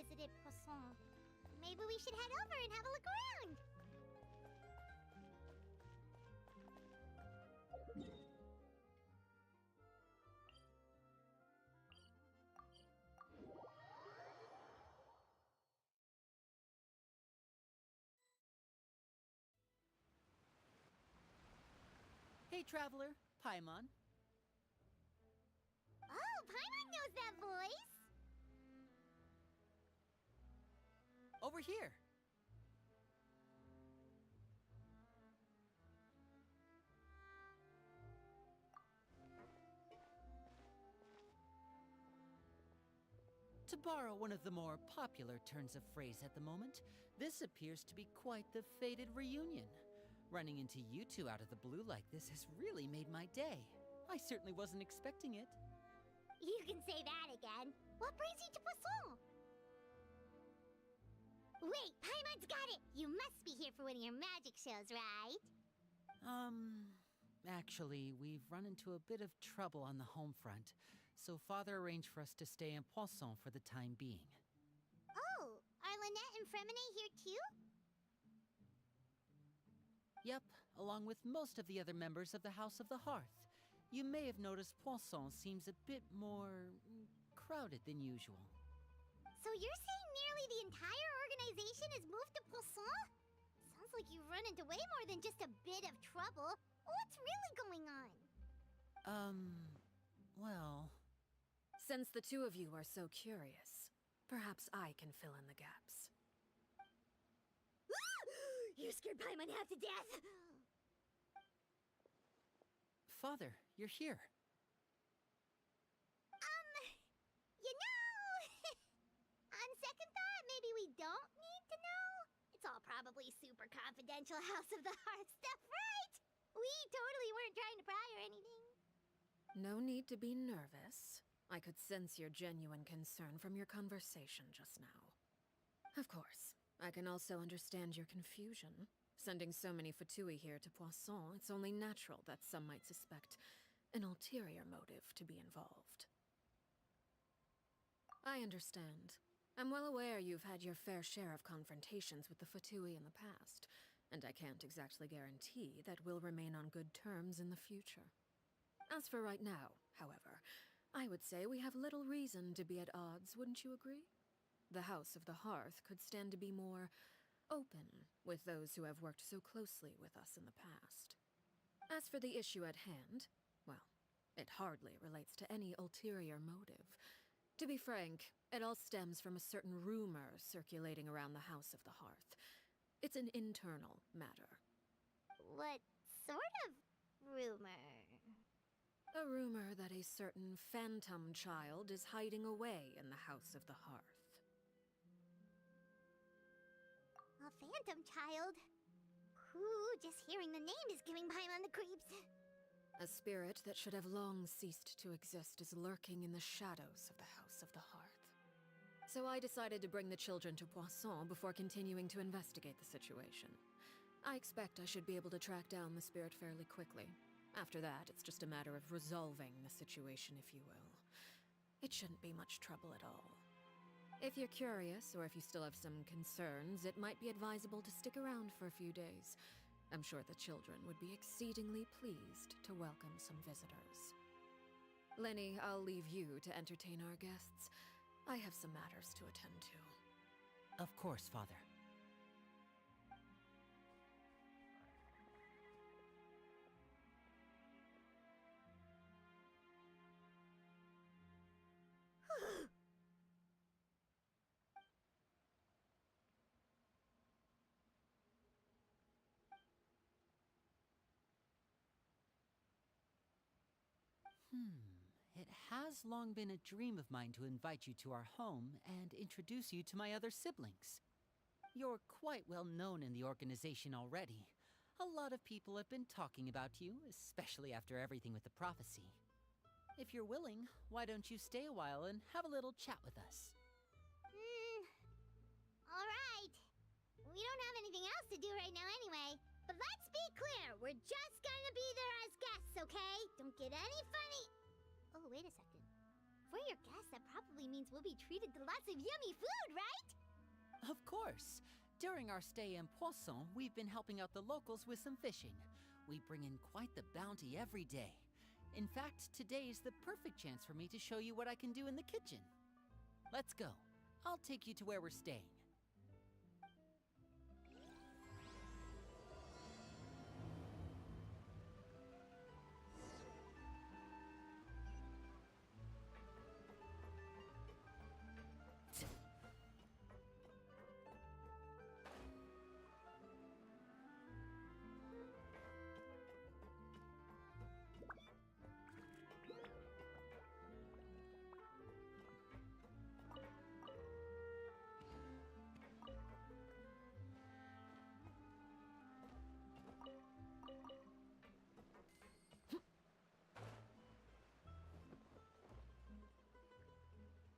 visited Poisson. Maybe we should head over and have a look around. Hey, traveler, Paimon. Oh, Paimon knows that voice! Over here. To borrow one of the more popular turns of phrase at the moment, this appears to be quite the fated reunion. Running into you two out of the blue like this has really made my day. I certainly wasn't expecting it. You can say that again. What brings you to Poisson? Wait, Paimon's got it! You must be here for one of your magic shows, right? Actually, we've run into a bit of trouble on the home front, so Father arranged for us to stay in Poisson for the time being. Oh, are Lynette and Fremine here too? Yep, along with most of the other members of the House of the Hearth. You may have noticed Poisson seems a bit more crowded than usual. So you're saying nearly the entire organization has moved to Poisson? Sounds like you've run into way more than just a bit of trouble. What's really going on? Well... Since the two of you are so curious, perhaps I can fill in the gaps. You scared Paimon half to death! Father, you're here. You know... On second thought, maybe we don't need to know? It's all probably super confidential House of the Hearth stuff, right? We totally weren't trying to pry or anything. No need to be nervous. I could sense your genuine concern from your conversation just now. Of course, I can also understand your confusion. Sending so many Fatui here to Poisson, it's only natural that some might suspect an ulterior motive to be involved. I understand. I'm well aware you've had your fair share of confrontations with the Fatui in the past, and I can't exactly guarantee that we'll remain on good terms in the future. As for right now, however, I would say we have little reason to be at odds, wouldn't you agree? The House of the Hearth could stand to be more open with those who have worked so closely with us in the past. As for the issue at hand, well, it hardly relates to any ulterior motive. To be frank, it all stems from a certain rumor circulating around the House of the Hearth. It's an internal matter. What sort of rumor? A rumor that a certain phantom child is hiding away in the House of the Hearth. A phantom child? Ooh, just hearing the name is giving Paimon the creeps. A spirit that should have long ceased to exist is lurking in the shadows of the House of the Hearth. So I decided to bring the children to Poisson before continuing to investigate the situation. I expect I should be able to track down the spirit fairly quickly. After that, it's just a matter of resolving the situation, if you will. It shouldn't be much trouble at all. If you're curious, or if you still have some concerns, it might be advisable to stick around for a few days. I'm sure the children would be exceedingly pleased to welcome some visitors. Lenny, I'll leave you to entertain our guests. I have some matters to attend to. Of course, Father. It has long been a dream of mine to invite you to our home and introduce you to my other siblings. You're quite well known in the organization already. A lot of people have been talking about you, especially after everything with the prophecy. If you're willing, why don't you stay a while and have a little chat with us? Alright. We don't have anything else to do right now anyway. But let's be clear, we're just gonna be there as guests, okay? Don't get any funny... Oh, wait a second. we're your guests, that probably means we'll be treated to lots of yummy food, right? Of course. During our stay in Poisson, we've been helping out the locals with some fishing. We bring in quite the bounty every day. In fact, today is the perfect chance for me to show you what I can do in the kitchen. Let's go. I'll take you to where we're staying.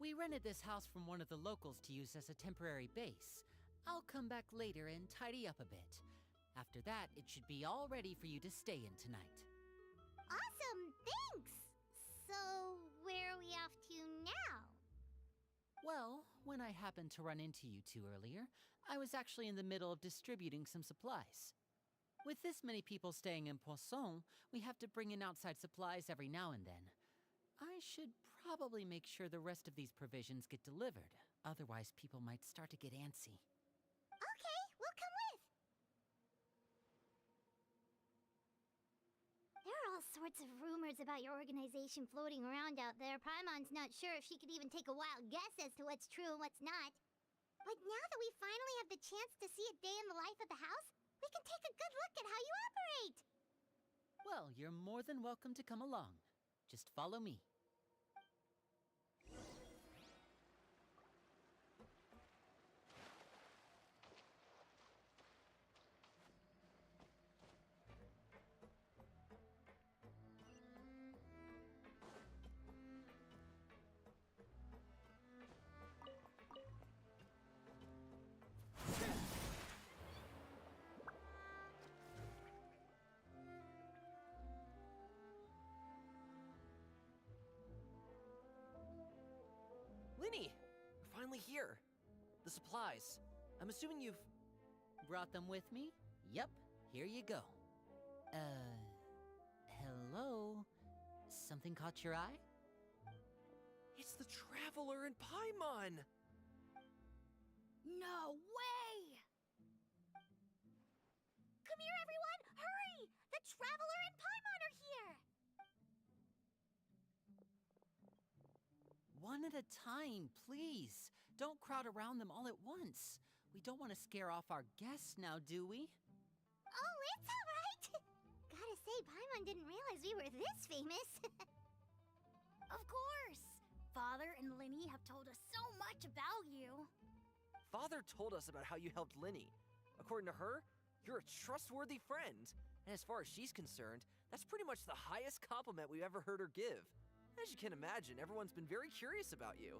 We rented this house from one of the locals to use as a temporary base. I'll come back later and tidy up a bit. After that, it should be all ready for you to stay in tonight. Awesome, thanks! So, where are we off to now? Well, when I happened to run into you two earlier, I was actually in the middle of distributing some supplies. With this many people staying in Poisson, we have to bring in outside supplies every now and then. I should probably make sure the rest of these provisions get delivered. Otherwise, people might start to get antsy. Okay, we'll come with. There are all sorts of rumors about your organization floating around out there. Paimon's not sure if she could even take a wild guess as to what's true and what's not. But now that we finally have the chance to see a day in the life of the house, we can take a good look at how you operate. Well, you're more than welcome to come along. Just follow me. Linny! We're finally here. The supplies. I'm assuming you've... Brought them with me? Yep, here you go. Hello? Something caught your eye? It's the Traveler in Paimon! No way! Come here, everyone! Hurry! The Traveler and Paimon are here! One at a time, please. Don't crowd around them all at once. We don't want to scare off our guests now, do we? Oh, it's all right! Gotta say, Paimon didn't realize we were this famous. Of course! Father and Linny have told us so much about you. Father told us about how you helped Linny. According to her, you're a trustworthy friend. And as far as she's concerned, that's pretty much the highest compliment we've ever heard her give. As you can imagine, everyone's been very curious about you.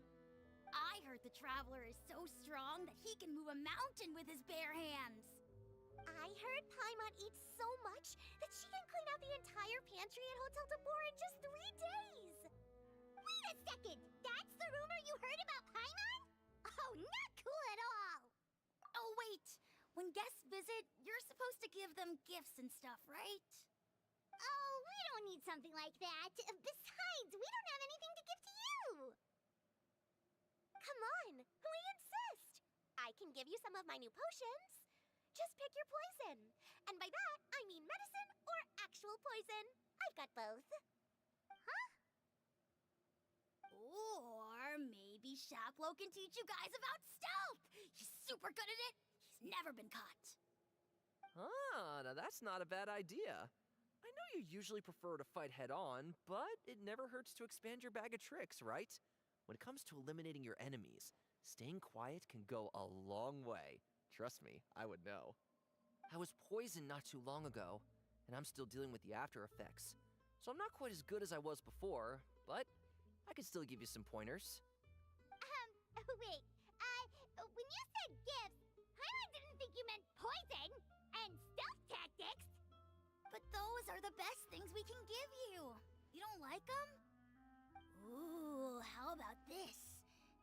I heard the Traveler is so strong that he can move a mountain with his bare hands. I heard Paimon eats so much that she can clean out the entire pantry at Hotel de Boer in just 3 days! Wait a second! That's the rumor you heard about Paimon? Oh, not cool at all! Oh, wait. When guests visit, you're supposed to give them gifts and stuff, right? Oh, we don't need something like that. Besides, we don't have anything to give to you! Come on, we insist! I can give you some of my new potions. Just pick your poison. And by that, I mean medicine or actual poison. I've got both. Huh? Or maybe Shaplo can teach you guys about stealth. He's super good at it. He's never been caught. Ah, now that's not a bad idea. I know you usually prefer to fight head-on, but it never hurts to expand your bag of tricks, right? When it comes to eliminating your enemies, staying quiet can go a long way. Trust me, I would know. I was poisoned not too long ago, and I'm still dealing with the after effects. So I'm not quite as good as I was before, but I can still give you some pointers. Wait, when you said gifts, Paimon didn't think you meant poison and stealth tactics. But those are the best things we can give you. You don't like them? Ooh, how about this?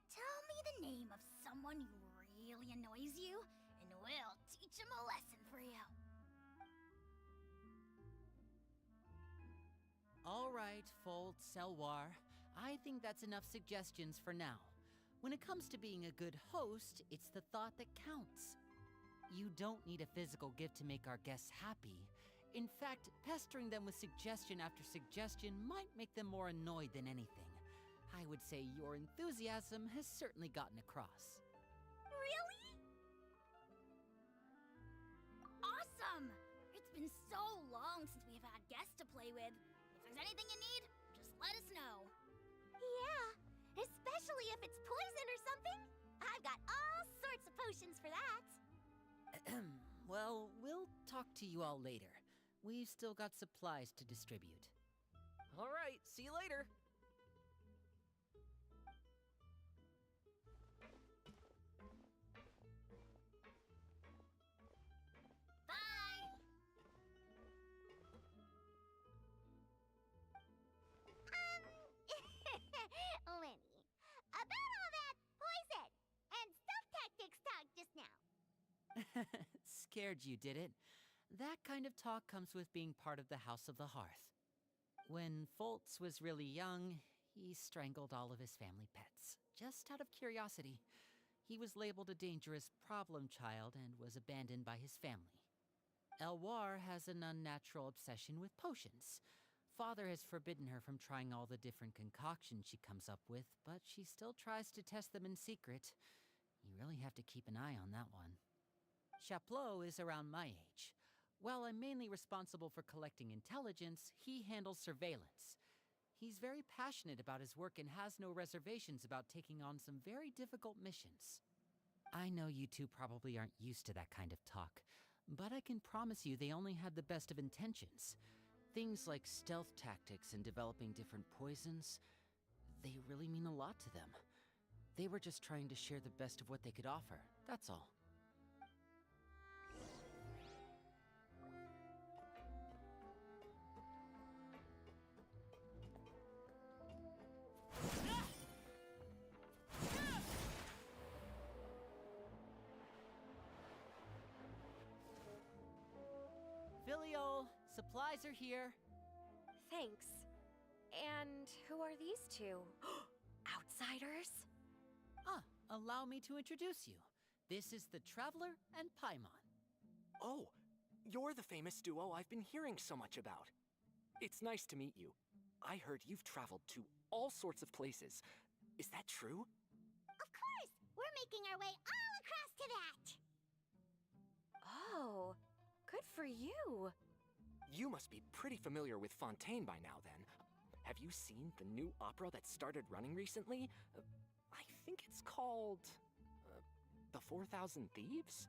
Tell me the name of someone who really annoys you, and we'll teach him a lesson for you. All right, Fold, Selwar. I think that's enough suggestions for now. When it comes to being a good host, it's the thought that counts. You don't need a physical gift to make our guests happy. In fact, pestering them with suggestion after suggestion might make them more annoyed than anything. I would say your enthusiasm has certainly gotten across. Really? Awesome! It's been so long since we've had guests to play with. If there's anything you need, just let us know. Yeah, especially if it's poison or something. I've got all sorts of potions for that. Well, we'll talk to you all later. We've still got supplies to distribute. All right, see you later. Bye! Lenny, about all that poison and stealth tactics talk just now. Scared you, did it? That kind of talk comes with being part of the House of the Hearth. When Foltz was really young, he strangled all of his family pets, just out of curiosity. He was labeled a dangerous problem child and was abandoned by his family. Elwar has an unnatural obsession with potions. Father has forbidden her from trying all the different concoctions she comes up with, but she still tries to test them in secret. You really have to keep an eye on that one. Chaplot is around my age. While I'm mainly responsible for collecting intelligence, he handles surveillance. He's very passionate about his work and has no reservations about taking on some very difficult missions. I know you two probably aren't used to that kind of talk, but I can promise you they only had the best of intentions. Things like stealth tactics and developing different poisons, they really mean a lot to them. They were just trying to share the best of what they could offer, that's all. Filio, supplies are here. Thanks. And who are these two? Outsiders? Allow me to introduce you. This is the Traveler and Paimon. Oh, you're the famous duo I've been hearing so much about. It's nice to meet you. I heard you've traveled to all sorts of places. Is that true? Of course! We're making our way all across to that! Oh, good for you. You must be pretty familiar with Fontaine by now, then. Have you seen the new opera that started running recently? I think it's called... The 4,000 Thieves?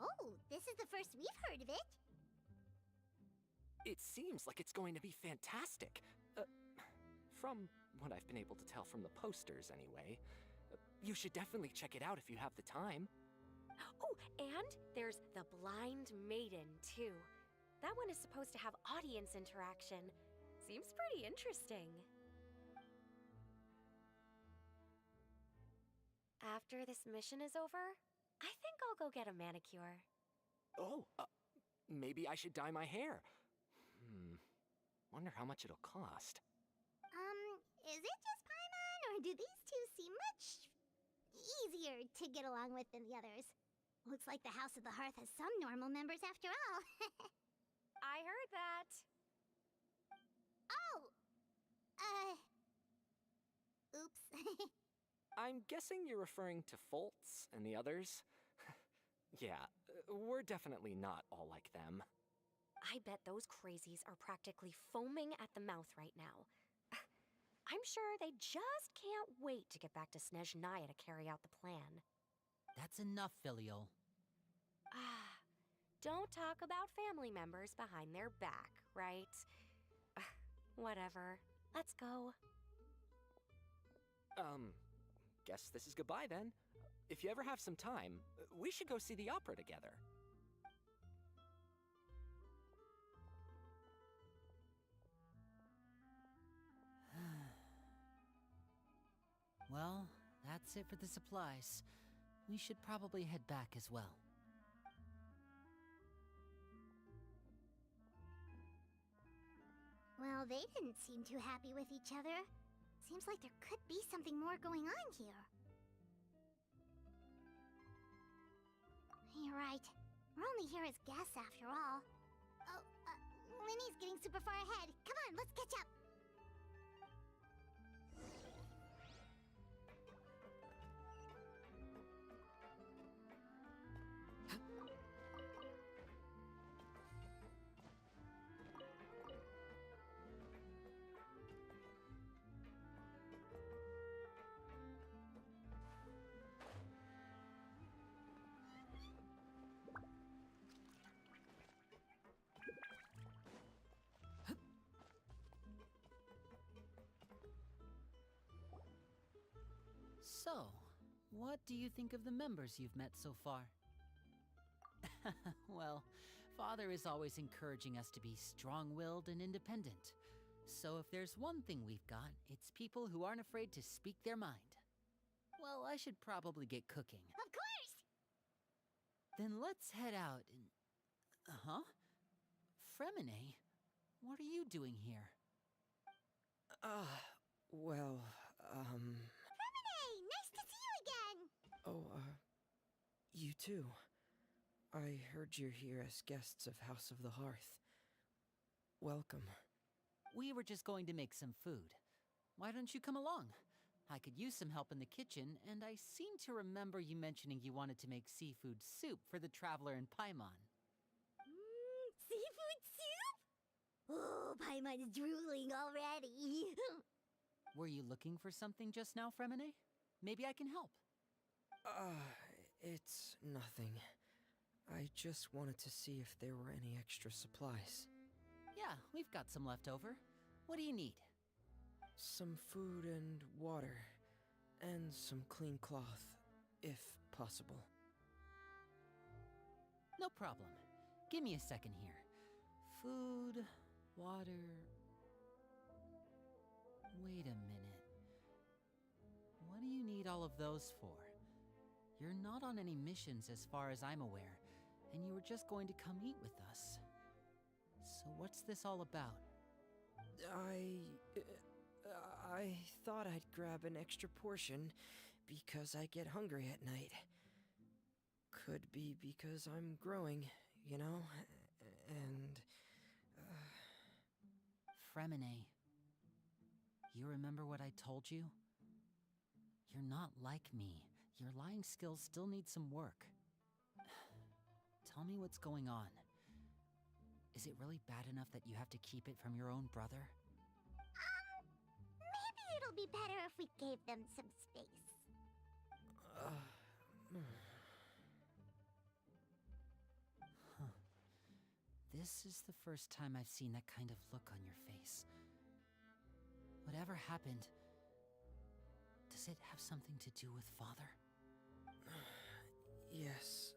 Oh, this is the first we've heard of it. It seems like it's going to be fantastic. From what I've been able to tell from the posters, anyway. You should definitely check it out if you have the time. Oh, and there's The Blind Maiden, too. That one is supposed to have audience interaction. Seems pretty interesting. After this mission is over, I think I'll go get a manicure. Oh, maybe I should dye my hair. Wonder how much it'll cost. Is it just Paimon, or do these two seem much easier to get along with than the others? Looks like the House of the Hearth has some normal members after all. I heard that. Oh! Oops. I'm guessing you're referring to Foltz and the others? Yeah, we're definitely not all like them. I bet those crazies are practically foaming at the mouth right now. I'm sure they just can't wait to get back to Snezhnaya to carry out the plan. That's enough, Filio. Don't talk about family members behind their back, right? Whatever. Let's go. Guess this is goodbye then. If you ever have some time, we should go see the opera together. Well, that's it for the supplies. We should probably head back as well. Well, they didn't seem too happy with each other. Seems like there could be something more going on here. You're right. We're only here as guests after all. Oh, Linny's getting super far ahead. Come on, let's catch up. So, what do you think of the members you've met so far? Well, Father is always encouraging us to be strong-willed and independent. So if there's one thing we've got, it's people who aren't afraid to speak their mind. Well, I should probably get cooking. Of course! Then let's head out and... Uh-huh? Fremine, what are you doing here? Well, Hey, nice to see you again! Oh, you too. I heard you're here as guests of House of the Hearth. Welcome. We were just going to make some food. Why don't you come along? I could use some help in the kitchen, and I seem to remember you mentioning you wanted to make seafood soup for the traveler in Paimon. Seafood soup? Oh, Paimon's drooling already. Were you looking for something just now, Fremine? Maybe I can help. It's nothing. I just wanted to see if there were any extra supplies. Yeah, we've got some left over. What do you need? Some food and water, and some clean cloth, if possible. No problem. Give me a second here. Food, water... Wait a minute. What do you need all of those for? You're not on any missions as far as I'm aware, and you were just going to come eat with us. So what's this all about? I thought I'd grab an extra portion because I get hungry at night. Could be because I'm growing, you know, and... Fremine, you remember what I told you? You're not like me. Your lying skills still need some work. Tell me what's going on. Is it really bad enough that you have to keep it from your own brother? Maybe it'll be better if we gave them some space. Huh. This is the first time I've seen that kind of look on your face. Whatever happened, does it have something to do with Father? Yes.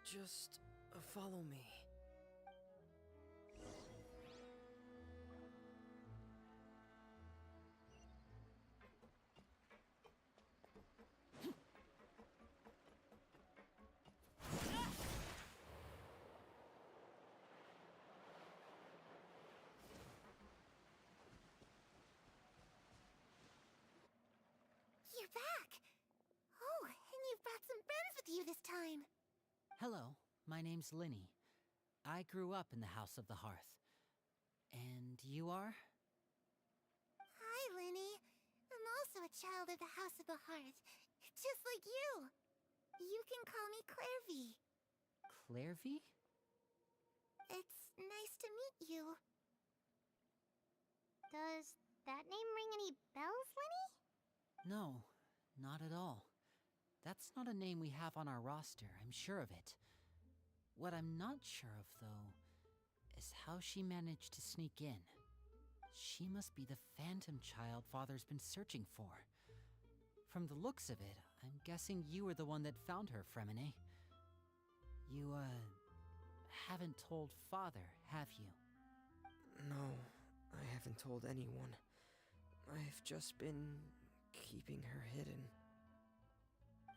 Just follow me. You're back! Oh, and you've brought some friends with you this time. Hello, my name's Linny. I grew up in the House of the Hearth. And you are? Hi, Linny. I'm also a child of the House of the Hearth, just like you. You can call me Clairvy. Clairvy? It's nice to meet you. Does that name ring any bells, Linny? No, not at all. That's not a name we have on our roster, I'm sure of it. What I'm not sure of, though, is how she managed to sneak in. She must be the phantom child Father's been searching for. From the looks of it, I'm guessing you were the one that found her, Fremine. You, haven't told Father, have you? No, I haven't told anyone. I've just been keeping her hidden.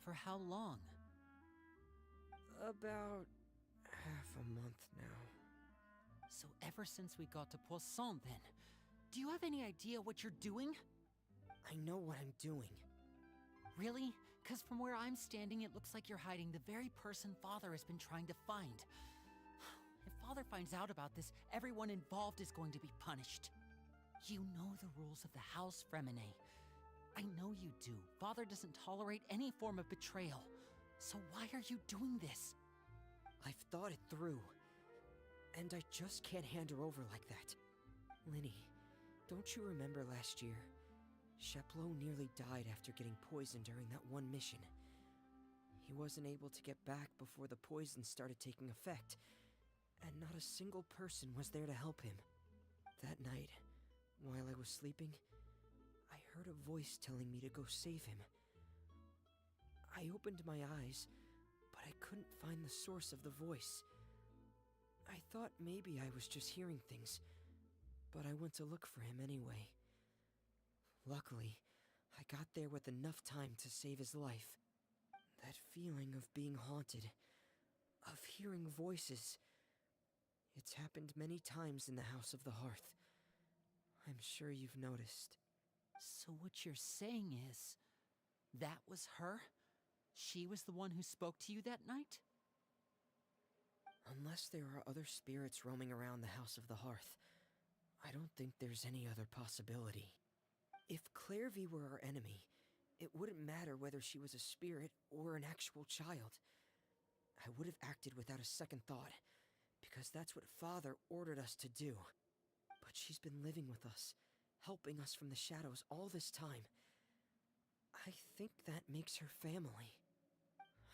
For how long? About half a month now. So ever since we got to Poisson, then. Do you have any idea what you're doing? I know what I'm doing. Really? Because from where I'm standing, it looks like you're hiding the very person Father has been trying to find. If Father finds out about this, everyone involved is going to be punished. You know the rules of the house, Fremine. I know you do. Father doesn't tolerate any form of betrayal. So why are you doing this? I've thought it through. And I just can't hand her over like that. Linny, don't you remember last year? Sheplo nearly died after getting poisoned during that one mission. He wasn't able to get back before the poison started taking effect, and not a single person was there to help him. That night, while I was sleeping, I heard a voice telling me to go save him. I opened my eyes, but I couldn't find the source of the voice. I thought maybe I was just hearing things, but I went to look for him anyway. Luckily, I got there with enough time to save his life. That feeling of being haunted, of hearing voices, it's happened many times in the House of the Hearth. I'm sure you've noticed. So what you're saying is, that was her? She was the one who spoke to you that night? Unless there are other spirits roaming around the House of the Hearth, I don't think there's any other possibility. If Clairvy were our enemy, it wouldn't matter whether she was a spirit or an actual child. I would have acted without a second thought, because that's what Father ordered us to do. But she's been living with us, helping us from the shadows all this time. I think that makes her family.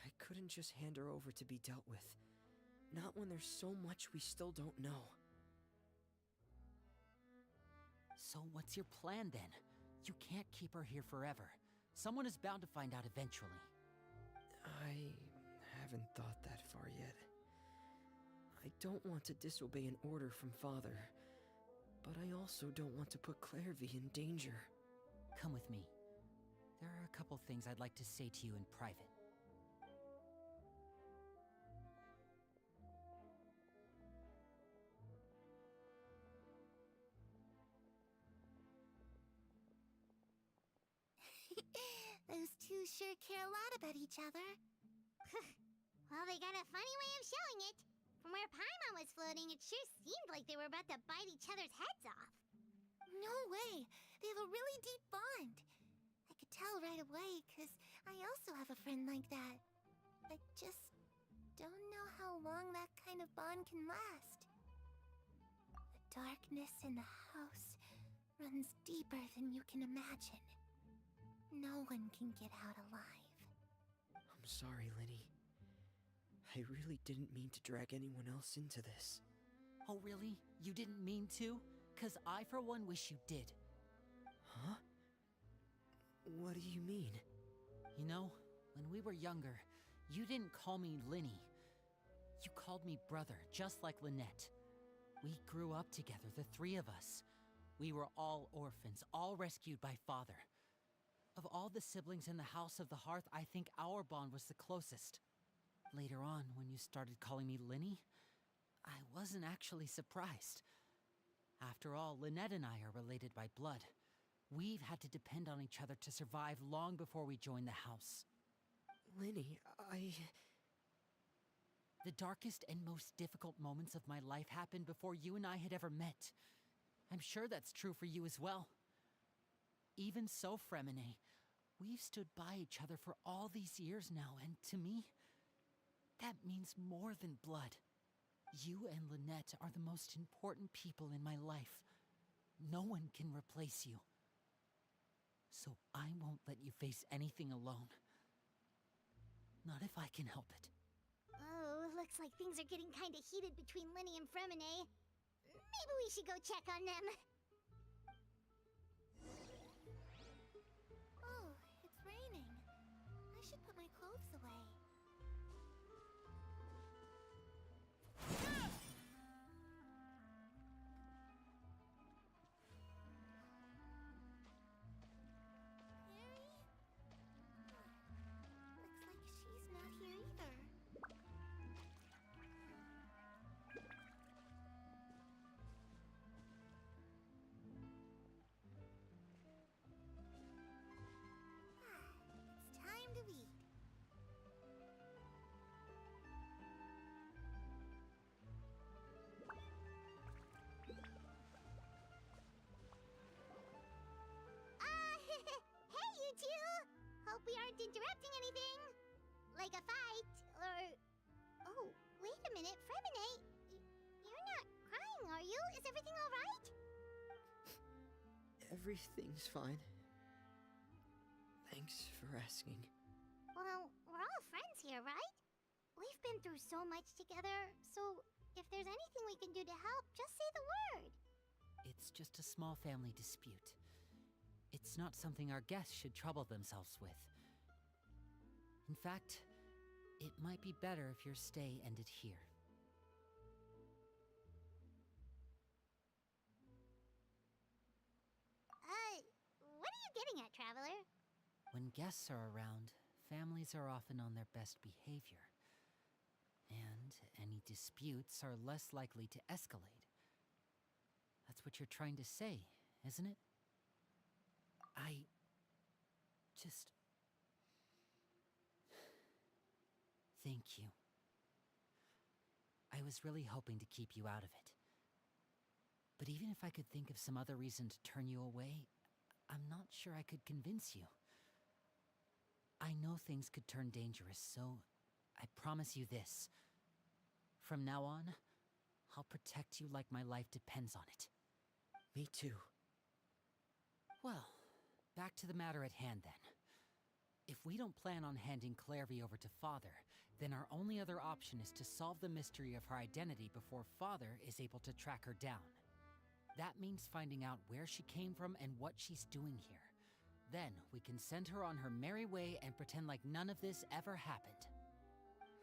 I couldn't just hand her over to be dealt with. Not when there's so much we still don't know. So what's your plan then? You can't keep her here forever. Someone is bound to find out eventually. I haven't thought that far yet. I don't want to disobey an order from Father, but I also don't want to put Clairvy in danger. Come with me. There are a couple things I'd like to say to you in private. Those two sure care a lot about each other. Well, they got a funny way of showing it. From where Paimon was floating, it sure seemed like they were about to bite each other's heads off. No way! They have a really deep bond. I could tell right away, because I also have a friend like that. I just don't know how long that kind of bond can last. The darkness in the house runs deeper than you can imagine. No one can get out alive. I'm sorry, Linny. I really didn't mean to drag anyone else into this. Oh really? You didn't mean to? 'Cause I for one wish you did. Huh? What do you mean? You know, when we were younger, you didn't call me Linny. You called me brother, just like Lynette. We grew up together, the three of us. We were all orphans, all rescued by Father. Of all the siblings in the House of the Hearth, I think our bond was the closest. Later on, when you started calling me Linny, I wasn't actually surprised. After all, Lynette and I are related by blood. We've had to depend on each other to survive long before we joined the house. Linny, The darkest and most difficult moments of my life happened before you and I had ever met. I'm sure that's true for you as well. Even so, Fremine, we've stood by each other for all these years now, and to me, that means more than blood. You and Lynette are the most important people in my life. No one can replace you. So I won't let you face anything alone. Not if I can help it. Oh, looks like things are getting kinda heated between Linny and Fremine. Maybe we should go check on them. Oh, it's raining. I should put my clothes away. Harry? aren't interrupting anything. Like a fight, or... Oh, wait a minute, Fremine. You're not crying, are you? Is everything alright? Everything's fine. Thanks for asking. Well, we're all friends here, right? We've been through so much together, so if there's anything we can do to help, just say the word. It's just a small family dispute. It's not something our guests should trouble themselves with. In fact, it might be better if your stay ended here. What are you getting at, Traveler? When guests are around, families are often on their best behavior. And any disputes are less likely to escalate. That's what you're trying to say, isn't it? I just... Thank you. I was really hoping to keep you out of it. But even if I could think of some other reason to turn you away, I'm not sure I could convince you. I know things could turn dangerous, so I promise you this. From now on, I'll protect you like my life depends on it. Me too. Well, back to the matter at hand then. If we don't plan on handing Clairvy over to Father, then our only other option is to solve the mystery of her identity before Father is able to track her down. That means finding out where she came from and what she's doing here. Then we can send her on her merry way and pretend like none of this ever happened.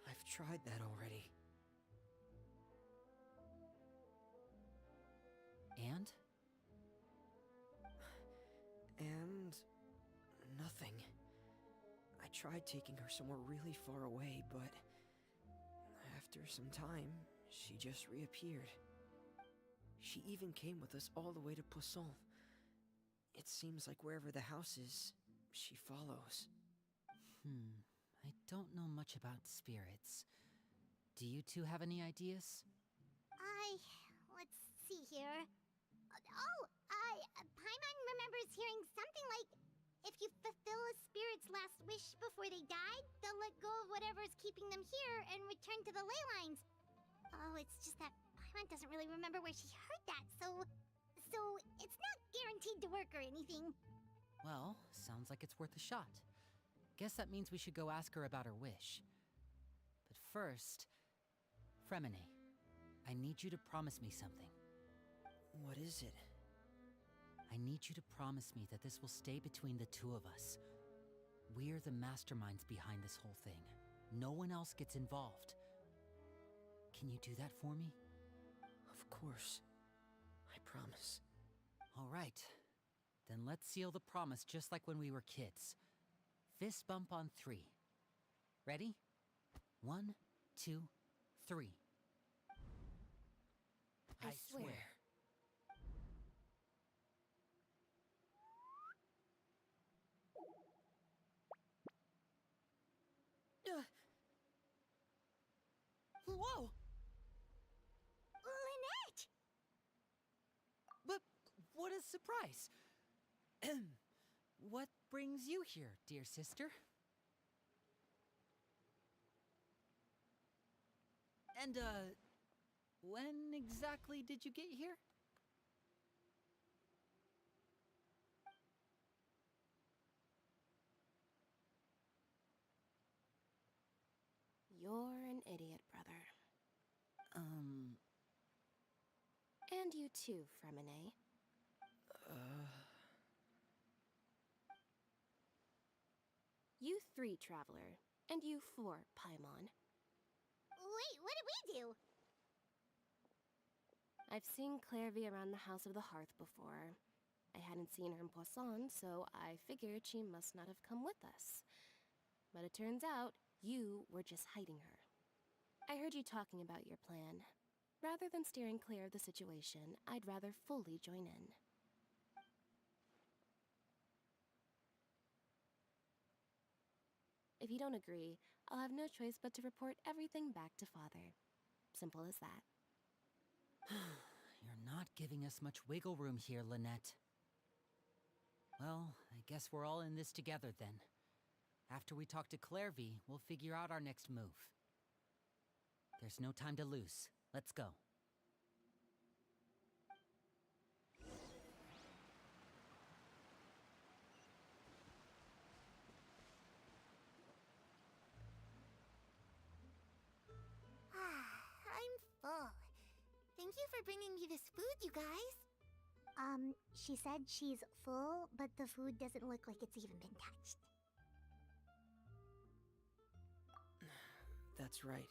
I've tried that already. And? And... nothing. I tried taking her somewhere really far away, but... after some time, she just reappeared. She even came with us all the way to Poisson. It seems like wherever the house is, she follows. I don't know much about spirits. Do you two have any ideas? Let's see here. Paimon remembers hearing something like, if you fulfill a spirit's last wish before they died, they'll let go of whatever's keeping them here and return to the ley lines. Oh, it's just that Paimon doesn't really remember where she heard that, so it's not guaranteed to work or anything. Well, sounds like it's worth a shot. Guess that means we should go ask her about her wish. But first, Fremine, I need you to promise me something. What is it? I need you to promise me that this will stay between the two of us. We're the masterminds behind this whole thing. No one else gets involved. Can you do that for me? Of course. I promise. All right. Then let's seal the promise just like when we were kids. Fist bump on 3. Ready? 1, 2, 3. I swear. Whoa! Lynette! But what a surprise! What brings you here, dear sister? And, when exactly did you get here? You're an idiot, brother. And you too, Fremine. You 3, Traveler. And you 4, Paimon. Wait, what did we do? I've seen Clairvy around the House of the Hearth before. I hadn't seen her in Poisson, so I figured she must not have come with us. But it turns out, you were just hiding her. I heard you talking about your plan. Rather than steering clear of the situation, I'd rather fully join in. If you don't agree, I'll have no choice but to report everything back to Father. Simple as that. You're not giving us much wiggle room here, Lynette. Well, I guess we're all in this together then. After we talk to Clairvy, we'll figure out our next move. There's no time to lose. Let's go. I'm full. Thank you for bringing me this food, you guys. She said she's full, but the food doesn't look like it's even been touched. That's right.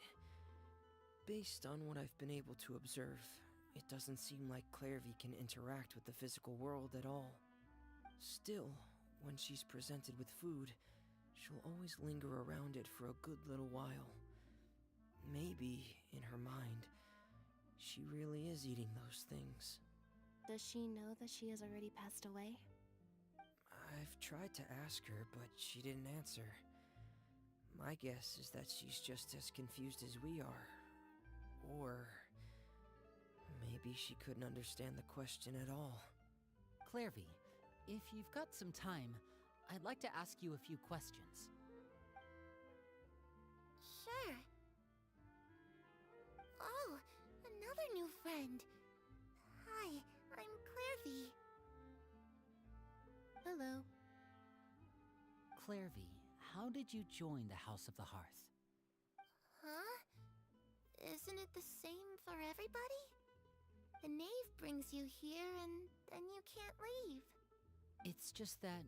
Based on what I've been able to observe, it doesn't seem like Clairvy can interact with the physical world at all. Still, when she's presented with food, she'll always linger around it for a good little while. Maybe, in her mind, she really is eating those things. Does she know that she has already passed away? I've tried to ask her, but she didn't answer. My guess is that she's just as confused as we are. Or maybe she couldn't understand the question at all. Clairvy, if you've got some time, I'd like to ask you a few questions. Sure. Oh, another new friend. Hi, I'm Clairvy. Hello. Clairvy, how did you join the House of the Hearth? Huh? Isn't it the same for everybody? The knave brings you here and then you can't leave. It's just that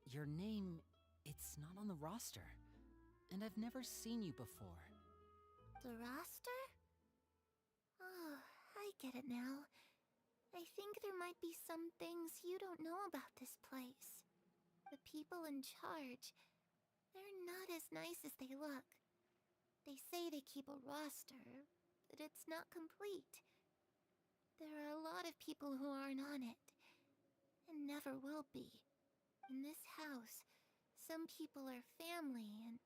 your name, it's not on the roster. And I've never seen you before. The roster? Oh, I get it now. I think there might be some things you don't know about this place. The people in charge, they're not as nice as they look. They say they keep a roster, but it's not complete. There are a lot of people who aren't on it, and never will be. In this house, some people are family, and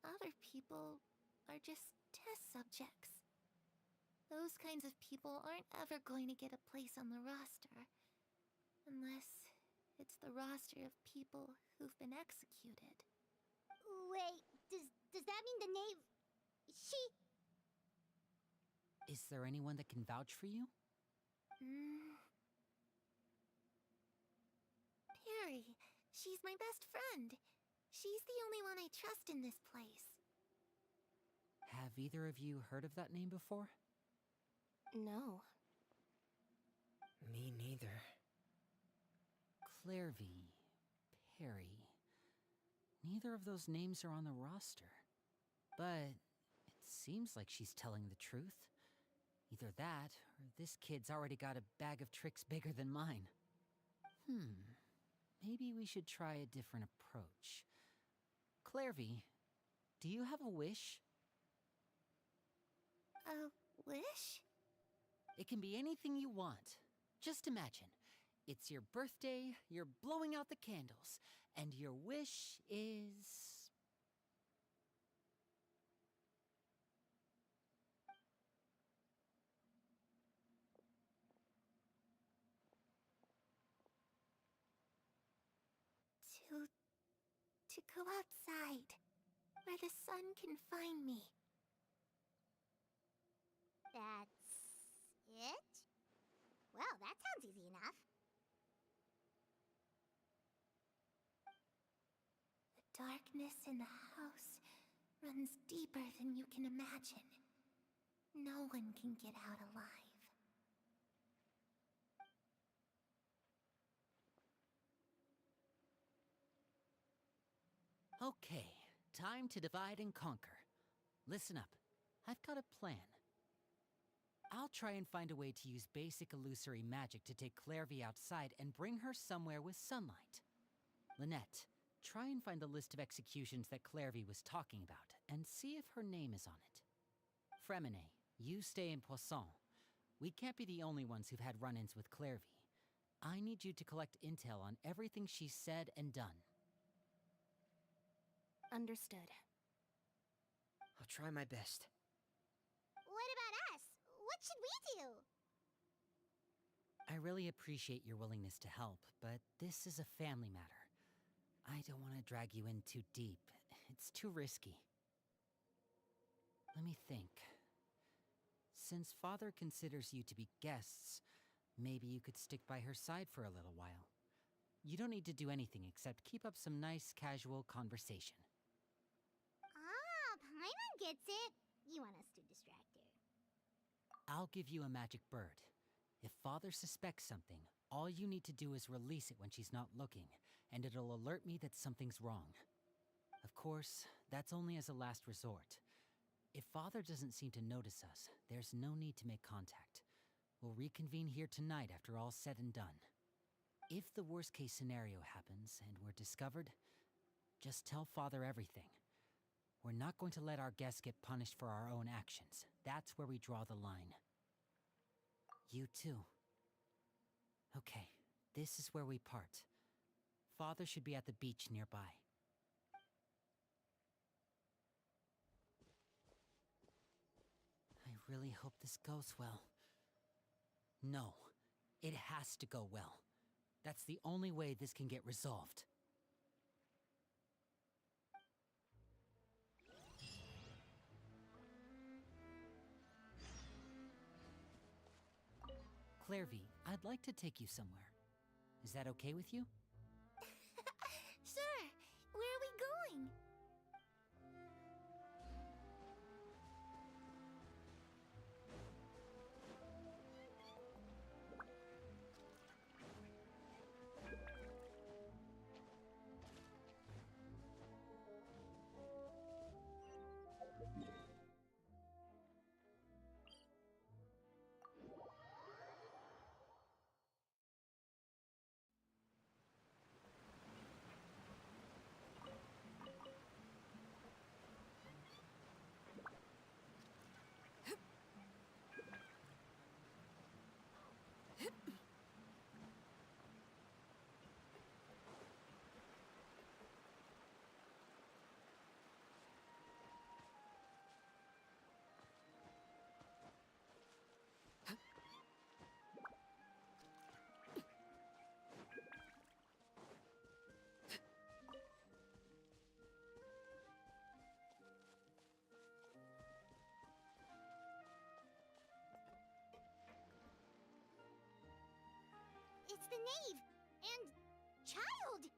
other people are just test subjects. Those kinds of people aren't ever going to get a place on the roster. Unless it's the roster of people who've been executed. Wait, does that mean the knave... She... Is there anyone that can vouch for you? Perry. She's my best friend. She's the only one I trust in this place. Have either of you heard of that name before? No. Me neither. Clairvy, Perry. Neither of those names are on the roster. But it seems like she's telling the truth. Either that, or this kid's already got a bag of tricks bigger than mine. Maybe we should try a different approach. Clairvy, do you have a wish? A wish? It can be anything you want. Just imagine. It's your birthday, you're blowing out the candles, and your wish is... To go outside, where the sun can find me. That's... it? Well, that sounds easy enough. The darkness in the house runs deeper than you can imagine. No one can get out alive. Okay, time to divide and conquer. Listen up, I've got a plan. I'll try and find a way to use basic illusory magic to take Clairvy outside and bring her somewhere with sunlight. Lynette, try and find the list of executions that Clairvy was talking about, and see if her name is on it. Fremine, you stay in Poisson. We can't be the only ones who've had run-ins with Clairvy. I need you to collect intel on everything she's said and done. Understood. I'll try my best. What about us? What should we do? I really appreciate your willingness to help, but this is a family matter. I don't want to drag you in too deep, It's too risky. Let me think. Since Father considers you to be guests, maybe you could stick by her side for a little while. You don't need to do anything except keep up some nice, casual conversation. Ah, Paimon gets it. You want us to distract her. I'll give you a magic bird. If Father suspects something, all you need to do is release it when she's not looking, and it'll alert me that something's wrong. Of course, that's only as a last resort. If Father doesn't seem to notice us, there's no need to make contact. We'll reconvene here tonight after all's said and done. If the worst-case scenario happens and we're discovered, just tell Father everything. We're not going to let our guests get punished for our own actions. That's where we draw the line. You too. Okay, this is where we part. Father should be at the beach nearby. I really hope this goes well. No, it has to go well. That's the only way this can get resolved. Clairvy, I'd like to take you somewhere. Is that okay with you? Sure. Where are we going? It's the knave! And... child!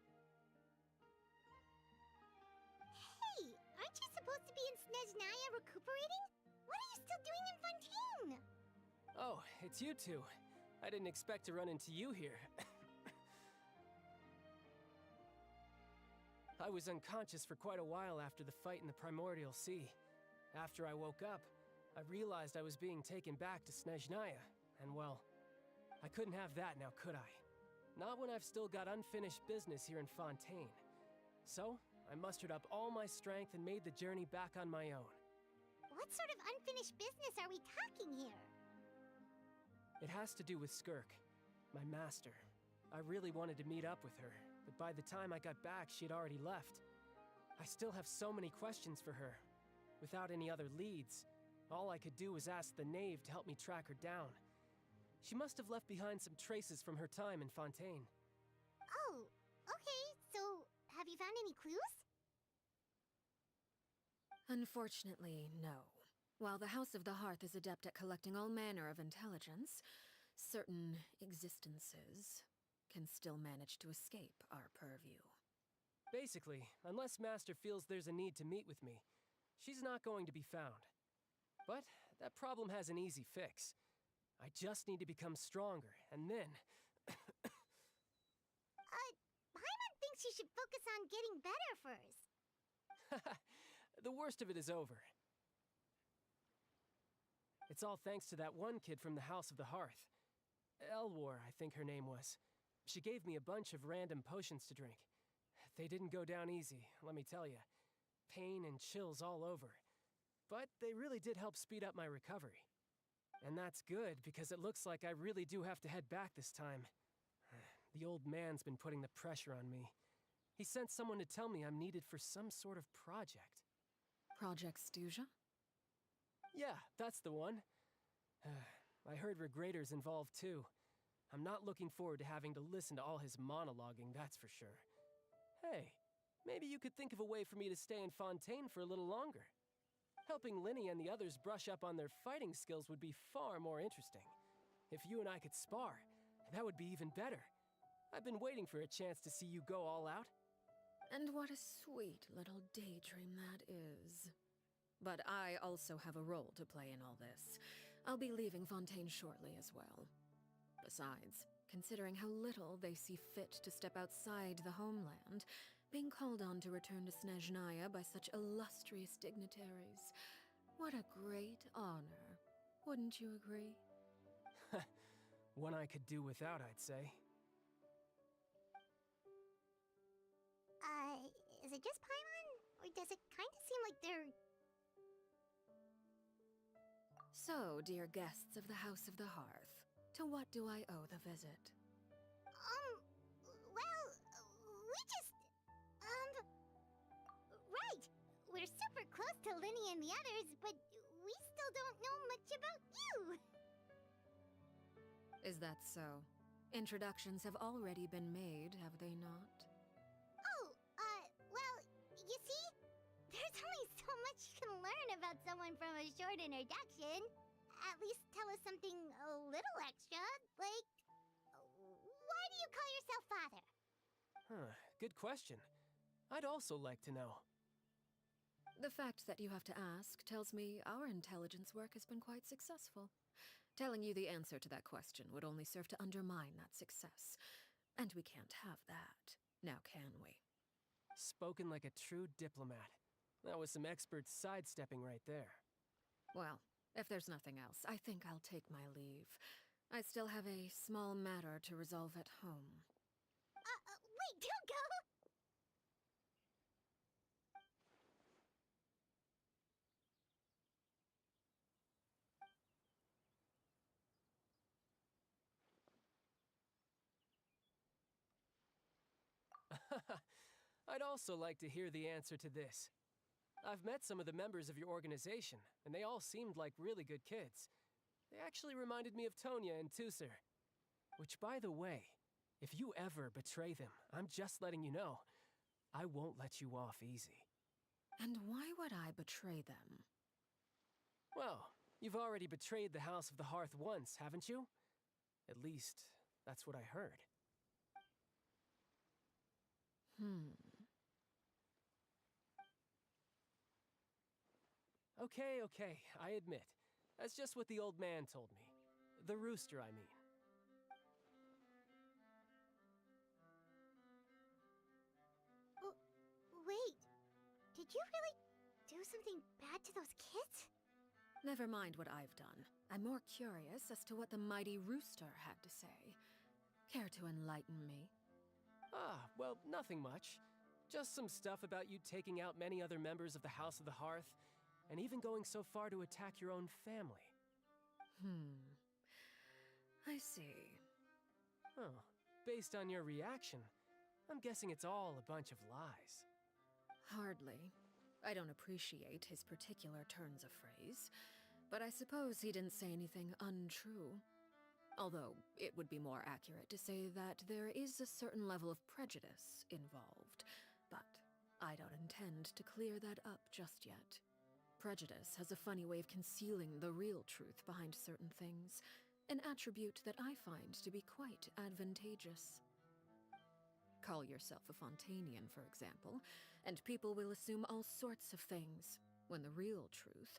Hey, aren't you supposed to be in Snezhnaya recuperating? What are you still doing in Fontaine? Oh, it's you two. I didn't expect to run into you here. I was unconscious for quite a while after the fight in the Primordial Sea. After I woke up, I realized I was being taken back to Snezhnaya, and well, I couldn't have that now, could I? Not when I've still got unfinished business here in Fontaine. So, I mustered up all my strength and made the journey back on my own. What sort of unfinished business are we talking here? It has to do with Skirk, my master. I really wanted to meet up with her, but by the time I got back, she had already left. I still have so many questions for her. Without any other leads, all I could do was ask the knave to help me track her down. She must have left behind some traces from her time in Fontaine. Oh, okay, so have you found any clues? Unfortunately, no. While the House of the Hearth is adept at collecting all manner of intelligence, certain existences can still manage to escape our purview. Basically, unless Master feels there's a need to meet with me, she's not going to be found. But that problem has an easy fix. I just need to become stronger, and then... Paimon thinks you should focus on getting better first. The worst of it is over. It's all thanks to that one kid from the House of the Hearth. Elwar, I think her name was. She gave me a bunch of random potions to drink. They didn't go down easy, let me tell you. Pain and chills all over. But they really did help speed up my recovery. And that's good, because it looks like I really do have to head back this time. The old man's been putting the pressure on me. He sent someone to tell me I'm needed for some sort of project. Project Stuja? Yeah, that's the one. I heard Regrader's involved too. I'm not looking forward to having to listen to all his monologuing, that's for sure. Hey, Maybe you could think of a way for me to stay in Fontaine for a little longer. Helping Linny and the others brush up on their fighting skills would be far more interesting. If you and I could spar, that would be even better. I've been waiting for a chance to see you go all out. And what a sweet little daydream that is. But I also have a role to play in all this. I'll be leaving Fontaine shortly as well. Besides, considering how little they see fit to step outside the homeland, being called on to return to Snezhnaya by such illustrious dignitaries, what a great honor. Wouldn't you agree? One I could do without, I'd say. Is it just Paimon? Or does it kind of seem like they're... So, dear guests of the House of the Hearth, to what do I owe the visit? Well, we just... Right! We're super close to Linny and the others, but we still don't know much about you! Is that so? Introductions have already been made, have they not? Well, you see? There's only so much you can learn about someone from a short introduction. At least tell us something a little extra, like... Why do you call yourself father? Good question. I'd also like to know. The fact that you have to ask tells me our intelligence work has been quite successful. Telling you the answer to that question would only serve to undermine that success. And we can't have that, now can we? Spoken like a true diplomat. That was some expert sidestepping right there. Well, if there's nothing else, I think I'll take my leave. I still have a small matter to resolve at home. Wait, don't go! I'd also like to hear the answer to this. I've met some of the members of your organization, and they all seemed like really good kids. They actually reminded me of Tonya and Tusser. Which, by the way, if you ever betray them, I'm just letting you know, I won't let you off easy. And why would I betray them? Well, you've already betrayed the House of the Hearth once, haven't you? At least, that's what I heard. Okay, I admit. That's just what the old man told me. The rooster, I mean. Wait, did you really do something bad to those kids? Never mind what I've done. I'm more curious as to what the mighty rooster had to say. Care to enlighten me? Well, nothing much. Just some stuff about you taking out many other members of the House of the Hearth, and even going so far to attack your own family. I see. Oh, based on your reaction, I'm guessing it's all a bunch of lies. Hardly. I don't appreciate his particular turns of phrase, but I suppose he didn't say anything untrue. Although, it would be more accurate to say that there is a certain level of prejudice involved, but I don't intend to clear that up just yet. Prejudice has a funny way of concealing the real truth behind certain things, an attribute that I find to be quite advantageous. Call yourself a Fontainian, for example, and people will assume all sorts of things, when the real truth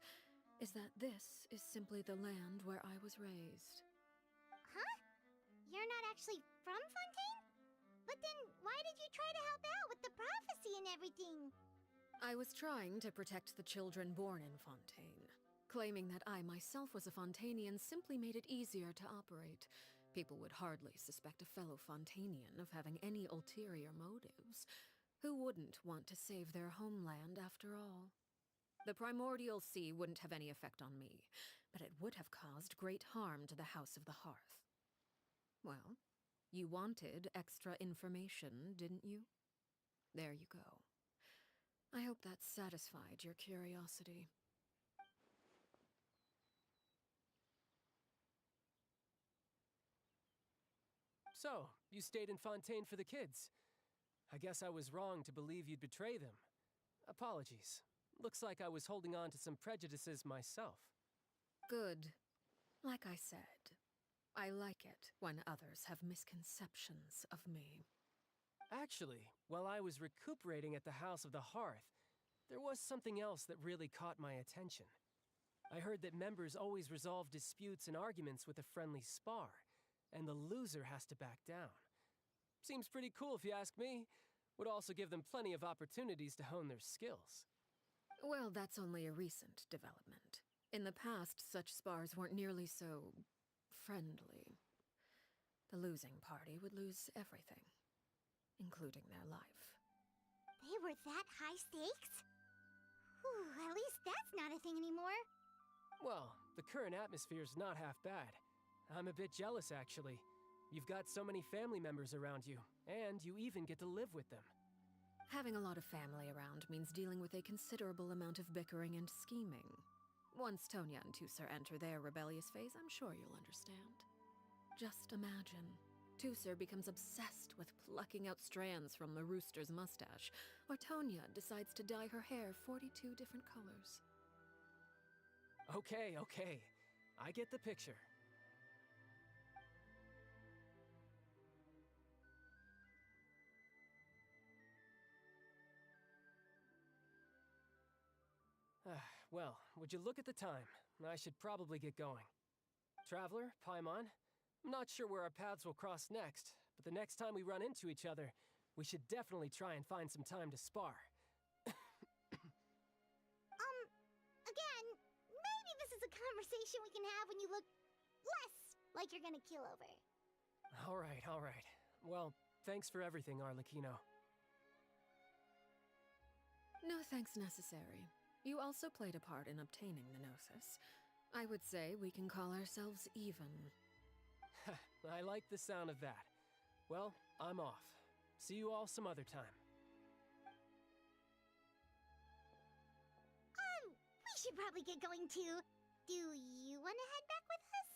is that this is simply the land where I was raised. Huh? You're not actually from Fontaine? But then why did you try to help out with the prophecy and everything? I was trying to protect the children born in Fontaine. Claiming that I myself was a Fontainian simply made it easier to operate. People would hardly suspect a fellow Fontainian of having any ulterior motives. Who wouldn't want to save their homeland after all? The primordial sea wouldn't have any effect on me, but it would have caused great harm to the House of the Hearth. Well, you wanted extra information, didn't you? There you go. I hope that satisfied your curiosity. So, you stayed in Fontaine for the kids. I guess I was wrong to believe you'd betray them. Apologies. Looks like I was holding on to some prejudices myself. Good. Like I said, I like it when others have misconceptions of me. Actually, while I was recuperating at the House of the Hearth, there was something else that really caught my attention. I heard that members always resolve disputes and arguments with a friendly spar, and the loser has to back down. Seems pretty cool if you ask me. Would also give them plenty of opportunities to hone their skills. Well, that's only a recent development. In the past, such spars weren't nearly so friendly. The losing party would lose everything, including their life. They were that high stakes? Whew, at least that's not a thing anymore. Well, the current atmosphere's not half bad. I'm a bit jealous, actually. You've got so many family members around you, and you even get to live with them. Having a lot of family around means dealing with a considerable amount of bickering and scheming. Once Tonya and Tusser enter their rebellious phase, I'm sure you'll understand. Just imagine. Tusser becomes obsessed with plucking out strands from the rooster's mustache, or Tonya decides to dye her hair 42 different colors. Okay, okay. I get the picture. Well, would you look at the time? I should probably get going. Traveler, Paimon, I'm not sure where our paths will cross next, but the next time we run into each other, we should definitely try and find some time to spar. Again, maybe this is a conversation we can have when you look less like you're gonna keel over. All right. Well, thanks for everything, Arlecchino. No thanks necessary. You also played a part in obtaining the Gnosis. I would say we can call ourselves even. I like the sound of that. Well, I'm off. See you all some other time. We should probably get going too. Do you want to head back with us?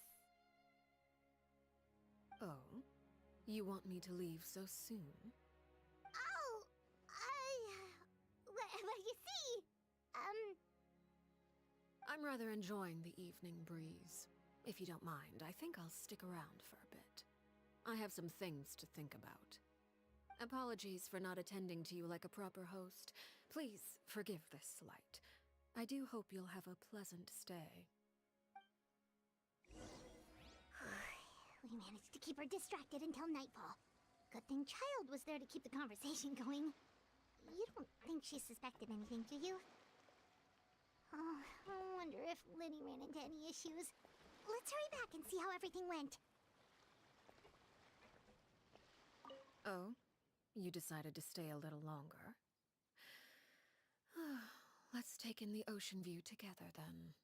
Oh? You want me to leave so soon? Oh, well, you see, I'm rather enjoying the evening breeze. If you don't mind, I think I'll stick around for a bit. I have some things to think about. Apologies for not attending to you like a proper host. Please forgive this slight. I do hope you'll have a pleasant stay. We managed to keep her distracted until nightfall. Good thing Child was there to keep the conversation going. You don't think she suspected anything, do you? Oh, I wonder if Linny ran into any issues. Let's hurry back and see how everything went. Oh? You decided to stay a little longer? Let's take in the ocean view together, then.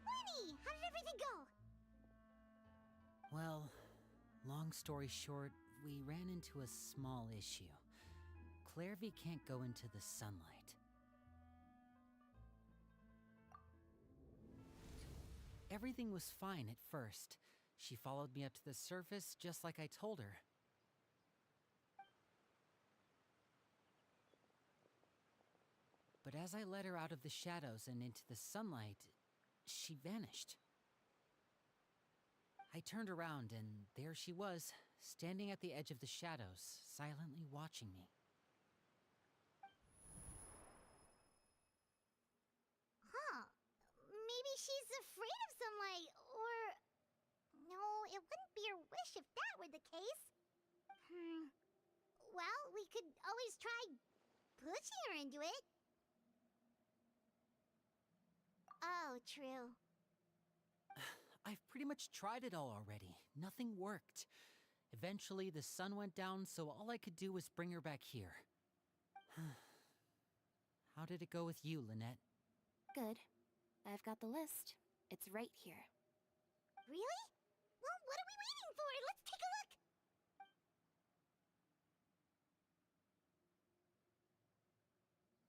Linny, how did everything go? Well, long story short, we ran into a small issue. Clairvy can't go into the sunlight. Everything was fine at first. She followed me up to the surface just like I told her. But as I led her out of the shadows and into the sunlight, she vanished. I turned around and there she was, standing at the edge of the shadows, silently watching me. Huh. Maybe she's afraid of sunlight, or... No, it wouldn't be her wish if that were the case. Well, we could always try pushing her into it. Oh, true. I've pretty much tried it all already. Nothing worked. Eventually, the sun went down, so all I could do was bring her back here. How did it go with you, Lynette? Good. I've got the list. It's right here. Really? Well, what are we waiting for? Let's take a look!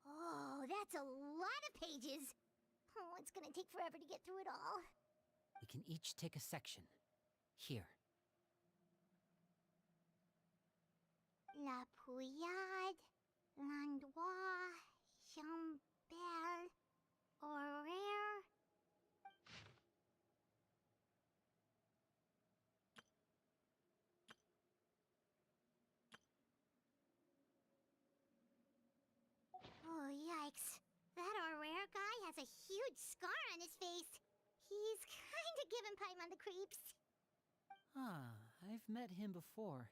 Oh, that's a lot of pages. Oh, it's gonna take forever to get through it all. We can each take a section. Here. La Pouillade, L'Endroit, Chambert, Horaire. Oh, yikes. That Horaire guy has a huge scar on his face. He's kinda giving Paimon the creeps. Ah, I've met him before.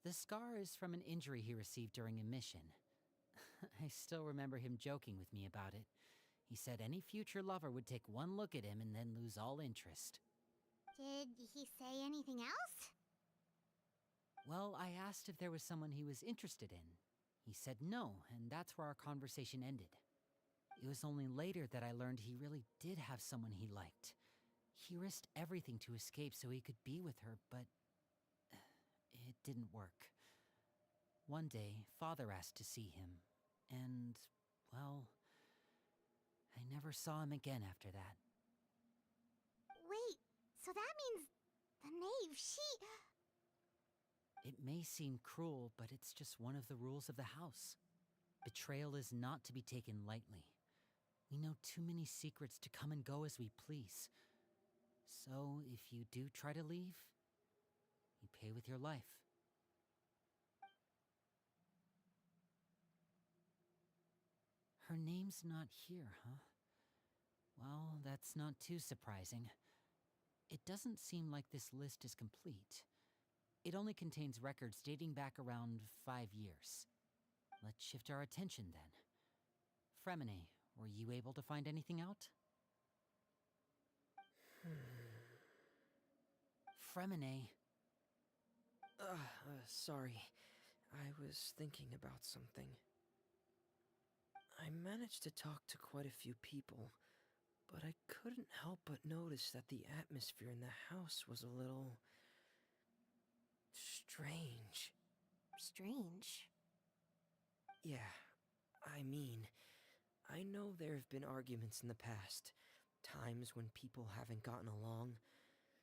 The scar is from an injury he received during a mission. I still remember him joking with me about it. He said any future lover would take one look at him and then lose all interest. Did he say anything else? Well, I asked if there was someone he was interested in. He said no, and that's where our conversation ended. It was only later that I learned he really did have someone he liked. He risked everything to escape so he could be with her, but it didn't work. One day, Father asked to see him, and, well, I never saw him again after that. Wait, so that means the knave, It may seem cruel, but it's just one of the rules of the house. Betrayal is not to be taken lightly. We know too many secrets to come and go as we please. So, if you do try to leave, you pay with your life. Her name's not here, huh? Well, that's not too surprising. It doesn't seem like this list is complete. It only contains records dating back around 5 years. Let's shift our attention then. Fremine, were you able to find anything out? Fremine. Sorry. I was thinking about something. I managed to talk to quite a few people, but I couldn't help but notice that the atmosphere in the house was a little strange. Strange. Yeah, I mean, I know there have been arguments in the past, times when people haven't gotten along.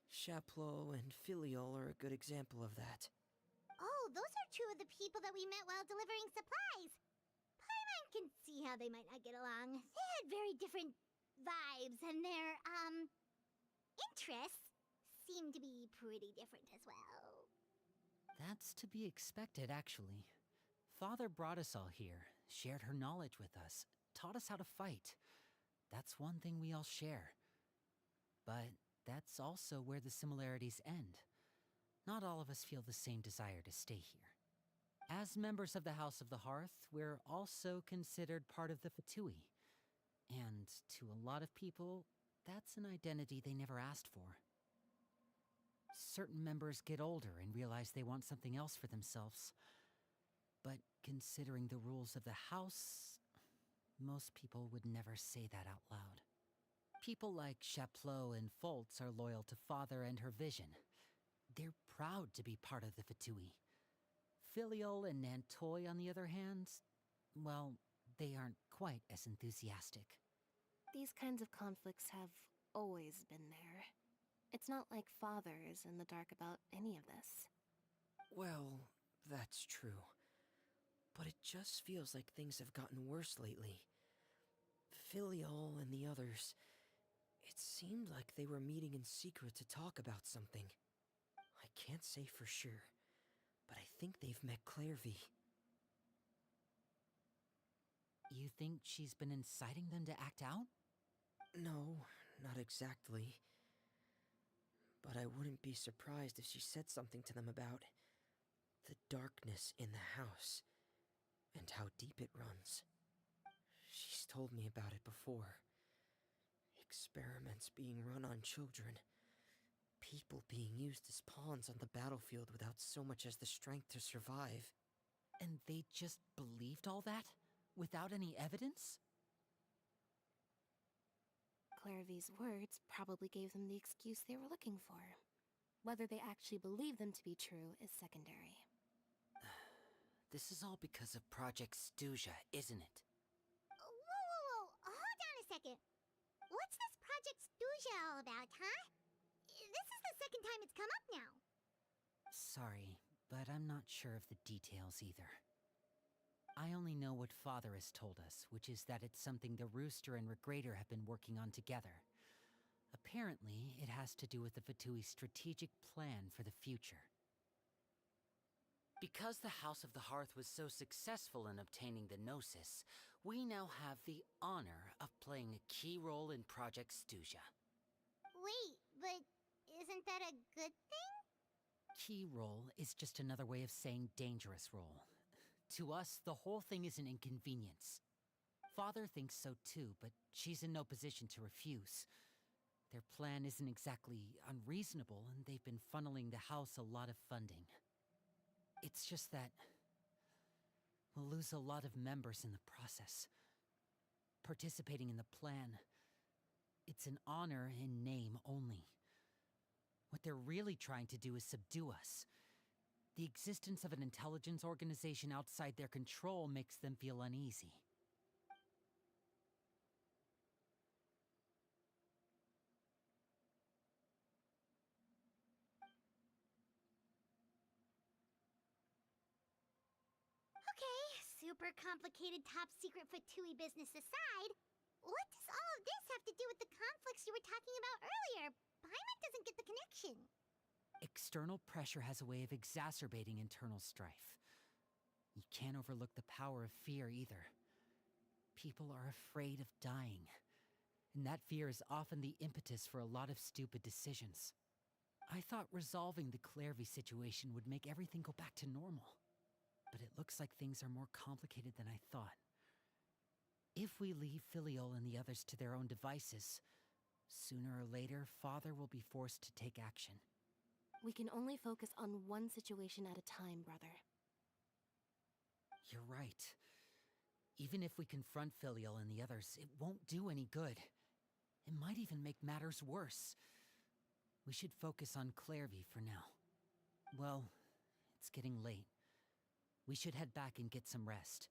Chaplot and Filiol are a good example of that. Oh, those are two of the people that we met while delivering supplies. Paimon can see how they might not get along. They had very different vibes, and their, interests seem to be pretty different as well. That's to be expected, actually. Father brought us all here, shared her knowledge with us, taught us how to fight. That's one thing we all share. But that's also where the similarities end. Not all of us feel the same desire to stay here. As members of the House of the Hearth, we're also considered part of the Fatui. And to a lot of people, that's an identity they never asked for. Certain members get older and realize they want something else for themselves. But considering the rules of the house, most people would never say that out loud. People like Chaplot and Foltz are loyal to Father and her vision. They're proud to be part of the Fatui. Filiol and Nantoy, on the other hand, well, they aren't quite as enthusiastic. These kinds of conflicts have always been there. It's not like Father is in the dark about any of this. Well, that's true. But it just feels like things have gotten worse lately. Filiol and the others, it seemed like they were meeting in secret to talk about something. I can't say for sure, but I think they've met Clairvy. You think she's been inciting them to act out? No, not exactly. But I wouldn't be surprised if she said something to them about The darkness in the house, and how deep it runs. She's told me about it before. Experiments being run on children. People being used as pawns on the battlefield without so much as the strength to survive. And they just believed all that? Without any evidence? Clairvy's words probably gave them the excuse they were looking for. Whether they actually believe them to be true is secondary. This is all because of Project Stuja, isn't it? Whoa. Hold on a second. What's this Project Stuja all about, huh? This is the second time it's come up now. Sorry, but I'm not sure of the details either. I only know what Father has told us, which is that it's something the Rooster and Regrader have been working on together. Apparently, it has to do with the Fatui's strategic plan for the future. Because the House of the Hearth was so successful in obtaining the Gnosis, we now have the honor of playing a key role in Project Stuja. Wait, but isn't that a good thing? Key role is just another way of saying dangerous role. To us, the whole thing is an inconvenience. Father thinks so too, but she's in no position to refuse. Their plan isn't exactly unreasonable, and they've been funneling the house a lot of funding. It's just that we'll lose a lot of members in the process. Participating in the plan, it's an honor in name only. What they're really trying to do is subdue us. The existence of an intelligence organization outside their control makes them feel uneasy. Okay, super complicated top secret Fatui business aside, what does all of this have to do with the conflicts you were talking about earlier? Paimon doesn't get the connection. External pressure has a way of exacerbating internal strife. You can't overlook the power of fear either. People are afraid of dying, and that fear is often the impetus for a lot of stupid decisions. I thought resolving the Clairvy situation would make everything go back to normal. But it looks like things are more complicated than I thought. If we leave Filiol and the others to their own devices, sooner or later, Father will be forced to take action. We can only focus on one situation at a time, brother. You're right. Even if we confront Filiol and the others, it won't do any good. It might even make matters worse. We should focus on Clairvy for now. Well, it's getting late. We should head back and get some rest.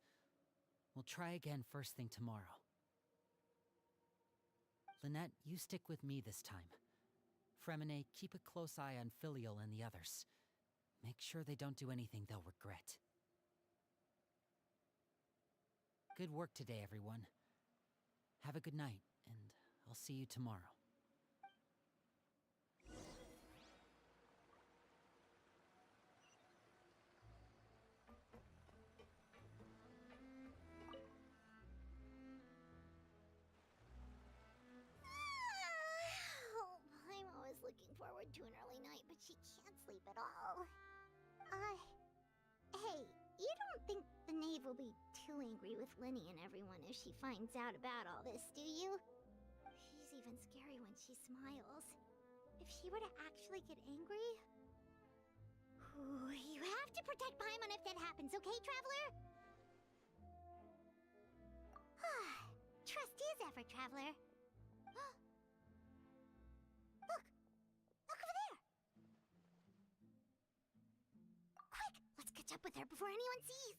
We'll try again first thing tomorrow. Lynette, you stick with me this time. Fremine, keep a close eye on Filiol and the others. Make sure they don't do anything they'll regret. Good work today, everyone. Have a good night, and I'll see you tomorrow. I'm always looking forward to an early night, but she can't sleep at all. Hey, you don't think the knave will be too angry with Linny and everyone if she finds out about all this, do you? She's even scary when she smiles. If she were to actually get angry... Ooh, you have to protect Paimon if that happens, okay, Traveler? Trust is effort, Traveler. Look! Look over there! Quick! Let's catch up with her before anyone sees!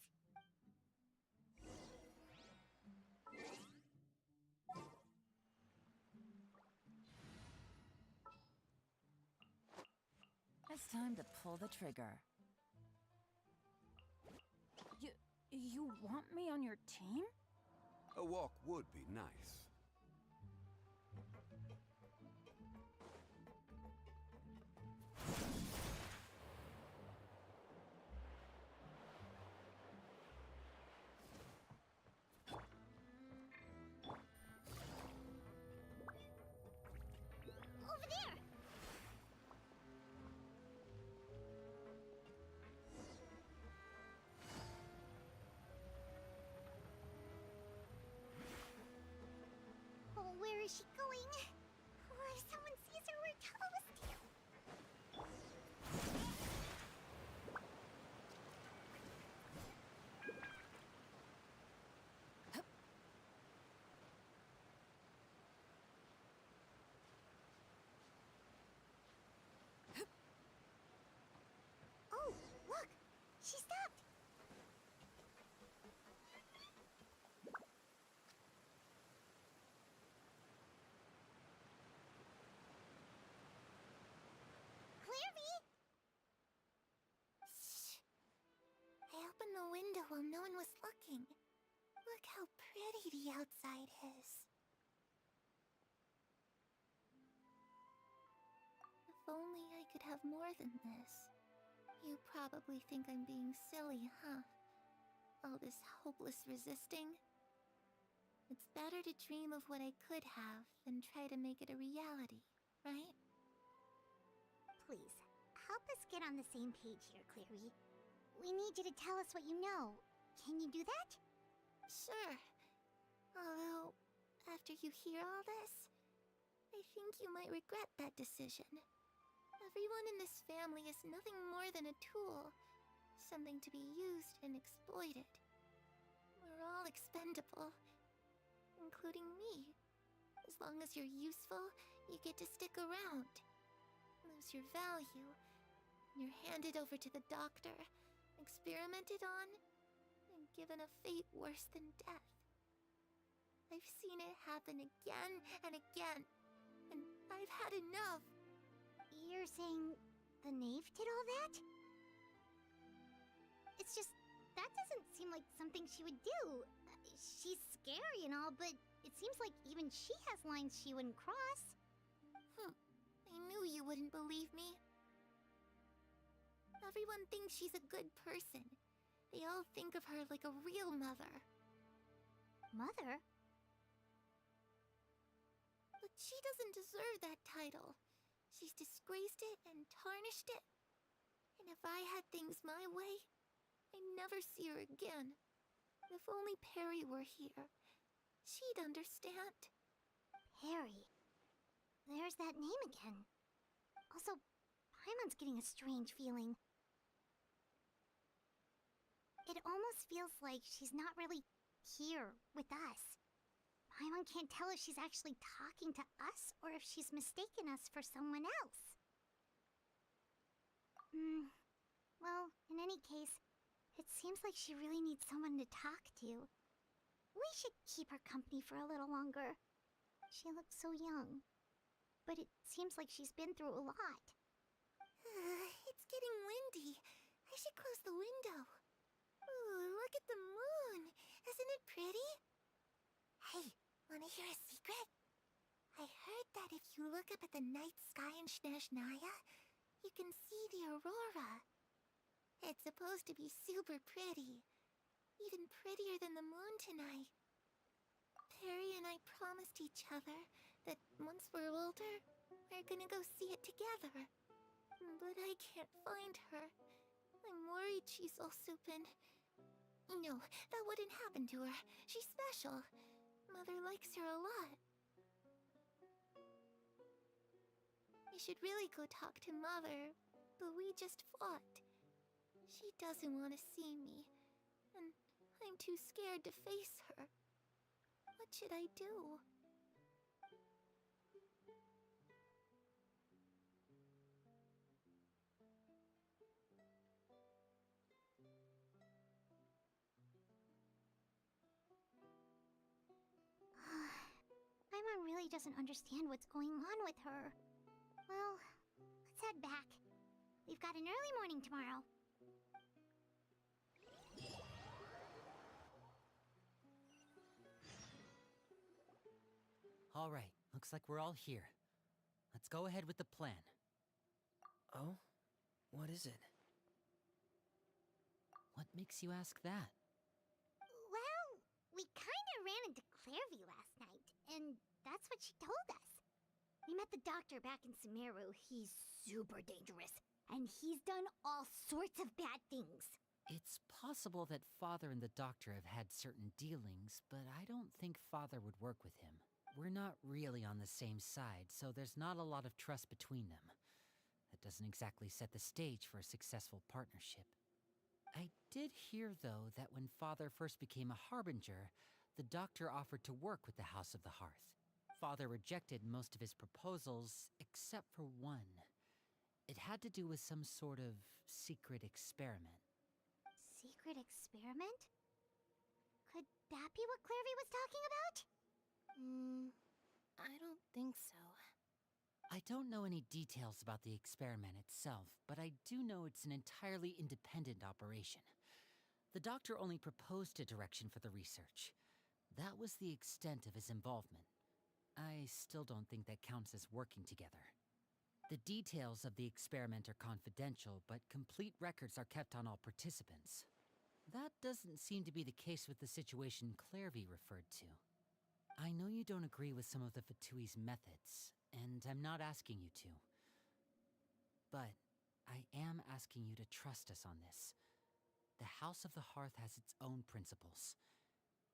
It's time to pull the trigger. You want me on your team? A walk would be nice. Over there! She stopped! Clairvy! Shh. I opened the window while no one was looking. Look how pretty the outside is. If only I could have more than this. You probably think I'm being silly, huh? All this hopeless resisting? It's better to dream of what I could have than try to make it a reality, right? Please, help us get on the same page here, Clary. We need you to tell us what you know. Can you do that? Sure. Although, after you hear all this, I think you might regret that decision. Everyone in this family is nothing more than a tool. Something to be used and exploited. We're all expendable. Including me. As long as you're useful, you get to stick around. Lose your value. You're handed over to the doctor, experimented on, and given a fate worse than death. I've seen it happen again and again, and I've had enough. You're saying the knave did all that? It's just, that doesn't seem like something she would do. She's scary and all, but it seems like even she has lines she wouldn't cross. I knew you wouldn't believe me. Everyone thinks she's a good person. They all think of her like a real mother. Mother? But she doesn't deserve that title. She's disgraced it and tarnished it. And if I had things my way, I'd never see her again. If only Perry were here, she'd understand. Perry. There's that name again. Also, Paimon's getting a strange feeling. It almost feels like she's not really here with us. Paimon can't tell if she's actually talking to us or if she's mistaken us for someone else. Well, in any case, it seems like she really needs someone to talk to. We should keep her company for a little longer. She looks so young. But it seems like she's been through a lot. It's getting windy. I should close the window. Ooh, look at the moon. Isn't it pretty? Hey, wanna hear a secret? I heard that if you look up at the night sky in Snezhnaya, you can see the aurora. It's supposed to be super pretty. Even prettier than the moon tonight. Perry and I promised each other that once we're older, we're gonna go see it together. But I can't find her. I'm worried she's all soupin. No, that wouldn't happen to her. She's special. Mother likes her a lot. I should really go talk to Mother, but we just fought. She doesn't want to see me, and I'm too scared to face her. What should I do? Paimon really doesn't understand what's going on with her. Well, let's head back. We've got an early morning tomorrow. All right, looks like we're all here. Let's go ahead with the plan. Oh? What is it? What makes you ask that? Well, we kinda ran into Clairvy last night, and that's what she told us. We met the doctor back in Sumeru. He's super dangerous, and he's done all sorts of bad things. It's possible that Father and the doctor have had certain dealings, but I don't think Father would work with him. We're not really on the same side, so there's not a lot of trust between them. That doesn't exactly set the stage for a successful partnership. I did hear, though, that when Father first became a Harbinger, the doctor offered to work with the House of the Hearth. Father rejected most of his proposals, except for one. It had to do with some sort of secret experiment. secret experiment? Could that be what Clairvy was talking about? I don't think so. I don't know any details about the experiment itself, but I do know it's an entirely independent operation. The doctor only proposed a direction for the research. That was the extent of his involvement. I still don't think that counts as working together. The details of the experiment are confidential, but complete records are kept on all participants. That doesn't seem to be the case with the situation Clairvy referred to. I know you don't agree with some of the Fatui's methods, and I'm not asking you to. But I am asking you to trust us on this. The House of the Hearth has its own principles.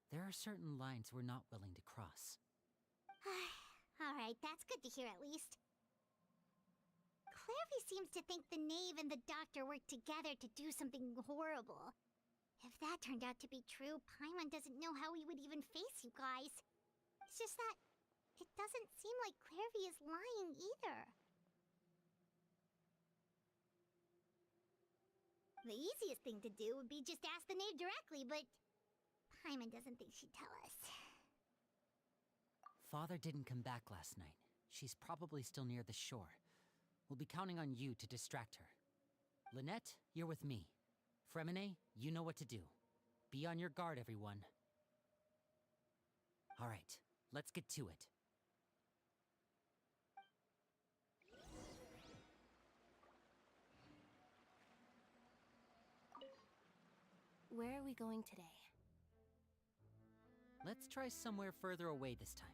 There are certain lines we're not willing to cross. Alright, that's good to hear at least. Clairvy seems to think the knave and the doctor worked together to do something horrible. If that turned out to be true, Paimon doesn't know how he would even face you guys. It's just that it doesn't seem like Clairvy is lying either. The easiest thing to do would be just ask the knave directly, but Paimon doesn't think she'd tell us. Father didn't come back last night. She's probably still near the shore. We'll be counting on you to distract her. Lynette, you're with me. Fremine, you know what to do. Be on your guard, everyone. All right, let's get to it. Where are we going today? Let's try somewhere further away this time.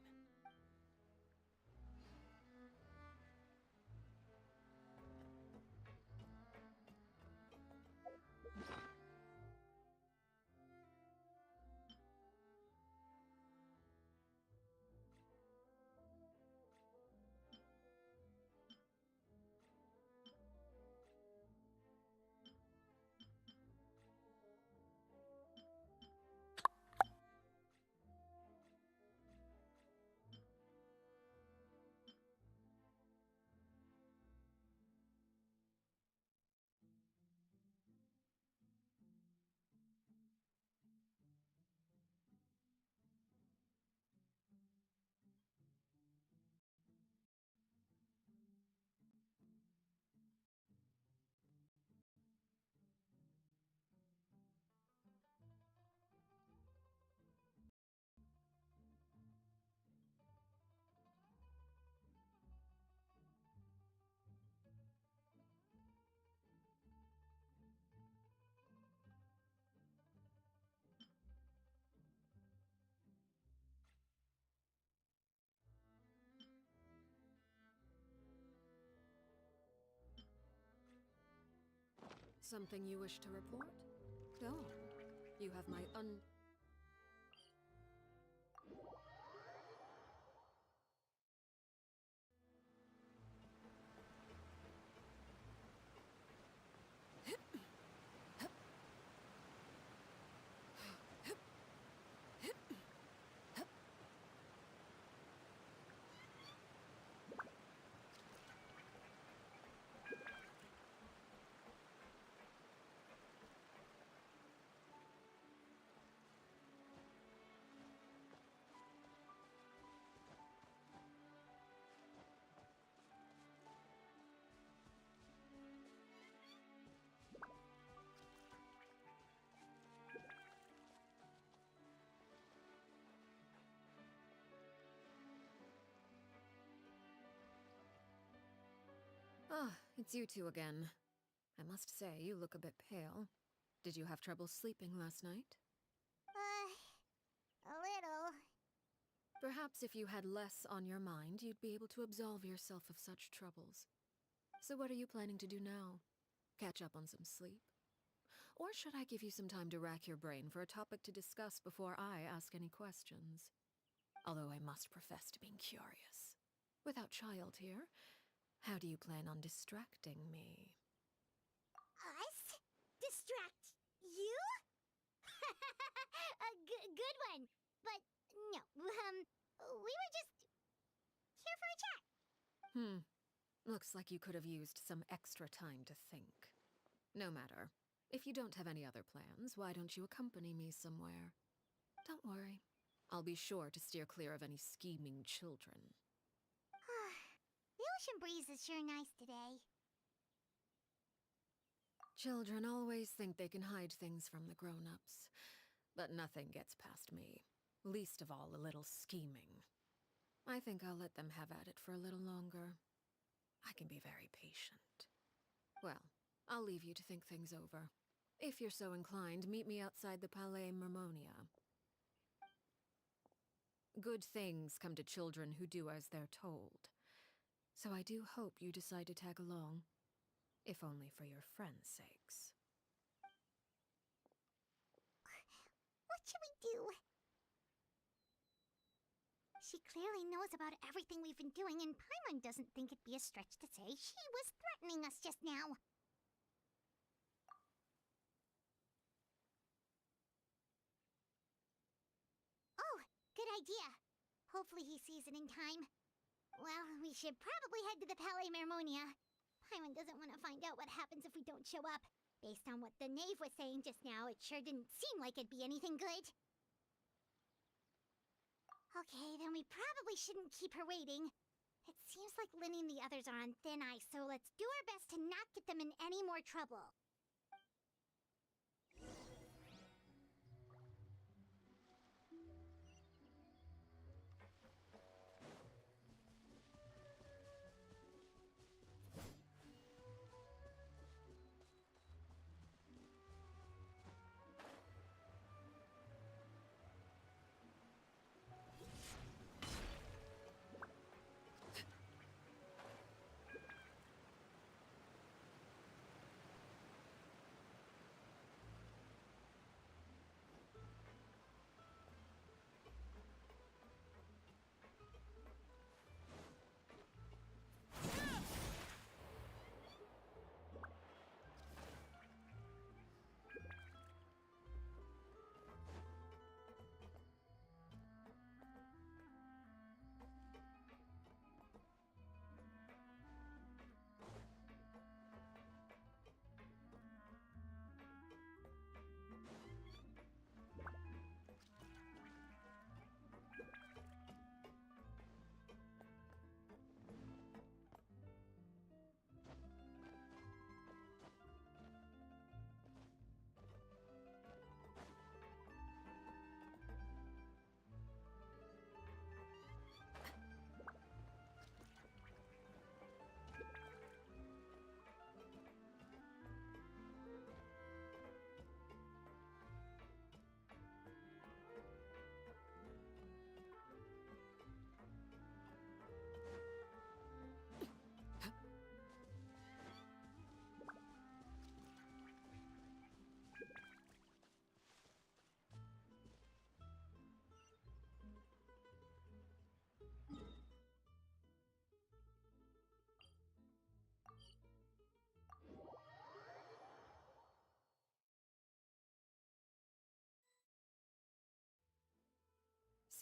Something you wish to report? Go on. You have my Ah, it's you two again. I must say, you look a bit pale. Did you have trouble sleeping last night? A little. Perhaps if you had less on your mind, you'd be able to absolve yourself of such troubles. So what are you planning to do now? Catch up on some sleep? Or should I give you some time to rack your brain for a topic to discuss before I ask any questions? Although I must profess to being curious. Without Child here, how do you plan on distracting me? Us? Distract you? A good one. But no, we were just here for a chat. Looks like you could have used some extra time to think. No matter. If you don't have any other plans, why don't you accompany me somewhere? Don't worry. I'll be sure to steer clear of any scheming children. The ocean breeze is sure nice today. Children always think they can hide things from the grown-ups. But nothing gets past me. Least of all a little scheming. I think I'll let them have at it for a little longer. I can be very patient. Well, I'll leave you to think things over. If you're so inclined, meet me outside the Palais Mermonia. Good things come to children who do as they're told. So I do hope you decide to tag along, if only for your friends' sakes. What should we do? She clearly knows about everything we've been doing, and Paimon doesn't think it'd be a stretch to say she was threatening us just now. Oh, good idea. Hopefully he sees it in time. Well, we should probably head to the Palais Mermonia. Paimon doesn't want to find out what happens if we don't show up. Based on what the knave was saying just now, it sure didn't seem like it'd be anything good. Okay, then we probably shouldn't keep her waiting. It seems like Linny and the others are on thin ice, so let's do our best to not get them in any more trouble.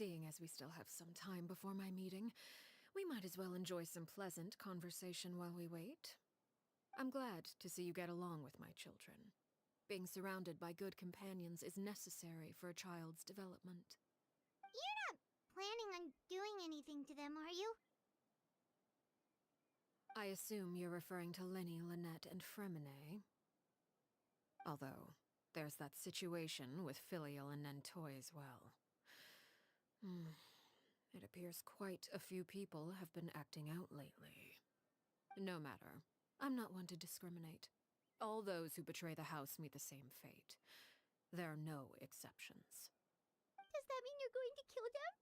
Seeing as we still have some time before my meeting, we might as well enjoy some pleasant conversation while we wait. I'm glad to see you get along with my children. Being surrounded by good companions is necessary for a child's development. You're not planning on doing anything to them, are you? I assume you're referring to Lenny, Lynette, and Fremine. Although, there's that situation with Filial and Nentoy as well. It appears quite a few people have been acting out lately. No matter. I'm not one to discriminate. All those who betray the house meet the same fate. There are no exceptions. Does that mean you're going to kill them?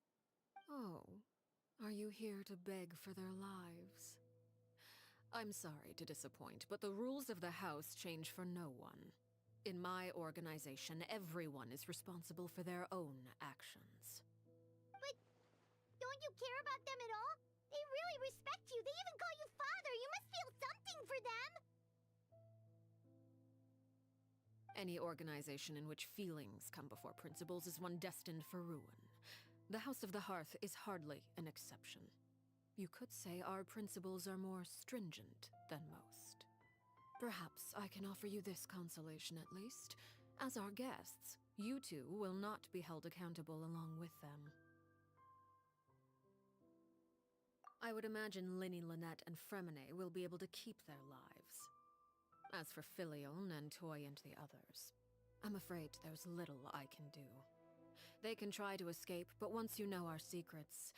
Oh, are you here to beg for their lives? I'm sorry to disappoint, but the rules of the house change for no one. In my organization, everyone is responsible for their own actions. But don't you care about them at all? They really respect you. They even call you father. You must feel something for them. Any organization in which feelings come before principles is one destined for ruin. The House of the Hearth is hardly an exception. You could say our principles are more stringent than most. Perhaps I can offer you this consolation at least. As our guests, you two will not be held accountable along with them. I would imagine Linny, Lynette, and Fremine will be able to keep their lives. As for Filion and Toy and the others, I'm afraid there's little I can do. They can try to escape, but once you know our secrets,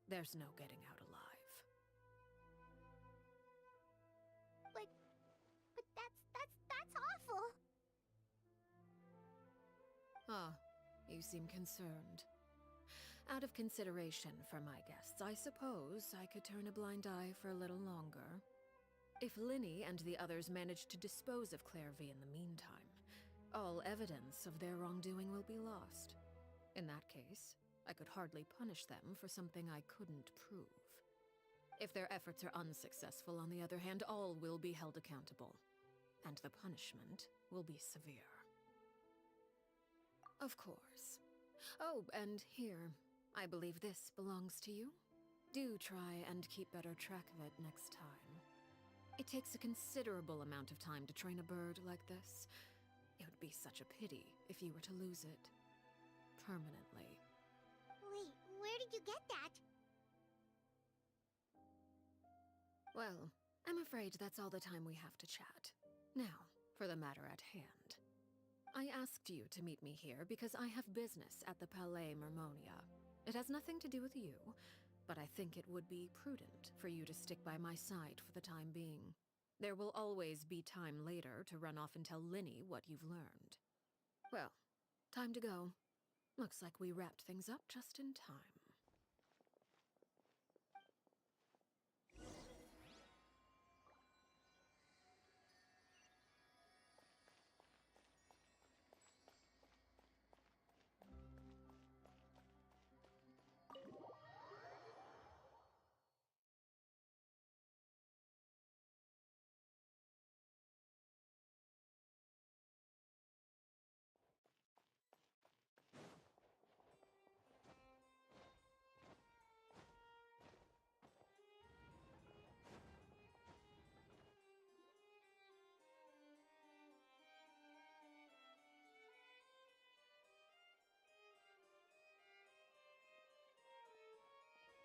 there's no getting out alive. But that's awful. Ah, you seem concerned. Out of consideration for my guests, I suppose I could turn a blind eye for a little longer. If Linny and the others manage to dispose of Clairvy in the meantime, all evidence of their wrongdoing will be lost. In that case, I could hardly punish them for something I couldn't prove. If their efforts are unsuccessful, on the other hand, all will be held accountable, and the punishment will be severe. Of course. Oh, and here, I believe this belongs to you. Do try and keep better track of it next time. It takes a considerable amount of time to train a bird like this. It would be such a pity if you were to lose it. Permanently. Wait, where did you get that? Well, I'm afraid that's all the time we have to chat. Now, for the matter at hand. I asked you to meet me here because I have business at the Palais Mermonia. It has nothing to do with you, but I think it would be prudent for you to stick by my side for the time being. There will always be time later to run off and tell Linny what you've learned. Well, time to go. Looks like we wrapped things up just in time.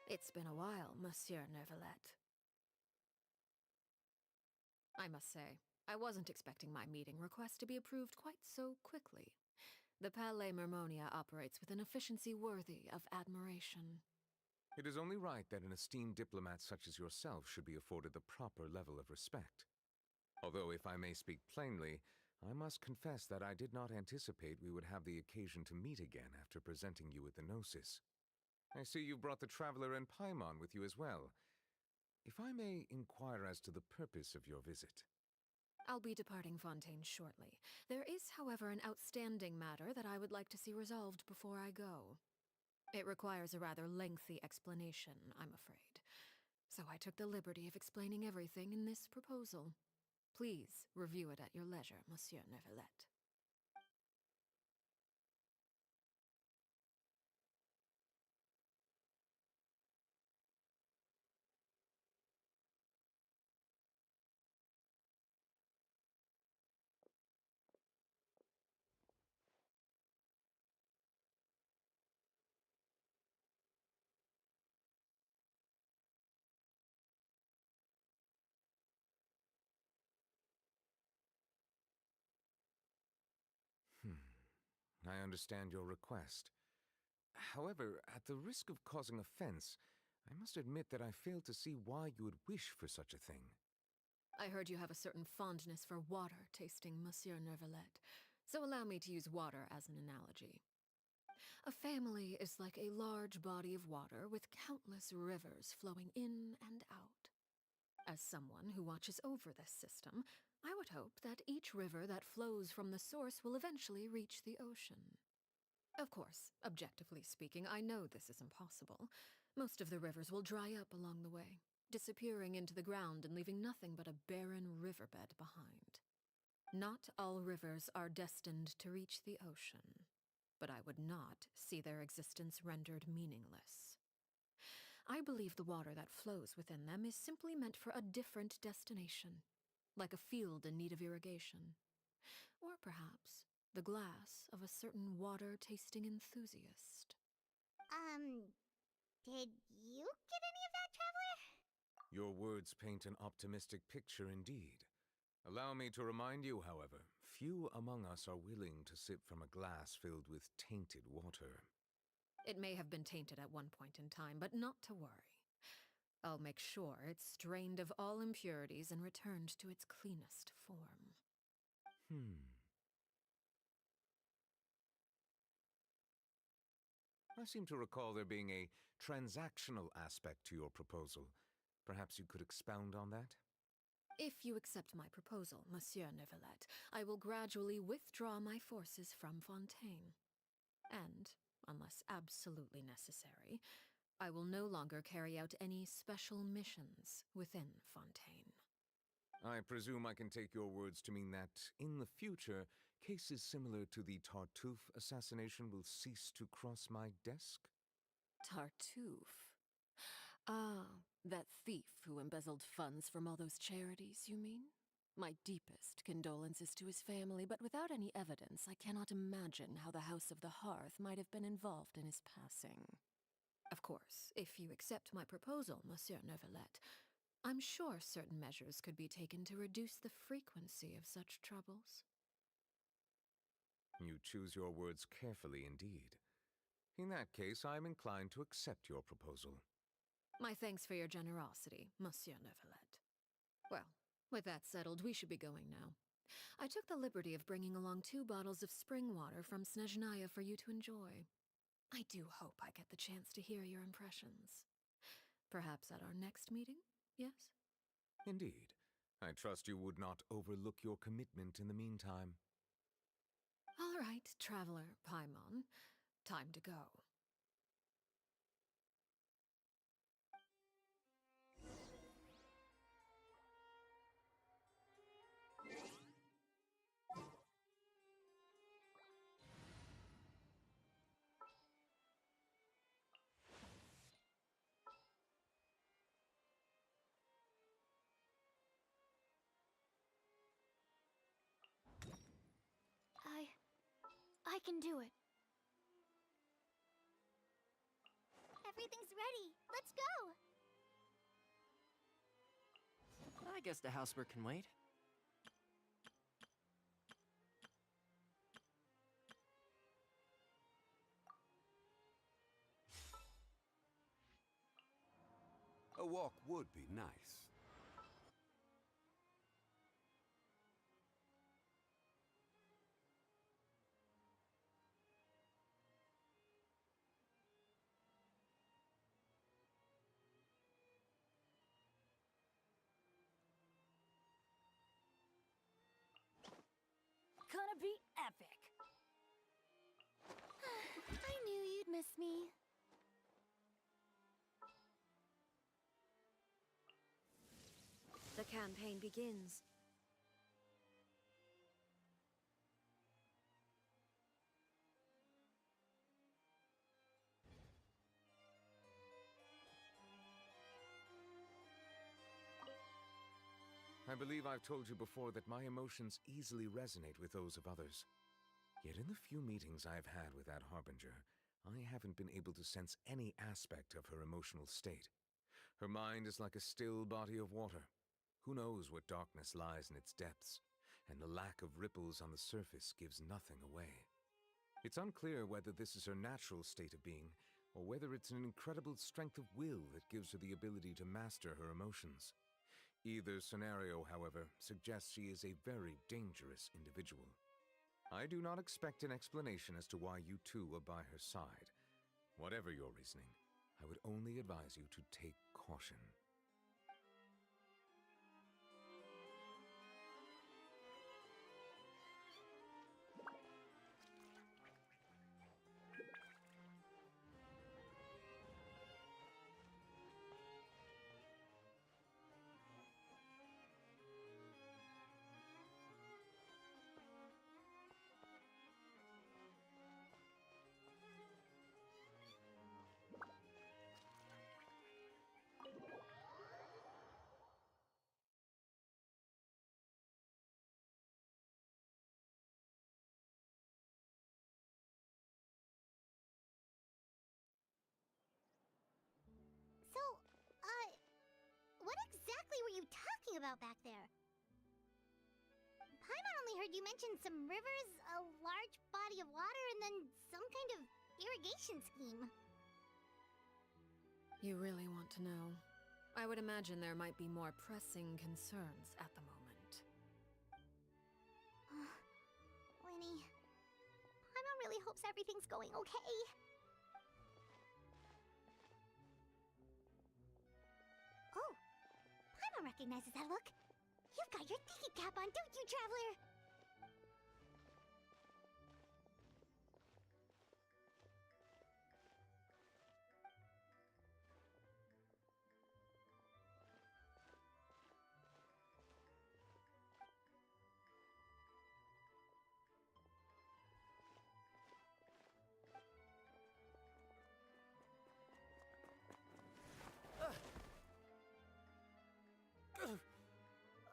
It's been a while, Monsieur Neuvillette. I must say, I wasn't expecting my meeting request to be approved quite so quickly. The Palais Mermonia operates with an efficiency worthy of admiration. It is only right that an esteemed diplomat such as yourself should be afforded the proper level of respect. Although, if I may speak plainly, I must confess that I did not anticipate we would have the occasion to meet again after presenting you with the Gnosis. I see you brought the Traveler and Paimon with you as well. If I may inquire as to the purpose of your visit. I'll be departing Fontaine shortly. There is, however, an outstanding matter that I would like to see resolved before I go. It requires a rather lengthy explanation, I'm afraid. So I took the liberty of explaining everything in this proposal. Please review it at your leisure, Monsieur Neuvillette. I understand your request. However, at the risk of causing offense, I must admit that I fail to see why you would wish for such a thing. I heard you have a certain fondness for water tasting, Monsieur Neuvillette, so allow me to use water as an analogy. A family is like a large body of water with countless rivers flowing in and out. As someone who watches over this system, I would hope that each river that flows from the source will eventually reach the ocean. Of course, objectively speaking, I know this is impossible. Most of the rivers will dry up along the way, disappearing into the ground and leaving nothing but a barren riverbed behind. Not all rivers are destined to reach the ocean, but I would not see their existence rendered meaningless. I believe the water that flows within them is simply meant for a different destination. like a field in need of irrigation. Or perhaps the glass of a certain water-tasting enthusiast. Did you get any of that, Traveler? Your words paint an optimistic picture indeed. Allow me to remind you, however, few among us are willing to sip from a glass filled with tainted water. It may have been tainted at one point in time, but not to worry. I'll make sure it's strained of all impurities and returned to its cleanest form. I seem to recall there being a transactional aspect to your proposal. Perhaps you could expound on that? If you accept my proposal, Monsieur Neuvillette, I will gradually withdraw my forces from Fontaine. And, unless absolutely necessary, I will no longer carry out any special missions within Fontaine. I presume I can take your words to mean that, in the future, cases similar to the Tartuffe assassination will cease to cross my desk? Tartuffe? Ah, that thief who embezzled funds from all those charities, you mean? My deepest condolences to his family, but without any evidence, I cannot imagine how the House of the Hearth might have been involved in his passing. Of course, if you accept my proposal, Monsieur Neuvillette, I'm sure certain measures could be taken to reduce the frequency of such troubles. You choose your words carefully indeed. In that case, I am inclined to accept your proposal. My thanks for your generosity, Monsieur Neuvillette. Well, with that settled, we should be going now. I took the liberty of bringing along 2 bottles of spring water from Snezhnaya for you to enjoy. I do hope I get the chance to hear your impressions. Perhaps at our next meeting, yes? Indeed. I trust you would not overlook your commitment in the meantime. All right, Traveler Paimon. Time to go. I can do it. Everything's ready. Let's go! I guess the housework can wait. A walk would be nice. Gonna be epic. I knew you'd miss me. The campaign begins. I believe I've told you before that my emotions easily resonate with those of others. Yet in the few meetings I've had with that Harbinger, I haven't been able to sense any aspect of her emotional state. Her mind is like a still body of water. Who knows what darkness lies in its depths, and the lack of ripples on the surface gives nothing away. It's unclear whether this is her natural state of being, or whether it's an incredible strength of will that gives her the ability to master her emotions. Either scenario, however, suggests she is a very dangerous individual. I do not expect an explanation as to why you two are by her side. Whatever your reasoning, I would only advise you to take caution. are you talking about back there? Paimon only heard you mention some rivers, a large body of water, and then some kind of irrigation scheme. You really want to know? I would imagine there might be more pressing concerns at the moment. Winnie, Paimon really hopes everything's going okay. Oh, Paimon recognizes that look. You've got your tiki cap on, don't you, Traveler?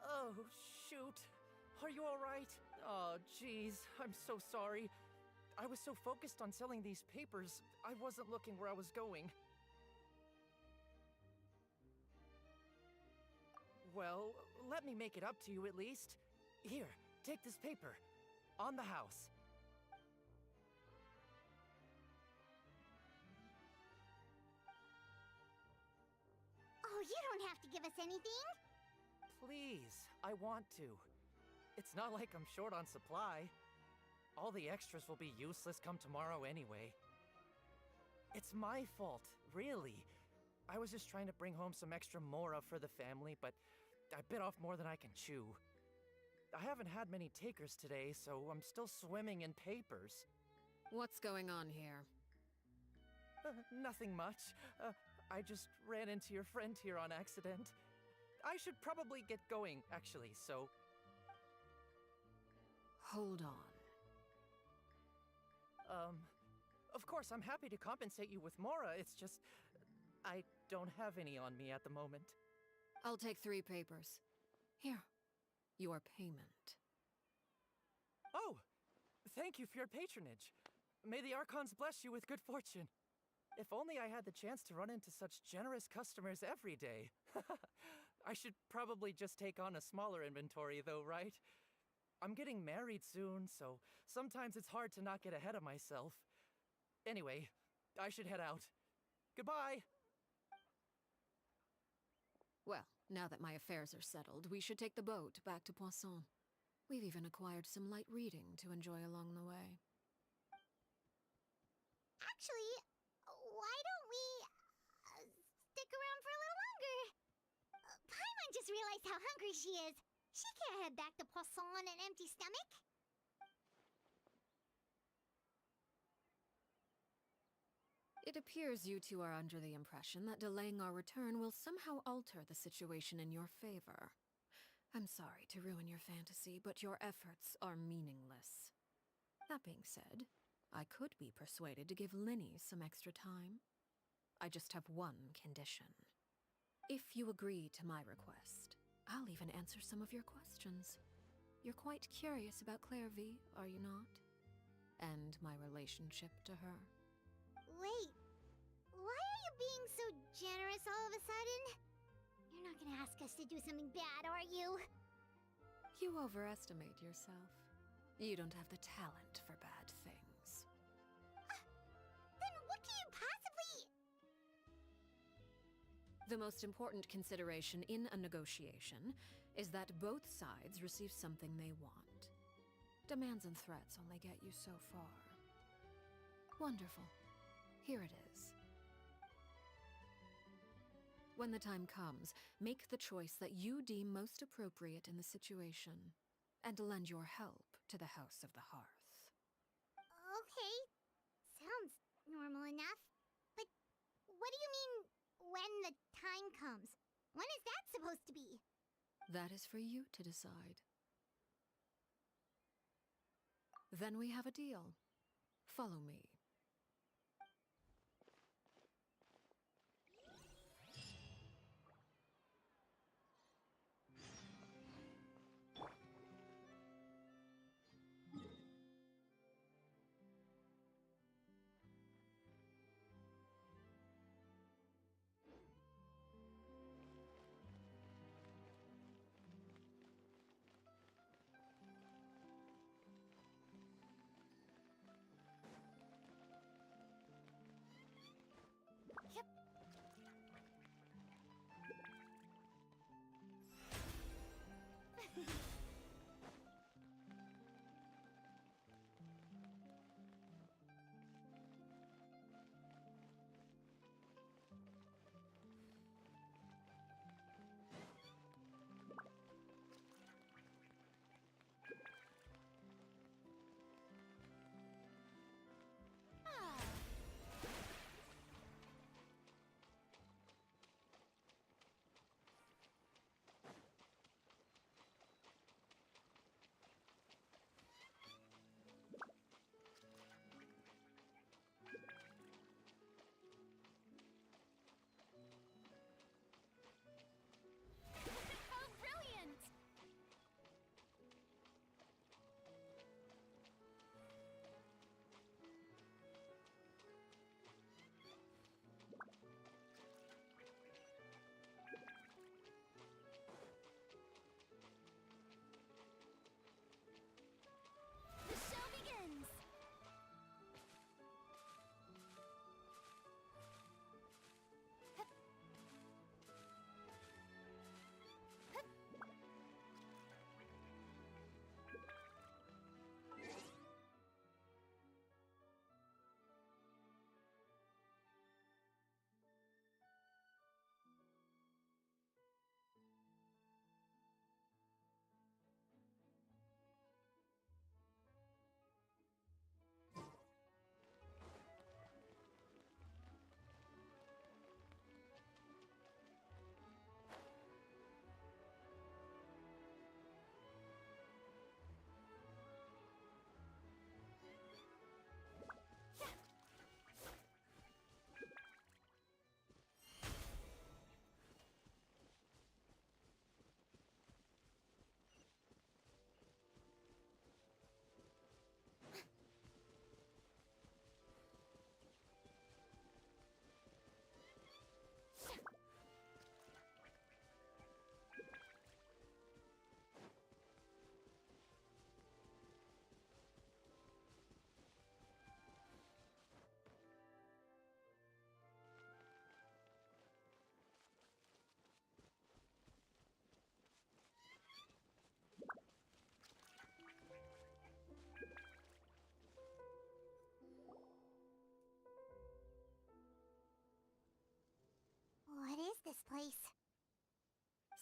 Oh, shoot. Are you alright? Oh, jeez. I'm so sorry. I was so focused on selling these papers, I wasn't looking where I was going. Well, let me make it up to you at least. Here, take this paper. On the house. Oh, you don't have to give us anything. Please, I want to. It's not like I'm short on supply. All the extras will be useless come tomorrow anyway. It's my fault, really. I was just trying to bring home some extra mora for the family, but I bit off more than I can chew. I haven't had many takers today, so I'm still swimming in papers. What's going on here? Nothing much. I just ran into your friend here on accident. I should probably get going, actually, so... Hold on. Of course, I'm happy to compensate you with mora, it's just... I don't have any on me at the moment. I'll take 3 papers. Here. Your payment. Oh! Thank you for your patronage. May the Archons bless you with good fortune. If only I had the chance to run into such generous customers every day. I should probably just take on a smaller inventory though, right? I'm getting married soon, so sometimes it's hard to not get ahead of myself. Anyway, I should head out. Goodbye! Well, now that my affairs are settled, we should take the boat back to Poisson. We've even acquired some light reading to enjoy along the way. Actually, why don't we stick around for a little longer? Paimon just realized how hungry she is. She can't head back to Poisson on an empty stomach. It appears you two are under the impression that delaying our return will somehow alter the situation in your favor. I'm sorry to ruin your fantasy, but your efforts are meaningless. That being said, I could be persuaded to give Linny some extra time. I just have one condition. If you agree to my request, I'll even answer some of your questions. You're quite curious about Clairvy, are you not? And my relationship to her. Wait, why are you being so generous all of a sudden? You're not gonna ask us to do something bad, are you? You overestimate yourself. You don't have the talent for bad things. Then what can you possibly... The most important consideration in a negotiation is that both sides receive something they want. Demands and threats only get you so far. Wonderful. Here it is. When the time comes, make the choice that you deem most appropriate in the situation, and lend your help to the House of the Hearth. Okay, sounds normal enough. But what do you mean, when the time comes? When is that supposed to be? That is for you to decide. Then we have a deal. Follow me.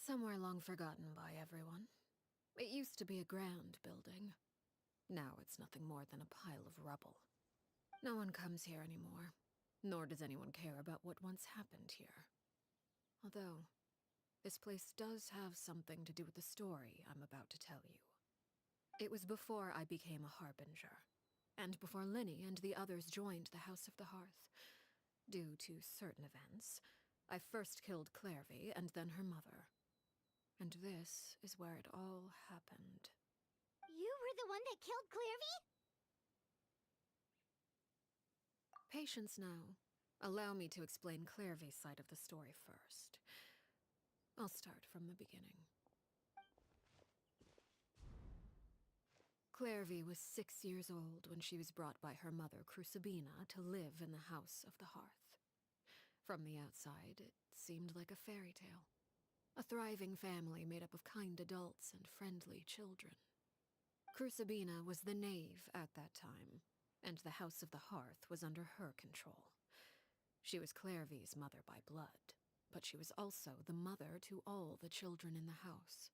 Somewhere long forgotten by everyone. It used to be a grand building. Now it's nothing more than a pile of rubble. No one comes here anymore, nor does anyone care about what once happened here. Although, this place does have something to do with the story I'm about to tell you. It was before I became a Harbinger, and before Linny and the others joined the House of the Hearth. Due to certain events, I first killed Clairvy and then her mother. And this is where it all happened. You were the one that killed Clairvy? Patience now. Allow me to explain Clairvy's side of the story first. I'll start from the beginning. Clairvy was 6 years old when she was brought by her mother, Crucibina, to live in the House of the Hearth. From the outside, it seemed like a fairy tale. A thriving family made up of kind adults and friendly children. Crucibina was the knave at that time, and the House of the Hearth was under her control. She was Clairvy's mother by blood, but she was also the mother to all the children in the house.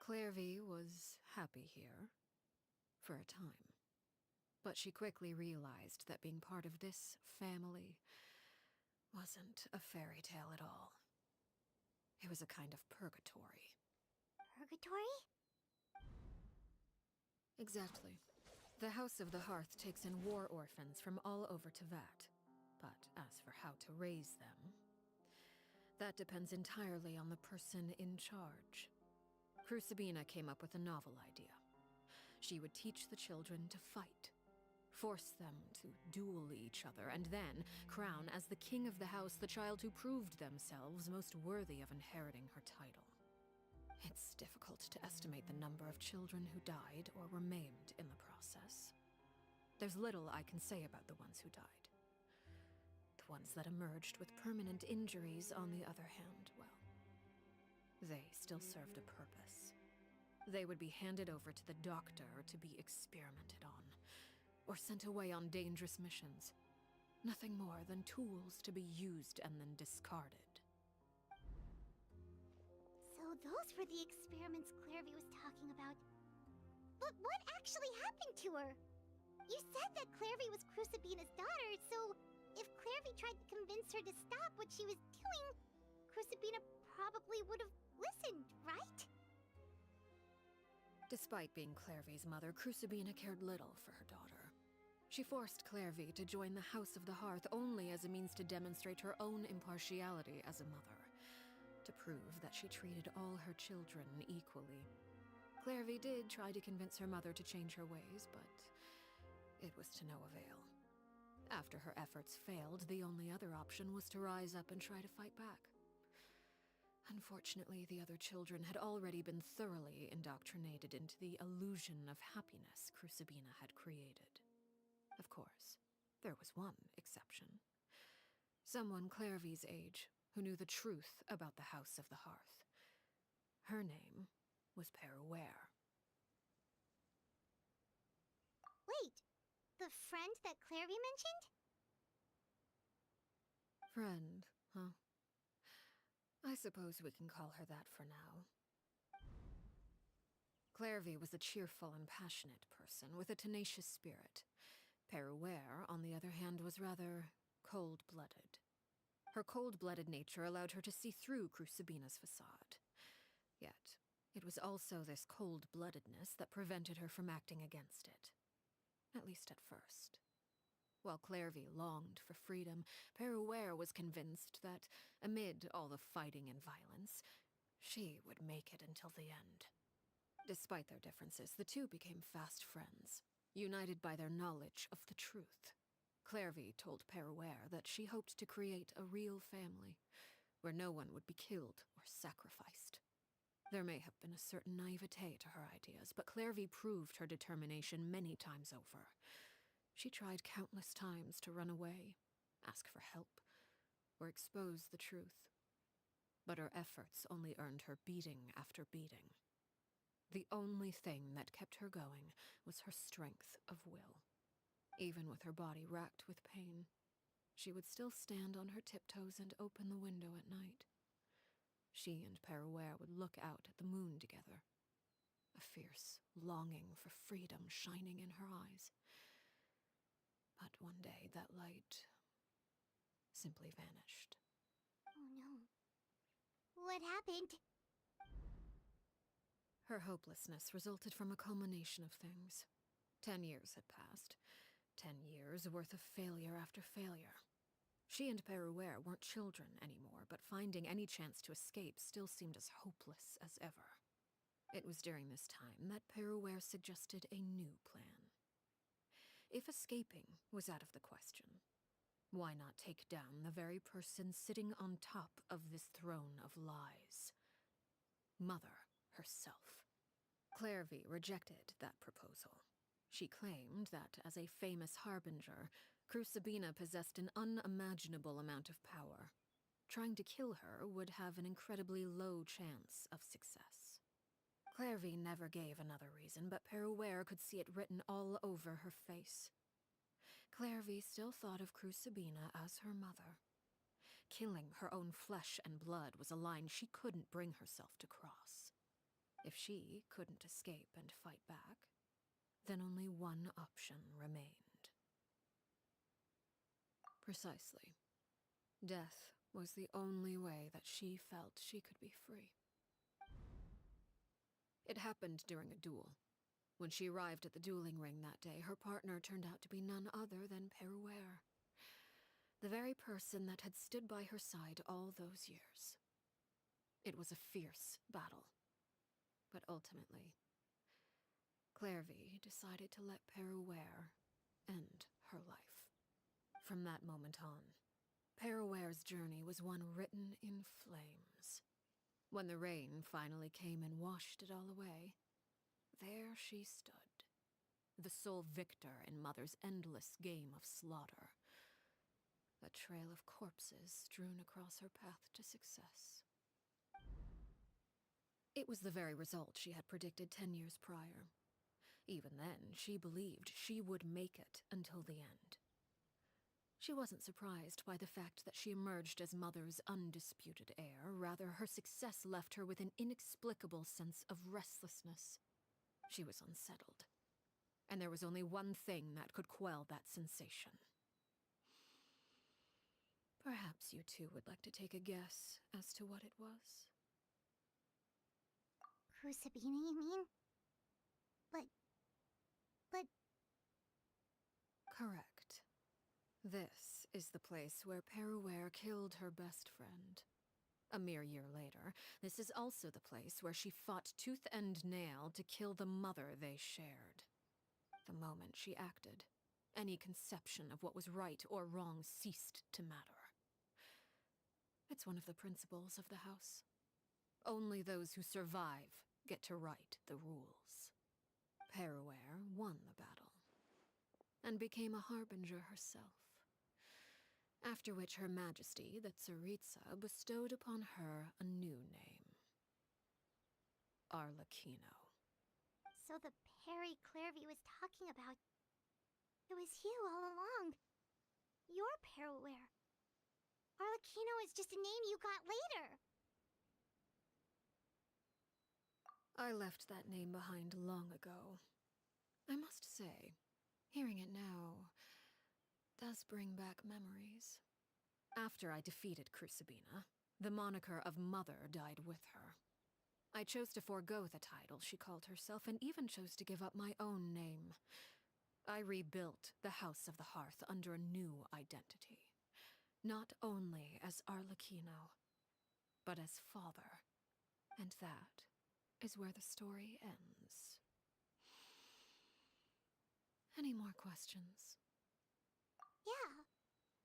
Clairvy was happy here, for a time. But she quickly realized that being part of this family wasn't a fairy tale at all. It was a kind of purgatory. Purgatory? Exactly. The House of the Hearth takes in war orphans from all over Teyvat. But as for how to raise them, that depends entirely on the person in charge. Crucibina came up with a novel idea. She would teach the children to fight, force them to duel each other, and then crown as the king of the house the child who proved themselves most worthy of inheriting her title. It's difficult to estimate the number of children who died or were maimed in the process. There's little I can say about the ones who died. The ones that emerged with permanent injuries, on the other hand, well, they still served a purpose. They would be handed over to the doctor to be experimented on, or sent away on dangerous missions. Nothing more than tools to be used and then discarded. So those were the experiments Clairvy was talking about. But what actually happened to her? You said that Clairvy was Crucibina's daughter, so if Clairvy tried to convince her to stop what she was doing, Crucibina probably would have listened, right? Despite being Clairvy's mother, Crucibina cared little for her daughter. She forced Clairvy to join the House of the Hearth only as a means to demonstrate her own impartiality as a mother, to prove that she treated all her children equally. Clairvy did try to convince her mother to change her ways, but it was to no avail. After her efforts failed, the only other option was to rise up and try to fight back. Unfortunately, the other children had already been thoroughly indoctrinated into the illusion of happiness Crucibina had created. Of course, there was one exception. Someone Clairvy's age, who knew the truth about the House of the Hearth. Her name was Peruere. Wait, the friend that Clairvy mentioned? Friend, huh? I suppose we can call her that for now. Clairvy was a cheerful and passionate person with a tenacious spirit. Peruere, on the other hand, was rather cold-blooded. Her cold-blooded nature allowed her to see through Crucibina's facade. Yet, it was also this cold-bloodedness that prevented her from acting against it. At least at first. While Clairvy longed for freedom, Peruere was convinced that, amid all the fighting and violence, she would make it until the end. Despite their differences, the two became fast friends, united by their knowledge of the truth. Clairvy told Peruere that she hoped to create a real family, where no one would be killed or sacrificed. There may have been a certain naivete to her ideas, but Clairvy proved her determination many times over. She tried countless times to run away, ask for help, or expose the truth. But her efforts only earned her beating after beating. The only thing that kept her going was her strength of will. Even with her body racked with pain, she would still stand on her tiptoes and open the window at night. she and Perouer would look out at the moon together, a fierce longing for freedom shining in her eyes. But one day that light simply vanished. Oh no. What happened? Her hopelessness resulted from a culmination of things. 10 years had passed. 10 years worth of failure after failure. She and Perouer weren't children anymore, but finding any chance to escape still seemed as hopeless as ever. It was during this time that Perouer suggested a new plan. If escaping was out of the question, why not take down the very person sitting on top of this throne of lies? Mother herself. Clairvy rejected that proposal. She claimed that, as a famous harbinger, Crucibina possessed an unimaginable amount of power. Trying to kill her would have an incredibly low chance of success. Clairvy never gave another reason, but Perouer could see it written all over her face. Clairvy still thought of Crucibina as her mother. Killing her own flesh and blood was a line she couldn't bring herself to cross. If she couldn't escape and fight back, then only one option remained. Precisely. Death was the only way that she felt she could be free. It happened during a duel. When she arrived at the dueling ring that day, her partner turned out to be none other than Perouer, the very person that had stood by her side all those years. It was a fierce battle. But ultimately, Clairvy decided to let Perouer end her life. From that moment on, Perouer's journey was one written in flames. When the rain finally came and washed it all away, there she stood, the sole victor in Mother's endless game of slaughter, a trail of corpses strewn across her path to success. It was the very result she had predicted 10 years prior. Even then, she believed she would make it until the end. She wasn't surprised by the fact that she emerged as Mother's undisputed heir. Rather, her success left her with an inexplicable sense of restlessness. She was unsettled, and there was only one thing that could quell that sensation. Perhaps you two would like to take a guess as to what it was? Crucibina, you mean? But... Correct. This is the place where Perouer killed her best friend. A mere year later, this is also the place where she fought tooth and nail to kill the mother they shared. The moment she acted, any conception of what was right or wrong ceased to matter. It's one of the principles of the house. Only those who survive get to write the rules. Perouer won the battle, and became a harbinger herself. After which Her Majesty, the Tsaritsa, bestowed upon her a new name. Arlecchino. So the Perry Clairvy was talking about... It was you all along. You're Perouer. Arlecchino is just a name you got later. I left that name behind long ago. I must say, hearing it now does bring back memories. After I defeated Crucibina, the moniker of Mother died with her. I chose to forego the title she called herself, and even chose to give up my own name. I rebuilt the House of the Hearth under a new identity. Not only as Arlecchino, but as father. And that is where the story ends. Any more questions? Yeah.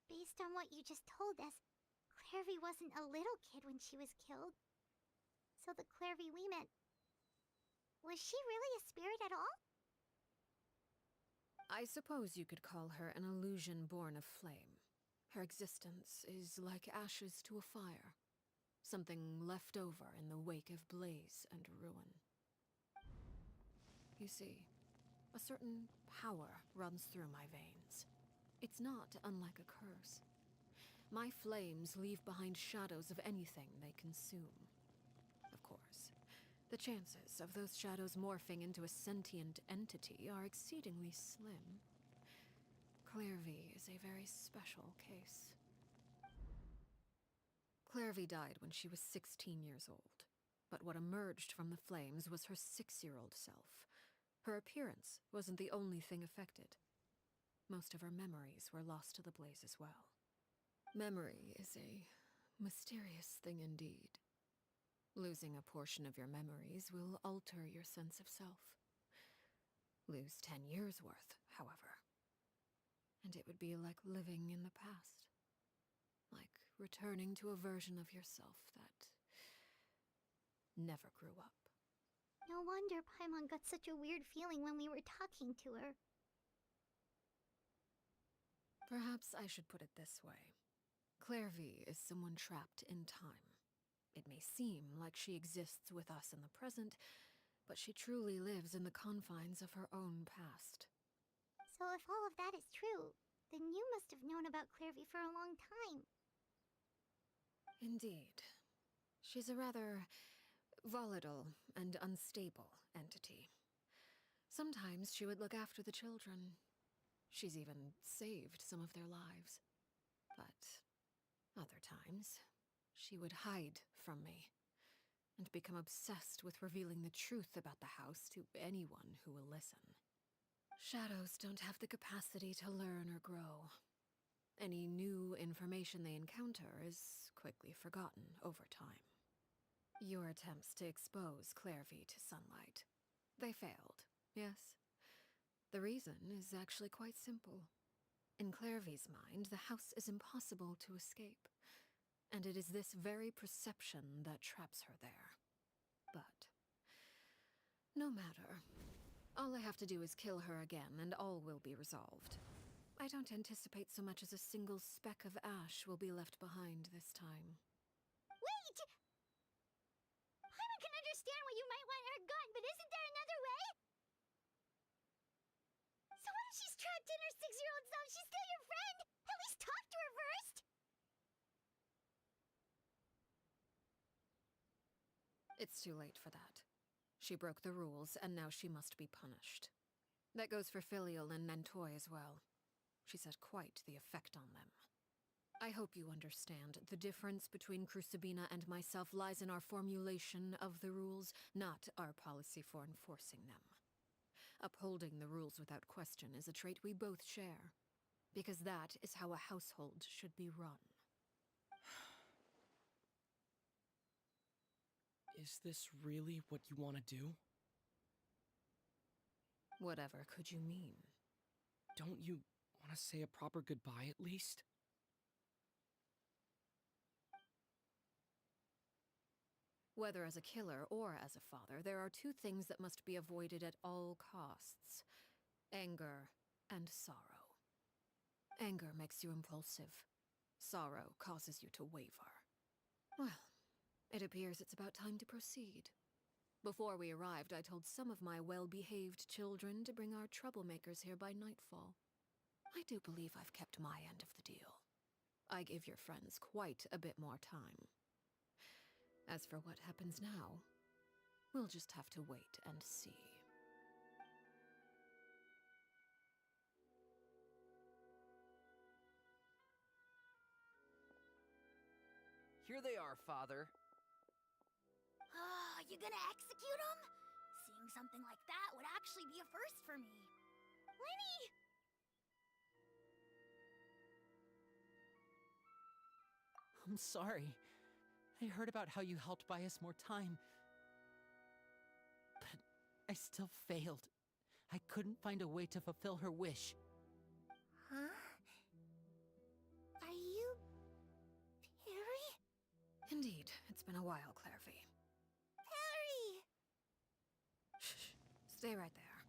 Based on what you just told us, Clairvy wasn't a little kid when she was killed. So the Clairvy we met... Was she really a spirit at all? I suppose you could call her an illusion born of flame. Her existence is like ashes to a fire. Something left over in the wake of blaze and ruin. You see, a certain power runs through my veins. It's not unlike a curse. My flames leave behind shadows of anything they consume. The chances of those shadows morphing into a sentient entity are exceedingly slim. Clairvy is a very special case. Clairvy died when she was 16 years old, but what emerged from the flames was her 6-year-old self. Her appearance wasn't the only thing affected. Most of her memories were lost to the blaze as well. Memory is a mysterious thing indeed. Losing a portion of your memories will alter your sense of self. Lose 10 years' worth, however, and it would be like living in the past. Like returning to a version of yourself that never grew up. No wonder Paimon got such a weird feeling when we were talking to her. Perhaps I should put it this way. Clairvy is someone trapped in time. It may seem like she exists with us in the present, but she truly lives in the confines of her own past. So if all of that is true, then you must have known about Clairvy for a long time. Indeed. She's a rather volatile and unstable entity. Sometimes she would look after the children. She's even saved some of their lives. But other times, she would hide from me and become obsessed with revealing the truth about the house to anyone who will listen. Shadows don't have the capacity to learn or grow. Any new information they encounter is quickly forgotten over time. Your attempts to expose Clairvy to sunlight. They failed, yes? The reason is actually quite simple. In Clairvy's mind, the house is impossible to escape, and it is this very perception that traps her there. But no matter. All I have to do is kill her again, and all will be resolved. I don't anticipate so much as a single speck of ash will be left behind this time. Wait! Paimon can understand why you might want her gone, but isn't there another way? So what if she's trapped in her 6-year-old self? She's still your friend! At least talk to her first! It's too late for that. She broke the rules, and now she must be punished. That goes for Filial and Nantoy as well. She's had quite the effect on them. I hope you understand. The difference between Crucibina and myself lies in our formulation of the rules, not our policy for enforcing them. Upholding the rules without question is a trait we both share, because that is how a household should be run. Is this really what you want to do? Whatever could you mean? Don't you want to say a proper goodbye at least? Whether as a killer or as a father, there are two things that must be avoided at all costs: anger and sorrow. Anger makes you impulsive. Sorrow causes you to waver. Well, it appears it's about time to proceed. Before we arrived, I told some of my well-behaved children to bring our troublemakers here by nightfall. I do believe I've kept my end of the deal. I give your friends quite a bit more time. As for what happens now, we'll just have to wait and see. Here they are, Father. Ah, you gonna execute him? Seeing something like that would actually be a first for me. Winnie! I'm sorry. I heard about how you helped buy us more time. But I still failed. I couldn't find a way to fulfill her wish. Huh? Are you... Perry? Indeed, it's been a while, Clairvy. Perry! Shh, stay right there.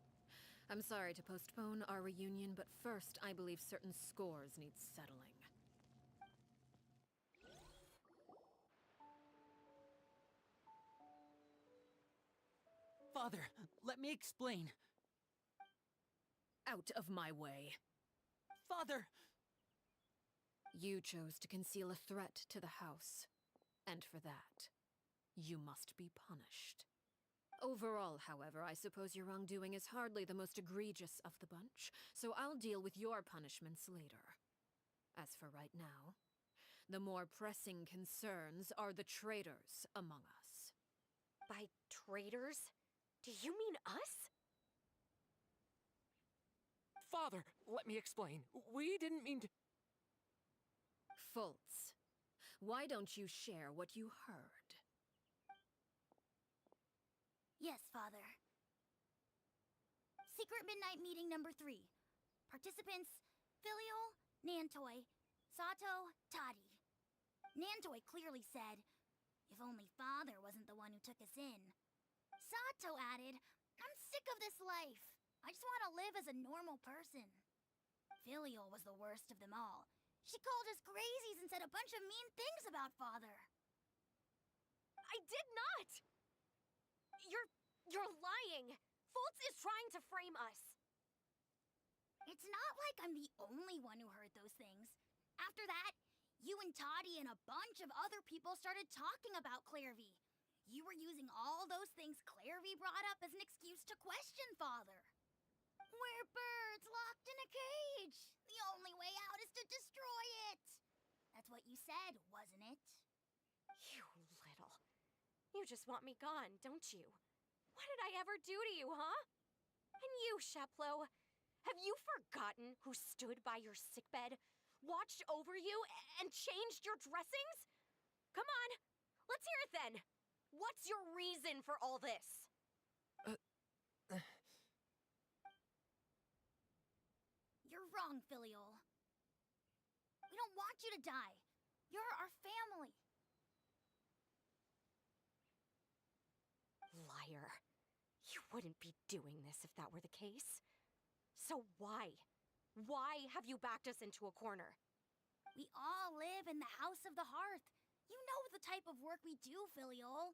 I'm sorry to postpone our reunion, but first I believe certain scores need settling. Father, let me explain. Out of my way. Father! You chose to conceal a threat to the house. And for that, you must be punished. Overall, however, I suppose your wrongdoing is hardly the most egregious of the bunch, so I'll deal with your punishments later. As for right now, the more pressing concerns are the traitors among us. By traitors? Do you mean us? Father, let me explain. We didn't mean to. Fultz, why don't you share what you heard? Yes, Father. Secret Midnight Meeting number 3. Participants, Filial, Nantoi, Sato, Toddy. Nantoi clearly said, if only Father wasn't the one who took us in. Sato added, I'm sick of this life. I just want to live as a normal person. Filial was the worst of them all. She called us crazies and said a bunch of mean things about Father. I did not! You're lying! Fultz is trying to frame us! It's not like I'm the only one who heard those things. After that, you and Toddy and a bunch of other people started talking about Clairvy. You were using all those things Clairvy brought up as an excuse to question Father. We're birds locked in a cage. The only way out is to destroy it. That's what you said, wasn't it? You little... You just want me gone, don't you? What did I ever do to you, huh? And you, Sheplo, have you forgotten who stood by your sickbed, watched over you, and changed your dressings? Come on, let's hear it then. What's your reason for all this? You're wrong, Filial. We don't want you to die. You're our family. Liar. You wouldn't be doing this if that were the case. So why? Why have you backed us into a corner? We all live in the House of the Hearth. You know the type of work we do, Filial.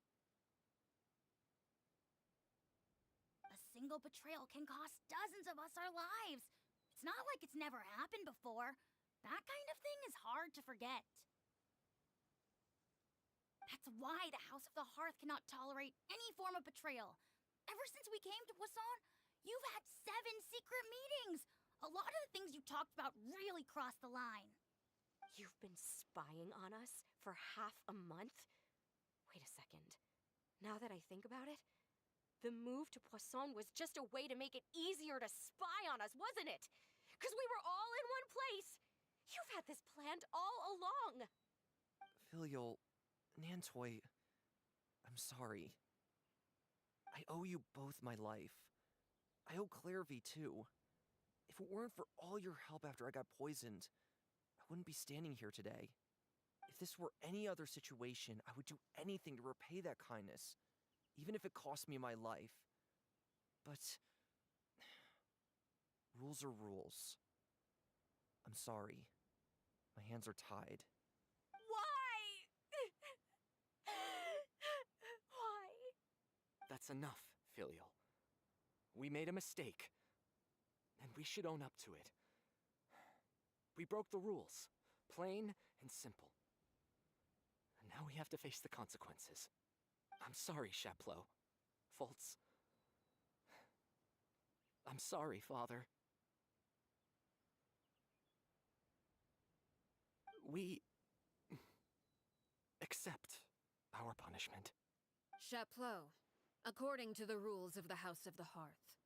A single betrayal can cost dozens of us our lives. It's not like it's never happened before. That kind of thing is hard to forget. That's why the House of the Hearth cannot tolerate any form of betrayal. Ever since we came to Poisson, you've had 7 secret meetings. A lot of the things you talked about really crossed the line. You've been spying on us for half a month? Wait a second. Now that I think about it, the move to Poisson was just a way to make it easier to spy on us, wasn't it? Because we were all in one place. You've had this planned all along. Filial, Nantoi, I'm sorry. I owe you both my life. I owe Clairvy too. If it weren't for all your help after I got poisoned, I wouldn't be standing here today. If this were any other situation, I would do anything to repay that kindness, even if it cost me my life. But rules are rules. I'm sorry. My hands are tied. Why? Why? That's enough, Filial. We made a mistake, and we should own up to it. We broke the rules, plain and simple. And now we have to face the consequences. I'm sorry, Chapleau. Fultz. I'm sorry, Father. We accept our punishment. Chapleau, according to the rules of the House of the Hearth,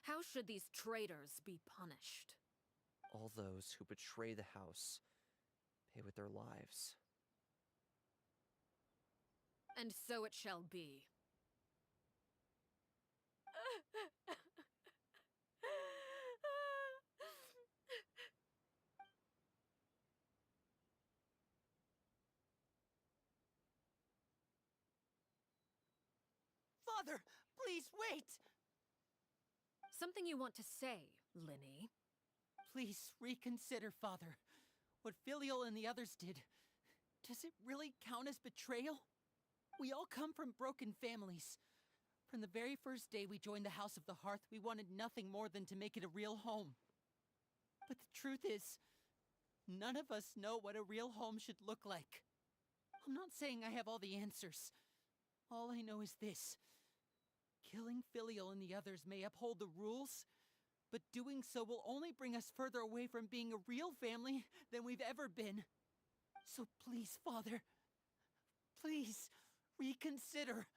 how should these traitors be punished? All those who betray the house pay with their lives. And so it shall be. Father, please wait! Something you want to say, Linny? Please reconsider, Father. What Filial and the others did, does it really count as betrayal? We all come from broken families. From the very first day we joined the House of the Hearth, we wanted nothing more than to make it a real home. But the truth is, none of us know what a real home should look like. I'm not saying I have all the answers. All I know is this. Killing Filial and the others may uphold the rules, but doing so will only bring us further away from being a real family than we've ever been. So please, Father, please, reconsider.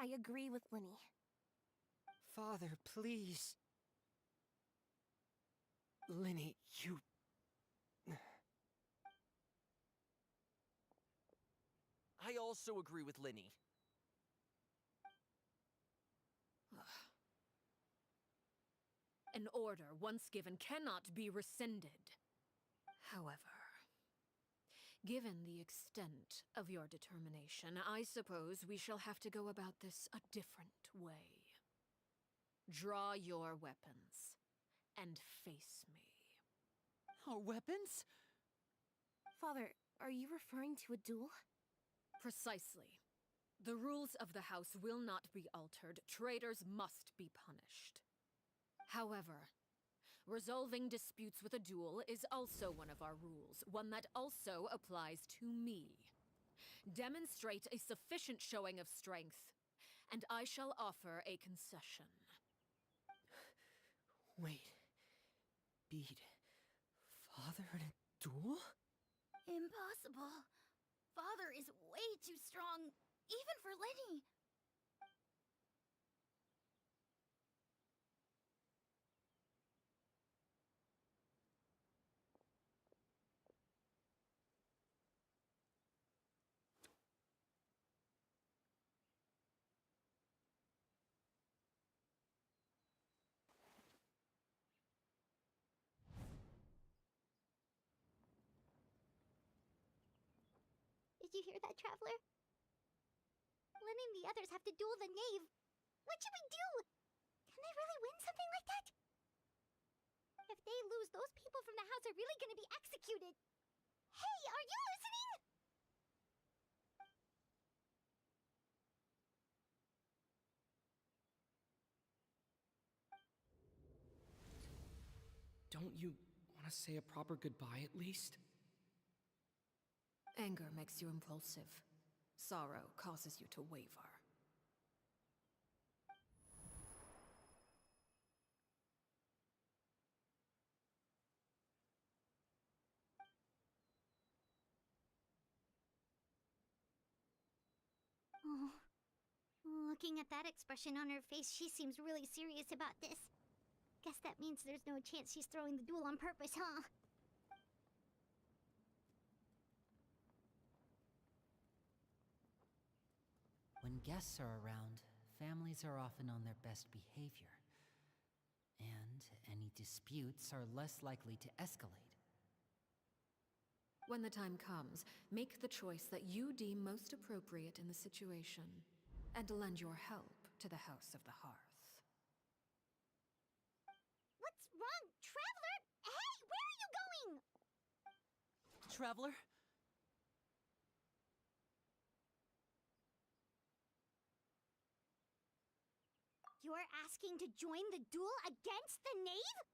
I agree with Linny. Father, please. Linny, you... I also agree with Linny. An order once given cannot be rescinded. However, given the extent of your determination, I suppose we shall have to go about this a different way. Draw your weapons and face me. Our weapons? Father, are you referring to a duel? Precisely. The rules of the house will not be altered. Traitors must be punished. However, resolving disputes with a duel is also one of our rules, one that also applies to me. Demonstrate a sufficient showing of strength, and I shall offer a concession. Wait. Beat Father in a duel? Impossible. Father is way too strong, even for Linny. Did you hear that, Traveler? Lenny and the others have to duel the knave. What should we do? Can they really win something like that? If they lose, those people from the house are really gonna be executed. Hey, are you listening? Don't you want to say a proper goodbye at least? Anger makes you impulsive. Sorrow causes you to waver. Oh. Looking at that expression on her face, she seems really serious about this. Guess that means there's no chance she's throwing the duel on purpose, huh? When guests are around, families are often on their best behavior. And any disputes are less likely to escalate. When the time comes, make the choice that you deem most appropriate in the situation, and lend your help to the House of the Hearth. What's wrong, Traveler? Hey, where are you going? Traveler? You're asking to join the duel against the knave?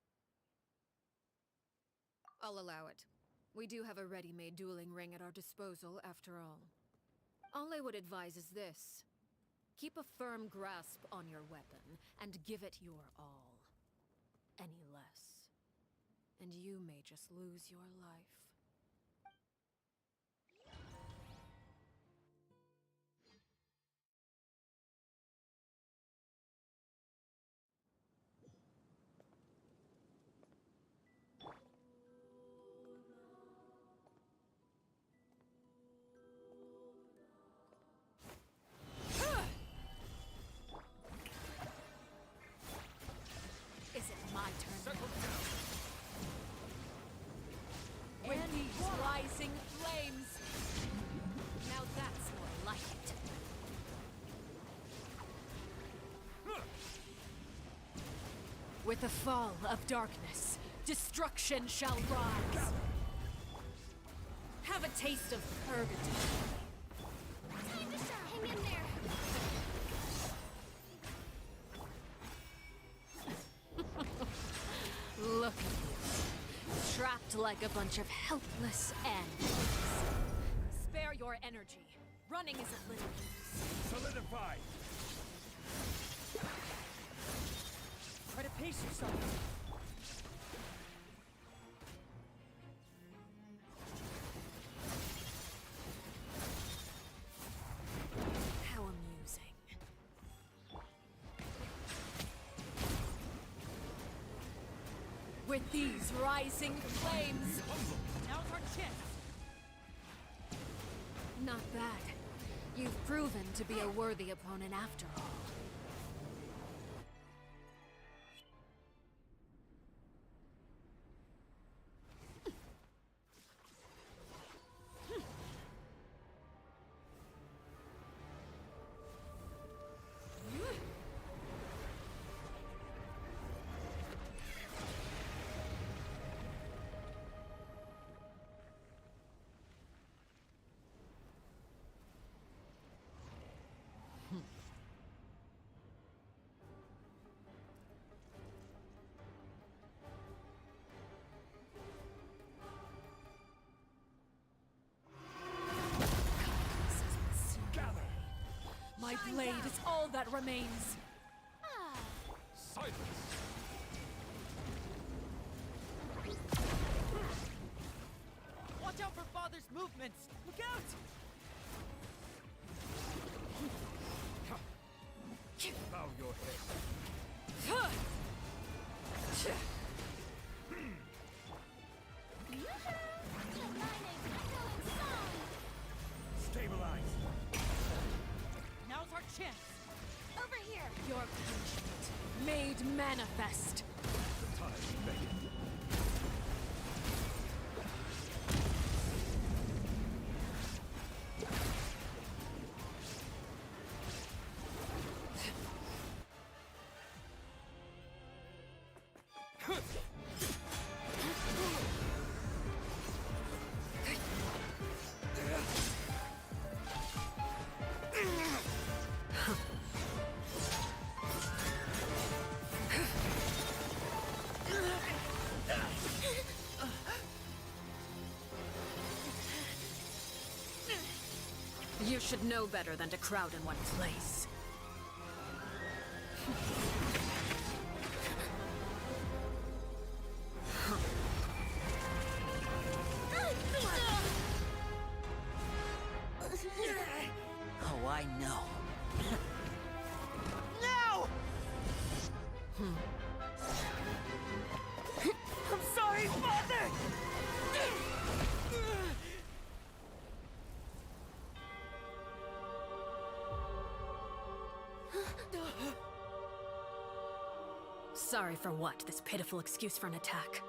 I'll allow it. We do have a ready-made dueling ring at our disposal, after all. All I would advise is this. Keep a firm grasp on your weapon, and give it your all. Any less, and you may just lose your life. Is it my turn? Settle down. With these rising flames! Now that's more like it. With the fall of darkness, destruction shall rise. Have a taste of purgatory. Time to shine. Hang in there. Look at you, trapped like a bunch of helpless animals. Spare your energy. Running isn't little use. Solidify! Try to pace yourself. How amusing. With these rising flames, Now's our chance. not bad. You've proven to be a worthy opponent after all. My blade is all that remains. Silence! Watch out for Father's movements! Look out! Bow your head. Stabilize! Now's our chance! Over here! Your punishment made manifest. The time begging. You should know better than to crowd in one place. Oh, I know. No! I'm sorry, Father! Sorry for what? This pitiful excuse for an attack.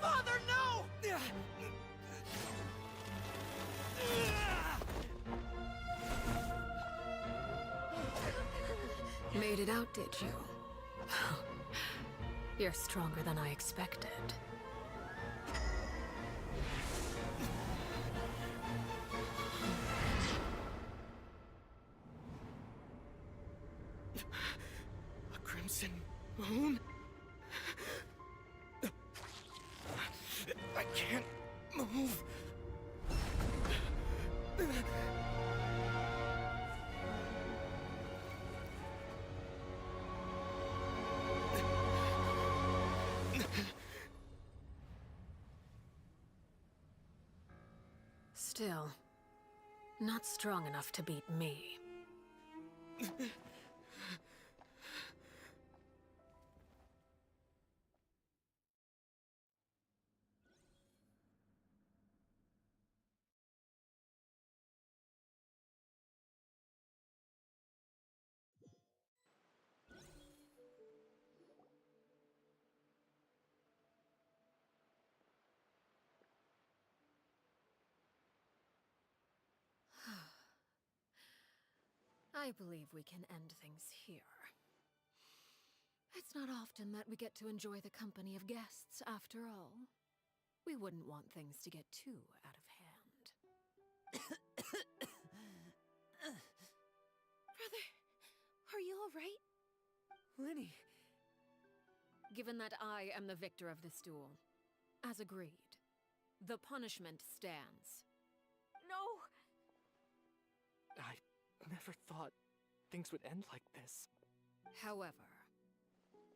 Father, no! Made it out, did you? You're stronger than I expected. A crimson moon? I can't move. Still, not strong enough to beat me. I believe we can end things here. It's not often that we get to enjoy the company of guests, after all. We wouldn't want things to get too out of hand. Brother, are you alright? Lenny! Given that I am the victor of this duel, as agreed, the punishment stands. No! I never thought things would end like this. However,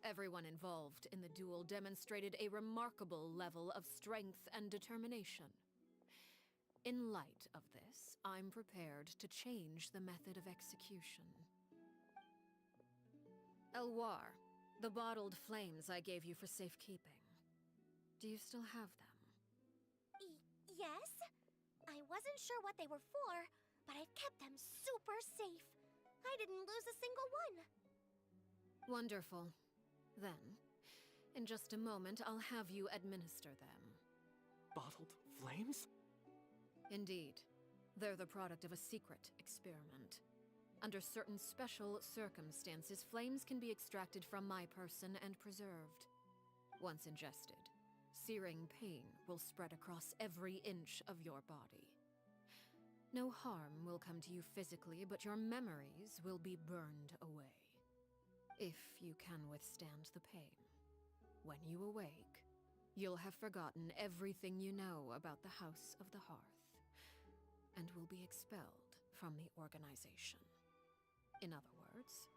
everyone involved in the duel demonstrated a remarkable level of strength and determination. In light of this, I'm prepared to change the method of execution. Elwar, the bottled flames I gave you for safekeeping. Do you still have them? Yes? I wasn't sure what they were for, but I've kept them super safe. I didn't lose a single one. Wonderful. Then, in just a moment, I'll have you administer them. Bottled flames? Indeed. They're the product of a secret experiment. Under certain special circumstances, flames can be extracted from my person and preserved. Once ingested, searing pain will spread across every inch of your body. No harm will come to you physically, but your memories will be burned away. If you can withstand the pain. When you awake, you'll have forgotten everything you know about the House of the Hearth, and will be expelled from the organization. In other words,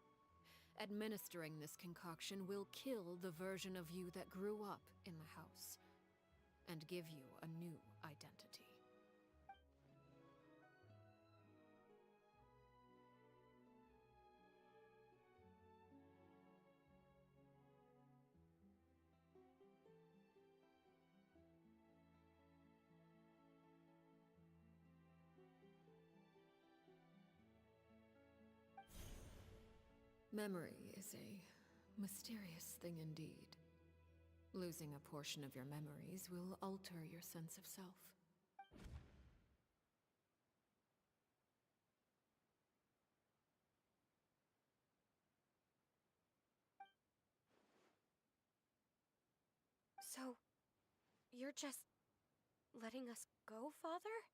administering this concoction will kill the version of you that grew up in the house, and give you a new identity. Memory is a mysterious thing indeed. Losing a portion of your memories will alter your sense of self. So, you're just letting us go, Father?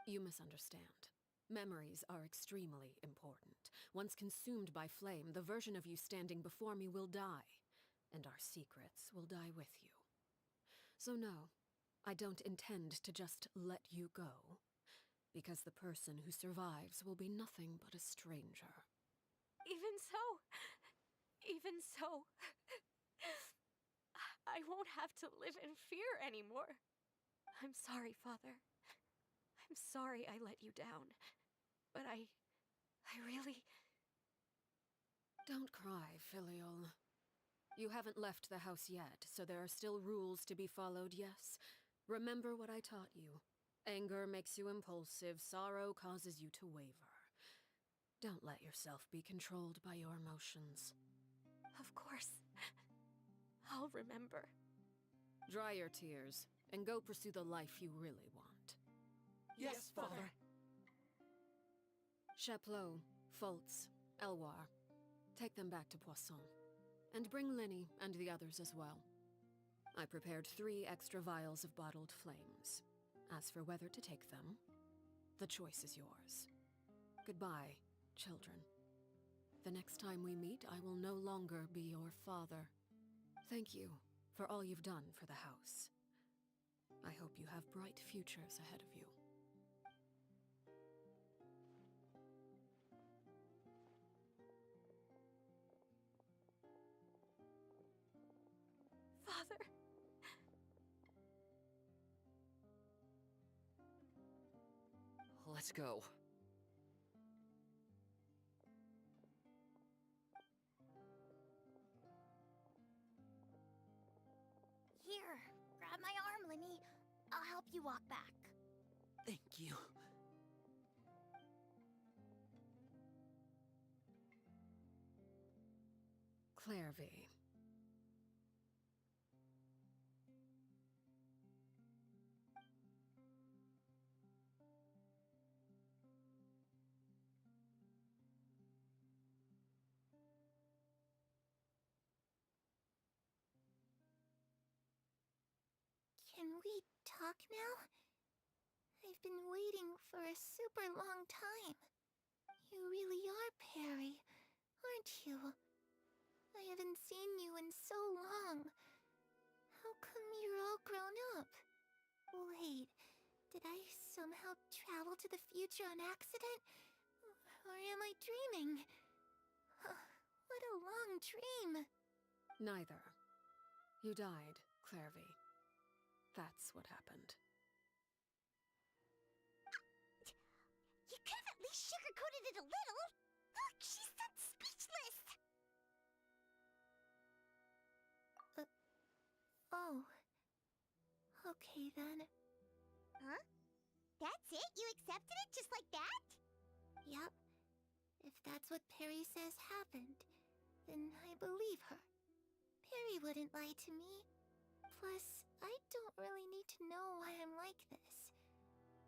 You misunderstand. Memories are extremely important. Once consumed by flame, the version of you standing before me will die, and our secrets will die with you. So no, I don't intend to just let you go, because the person who survives will be nothing but a stranger. Even so, I won't have to live in fear anymore. I'm sorry, Father. I'm sorry I let you down. But I really... Don't cry, Filial. You haven't left the house yet, so there are still rules to be followed, yes? Remember what I taught you. Anger makes you impulsive, sorrow causes you to waver. Don't let yourself be controlled by your emotions. Of course. I'll remember. Dry your tears, and go pursue the life you really want. Yes, Father. Chaplot, Foltz, Elwar. Take them back to Poisson. And bring Linny and the others as well. I prepared 3 extra vials of bottled flames. As for whether to take them, the choice is yours. Goodbye, children. The next time we meet, I will no longer be your father. Thank you for all you've done for the house. I hope you have bright futures ahead of you. Father. Let's go. Here, grab my arm, Linny. I'll help you walk back. Thank you. Clairvy. talk now? I've been waiting for a super long time. You really are Perry, aren't you? I haven't seen you in so long. How come you're all grown up? Wait, did I somehow travel to the future on accident? Or am I dreaming? What a long dream. Neither. You died, Clairvy. That's what happened. You could have at least sugarcoated it a little. Look, she's done speechless. Oh. Okay then. Huh? That's it? You accepted it just like that? Yep. If that's what Perry says happened, then I believe her. Perry wouldn't lie to me. Plus, I don't really need to know why I'm like this.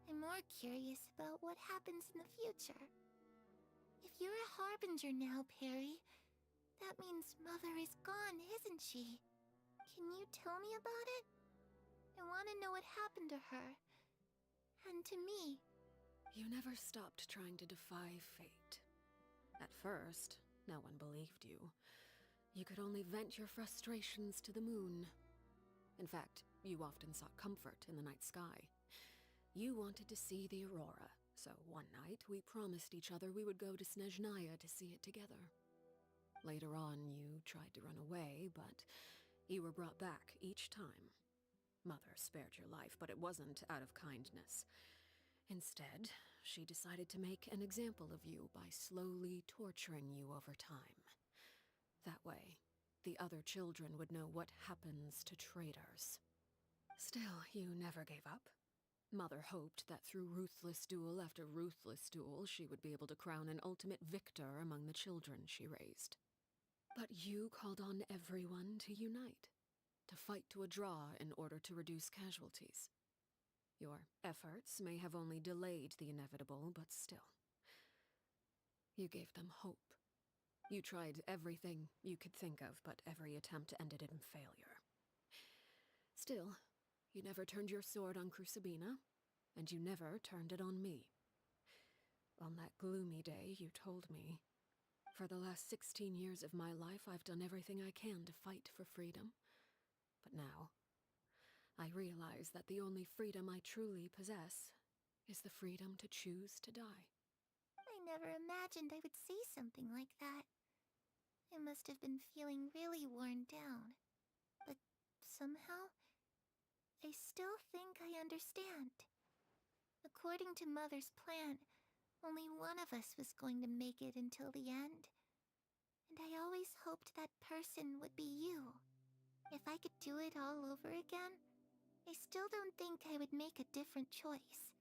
I'm more curious about what happens in the future. If you're a harbinger now, Perry, that means Mother is gone, isn't she? Can you tell me about it? I want to know what happened to her. And to me. You never stopped trying to defy fate. At first, no one believed you. You could only vent your frustrations to the moon. In fact, you often sought comfort in the night sky. You wanted to see the aurora, so one night we promised each other we would go to Snezhnaya to see it together. Later on, you tried to run away, but you were brought back each time. Mother spared your life, but it wasn't out of kindness. Instead, she decided to make an example of you by slowly torturing you over time. That way, the other children would know what happens to traitors. Still, you never gave up. Mother hoped that through ruthless duel after ruthless duel, she would be able to crown an ultimate victor among the children she raised. But you called on everyone to unite, to fight to a draw in order to reduce casualties. Your efforts may have only delayed the inevitable, but still. You gave them hope. You tried everything you could think of, but every attempt ended in failure. Still, you never turned your sword on Crucibina, and you never turned it on me. On that gloomy day, you told me, "For the last 16 years of my life, I've done everything I can to fight for freedom. But now, I realize that the only freedom I truly possess is the freedom to choose to die." I never imagined I would say something like that. I must have been feeling really worn down. But somehow, I still think I understand. According to Mother's plan, only one of us was going to make it until the end. And I always hoped that person would be you. If I could do it all over again, I still don't think I would make a different choice.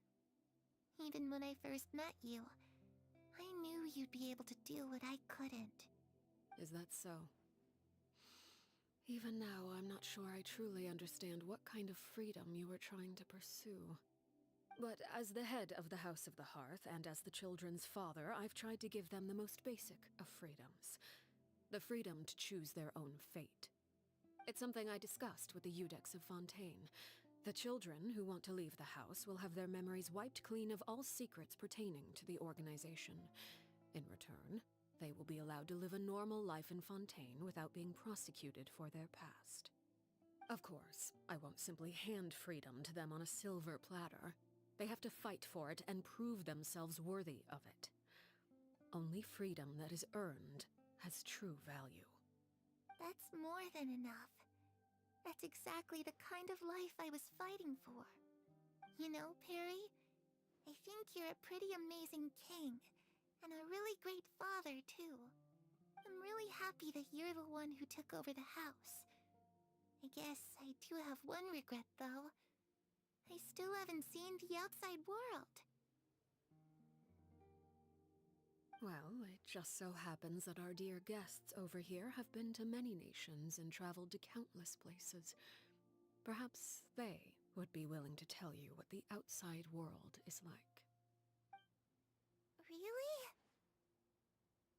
Even when I first met you, I knew you'd be able to do what I couldn't. Is that so? Even now, I'm not sure I truly understand what kind of freedom you were trying to pursue. But as the head of the House of the Hearth, and as the children's father, I've tried to give them the most basic of freedoms. The freedom to choose their own fate. It's something I discussed with the Iudex of Fontaine. The children who want to leave the house will have their memories wiped clean of all secrets pertaining to the organization. In return, they will be allowed to live a normal life in Fontaine without being prosecuted for their past. Of course, I won't simply hand freedom to them on a silver platter. They have to fight for it and prove themselves worthy of it. Only freedom that is earned has true value. That's more than enough. That's exactly the kind of life I was fighting for. You know, Perry, I think you're a pretty amazing king, and a really great father, too. I'm really happy that you're the one who took over the house. I guess I do have one regret, though. I still haven't seen the outside world. Well, it just so happens that our dear guests over here have been to many nations and traveled to countless places. Perhaps they would be willing to tell you what the outside world is like. Really?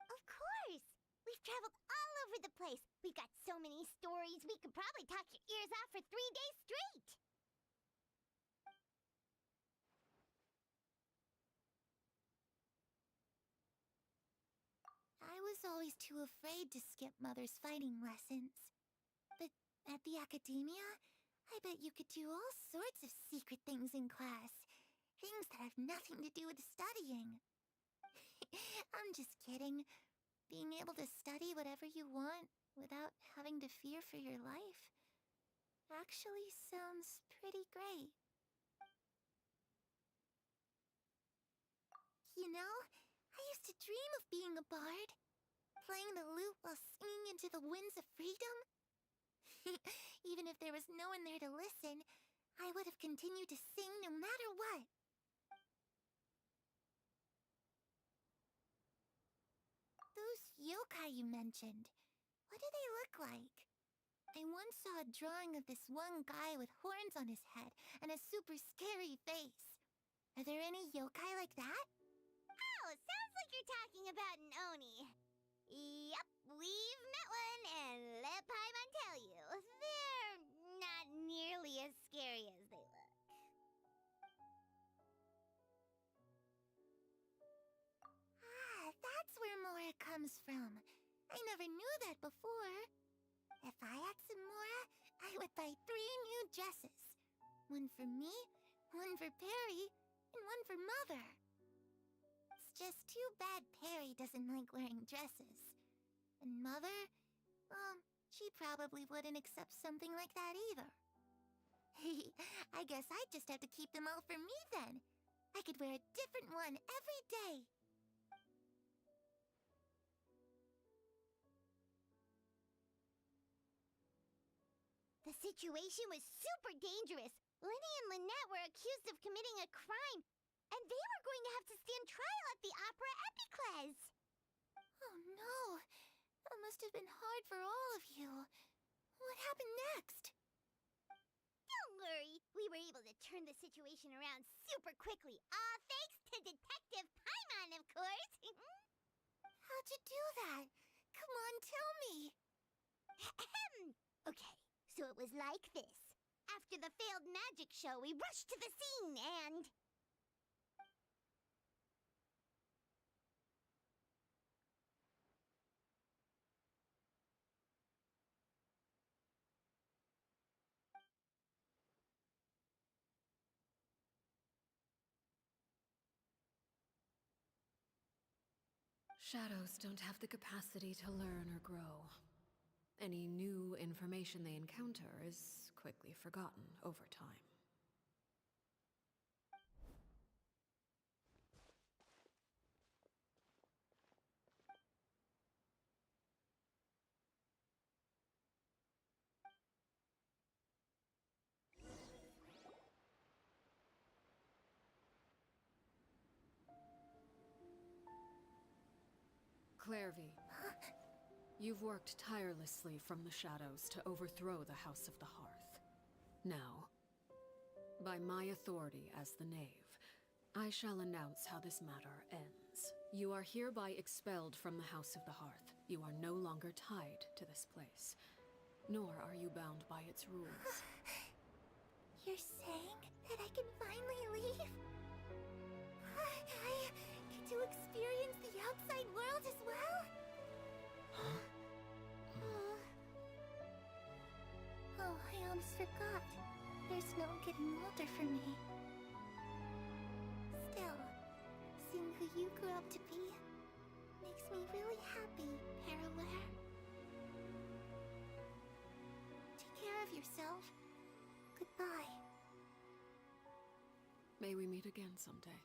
Of course! We've traveled all over the place. We've got so many stories, we could probably talk your ears off for 3 days straight. was always too afraid to skip Mother's fighting lessons. But at the academia, I bet you could do all sorts of secret things in class. Things that have nothing to do with studying. I'm just kidding. Being able to study whatever you want without having to fear for your life actually sounds pretty great. You know, I used to dream of being a bard. Playing the lute while singing into the winds of freedom. Even if there was no one there to listen, I would have continued to sing no matter what. Those yokai you mentioned, what do they look like? I once saw a drawing of this one guy with horns on his head and a super scary face. Are there any yokai like that? Oh, sounds like you're talking about an Oni. Yep, we've met one, and let Paimon tell you, they're not nearly as scary as they look. Ah, that's where Mora comes from. I never knew that before. If I had some Mora, I would buy 3 new dresses. One for me, one for Perry, and one for Mother. It's just too bad Perry doesn't like wearing dresses. And Mother, well, she probably wouldn't accept something like that either. I guess I'd just have to keep them all for me then. I could wear a different one every day. The situation was super dangerous. Lenny and Lynette were accused of committing a crime, and they were going to have to stand trial at the Opera Epicles. Oh no, that must have been hard for all of you. What happened next? Don't worry, we were able to turn the situation around super quickly, all thanks to Detective Paimon, of course. How'd you do that? Come on, tell me. Okay, so it was like this. After the failed magic show, we rushed to the scene and... Shadows don't have the capacity to learn or grow. Any new information they encounter is quickly forgotten over time. Clairvy, you've worked tirelessly from the shadows to overthrow the House of the Hearth. Now, by my authority as the Knave, I shall announce how this matter ends. You are hereby expelled from the House of the Hearth. You are no longer tied to this place, nor are you bound by its rules. You're saying that I can finally leave? I get to experience the outside world as well? Oh, I almost forgot. There's no getting older for me. Still, seeing who you grew up to be makes me really happy, Parallare. Take care of yourself. Goodbye. May we meet again someday.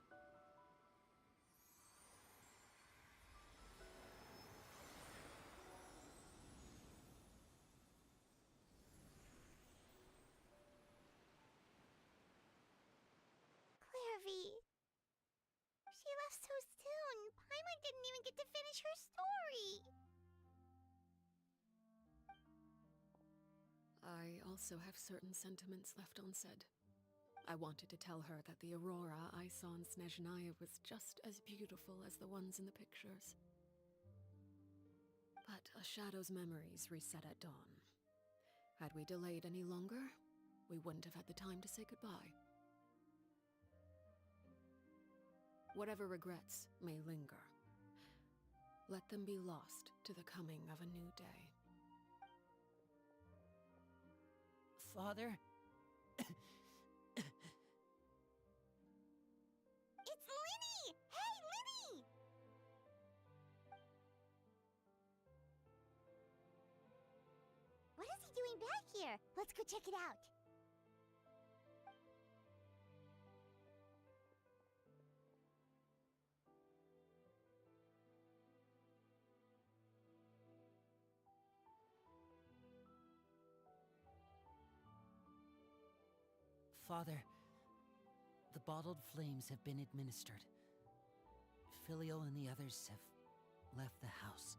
Clairvy. She left so soon. Paimon didn't even get to finish her story. I also have certain sentiments left unsaid. I wanted to tell her that the aurora I saw in Snezhnaya was just as beautiful as the ones in the pictures. But a shadow's memories reset at dawn. Had we delayed any longer, we wouldn't have had the time to say goodbye. Whatever regrets may linger, Let them be lost to the coming of a new day. Father? It's Linny! Hey, Linny! What is he doing back here? Let's go check it out. Father, the bottled flames have been administered. Filial and the others have left the house.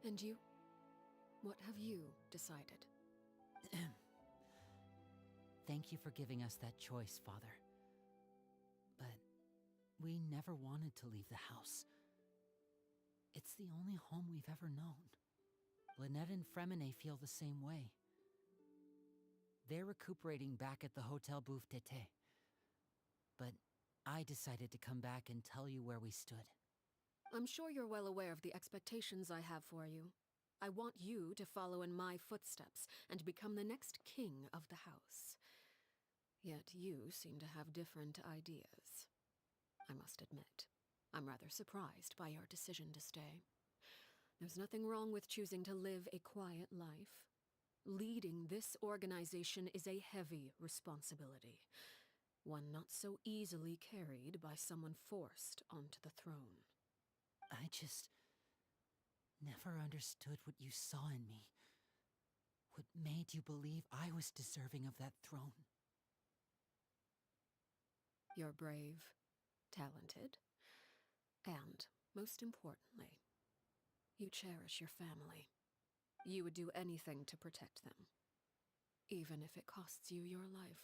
And you? What have you decided? Thank you for giving us that choice, Father. But we never wanted to leave the house. It's the only home we've ever known. Lynette and Fremine feel the same way. They're recuperating back at the Hotel Bouffe d'été. But I decided to come back and tell you where we stood. I'm sure you're well aware of the expectations I have for you. I want you to follow in my footsteps and become the next king of the house. Yet you seem to have different ideas. I must admit, I'm rather surprised by your decision to stay. There's nothing wrong with choosing to live a quiet life. Leading this organization is a heavy responsibility, one not so easily carried by someone forced onto the throne. I just never understood what you saw in me. What made you believe I was deserving of that throne? You're brave, talented, and, most importantly, you cherish your family. You would do anything to protect them, even if it costs you your life.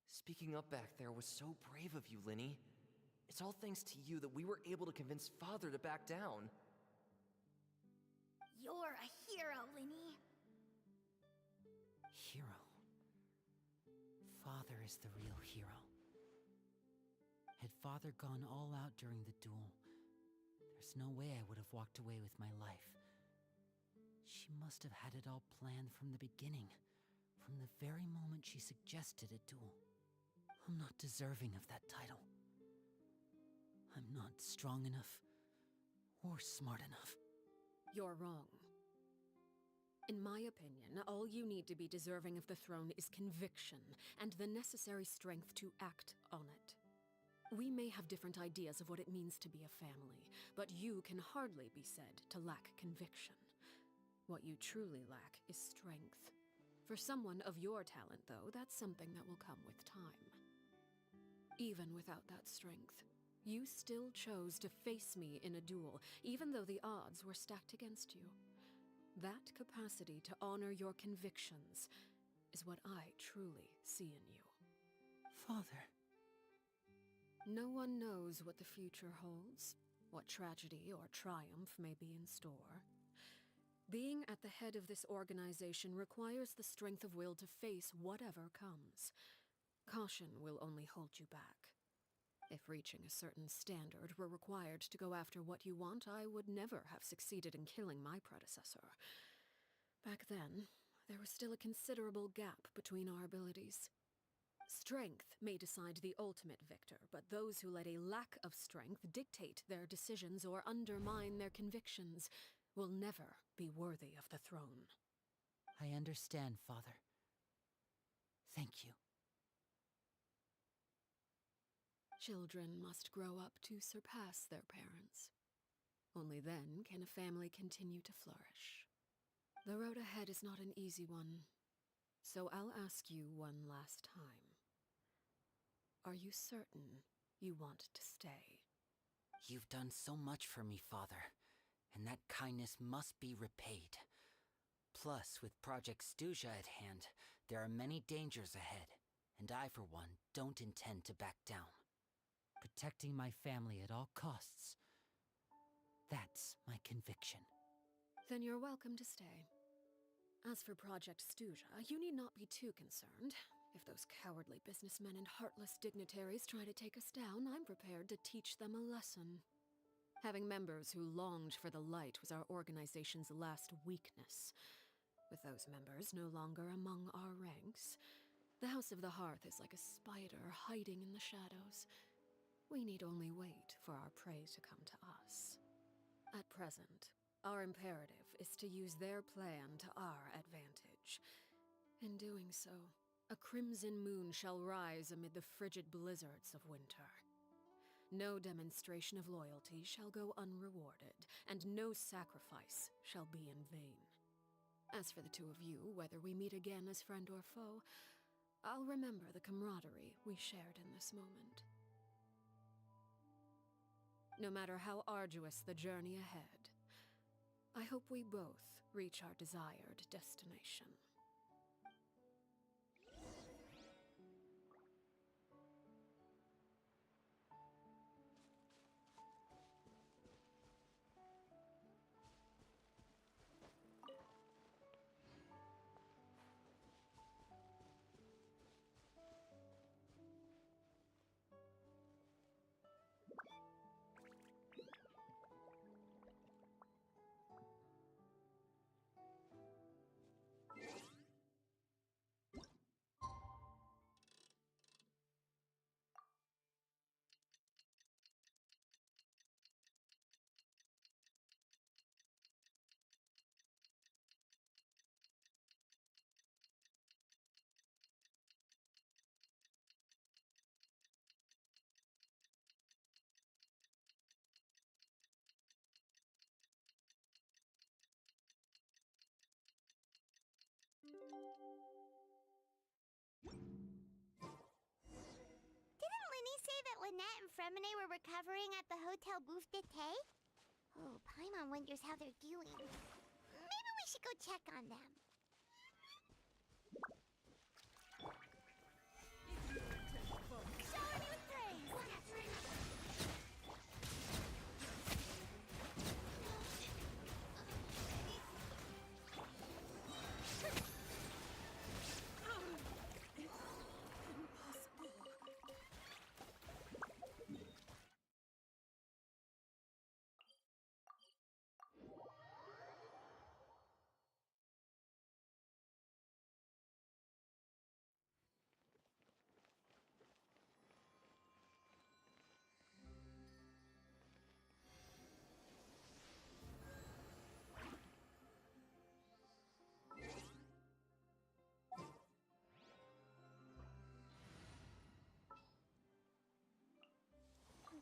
Speaking up back there was so brave of you, Linny. It's all thanks to you that we were able to convince Father to back down. You're a hero, Linny. Hero. Father is the real hero. Had Father gone all out during the duel, there's no way I would have walked away with my life. She must have had it all planned from the beginning, from the very moment she suggested a duel. I'm not deserving of that title. I'm not strong enough or smart enough. You're wrong. In my opinion, all you need to be deserving of the throne is conviction and the necessary strength to act on it. We may have different ideas of what it means to be a family, but you can hardly be said to lack conviction. What you truly lack is strength. For someone of your talent, though, that's something that will come with time. Even without that strength, you still chose to face me in a duel, even though the odds were stacked against you. That capacity to honor your convictions is what I truly see in you. Father. No one knows what the future holds, what tragedy or triumph may be in store. Being at the head of this organization requires the strength of will to face whatever comes. Caution will only hold you back. If reaching a certain standard were required to go after what you want, I would never have succeeded in killing my predecessor. Back then, there was still a considerable gap between our abilities. Strength may decide the ultimate victor, but those who let a lack of strength dictate their decisions or undermine their convictions will never be worthy of the throne. I understand, Father. Thank you. Children must grow up to surpass their parents. Only then can a family continue to flourish. The road ahead is not an easy one, so I'll ask you one last time. Are you certain you want to stay? You've done so much for me, Father, and that kindness must be repaid. Plus, with Project Stuja at hand, there are many dangers ahead, and I, for one, don't intend to back down. Protecting my family at all costs. That's my conviction. Then you're welcome to stay. As for Project Stuja, you need not be too concerned. If those cowardly businessmen and heartless dignitaries try to take us down, I'm prepared to teach them a lesson. Having members who longed for the light was our organization's last weakness. With those members no longer among our ranks, the House of the Hearth is like a spider hiding in the shadows. We need only wait for our prey to come to us. At present, our imperative is to use their plan to our advantage. In doing so, a crimson moon shall rise amid the frigid blizzards of winter. No demonstration of loyalty shall go unrewarded, and no sacrifice shall be in vain. As for the two of you, whether we meet again as friend or foe, I'll remember the camaraderie we shared in this moment. No matter how arduous the journey ahead, I hope we both reach our desired destination. Didn't Linny say that Lynette and Fremine were recovering at the Hotel Bouffe d'été? Oh, Paimon wonders how they're doing. Maybe we should go check on them. Shower me with praise!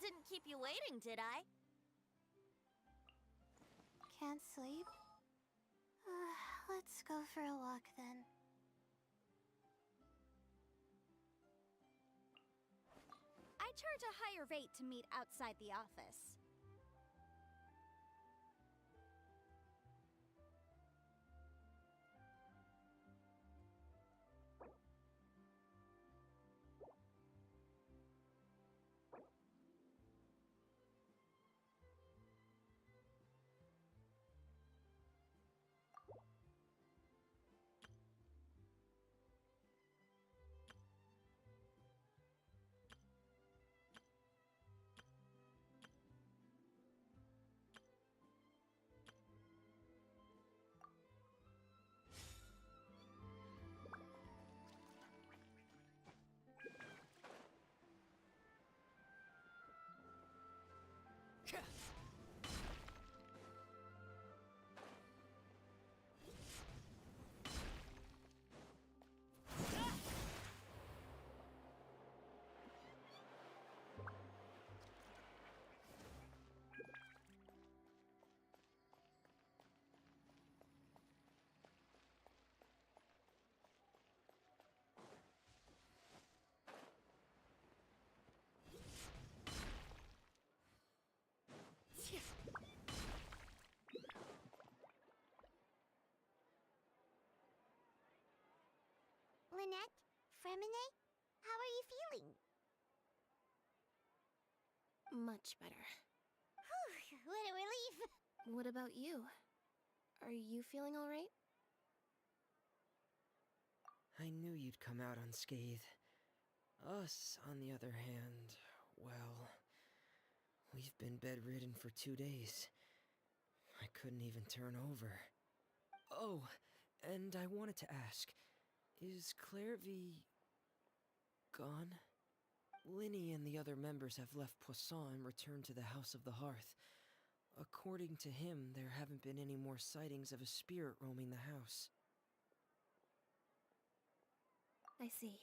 Didn't keep you waiting, did I? Can't sleep? Let's go for a walk then. I charge a higher rate to meet outside the office. Lynette? Fremine? How are you feeling? Much better. Whew, what a relief! What about you? Are you feeling all right? I knew you'd come out unscathed. Us, on the other hand, well, we've been bedridden for 2 days. I couldn't even turn over. Oh, and I wanted to ask, is Clairvy gone? Linny and the other members have left Poisson and returned to the House of the Hearth. According to him, there haven't been any more sightings of a spirit roaming the house. I see.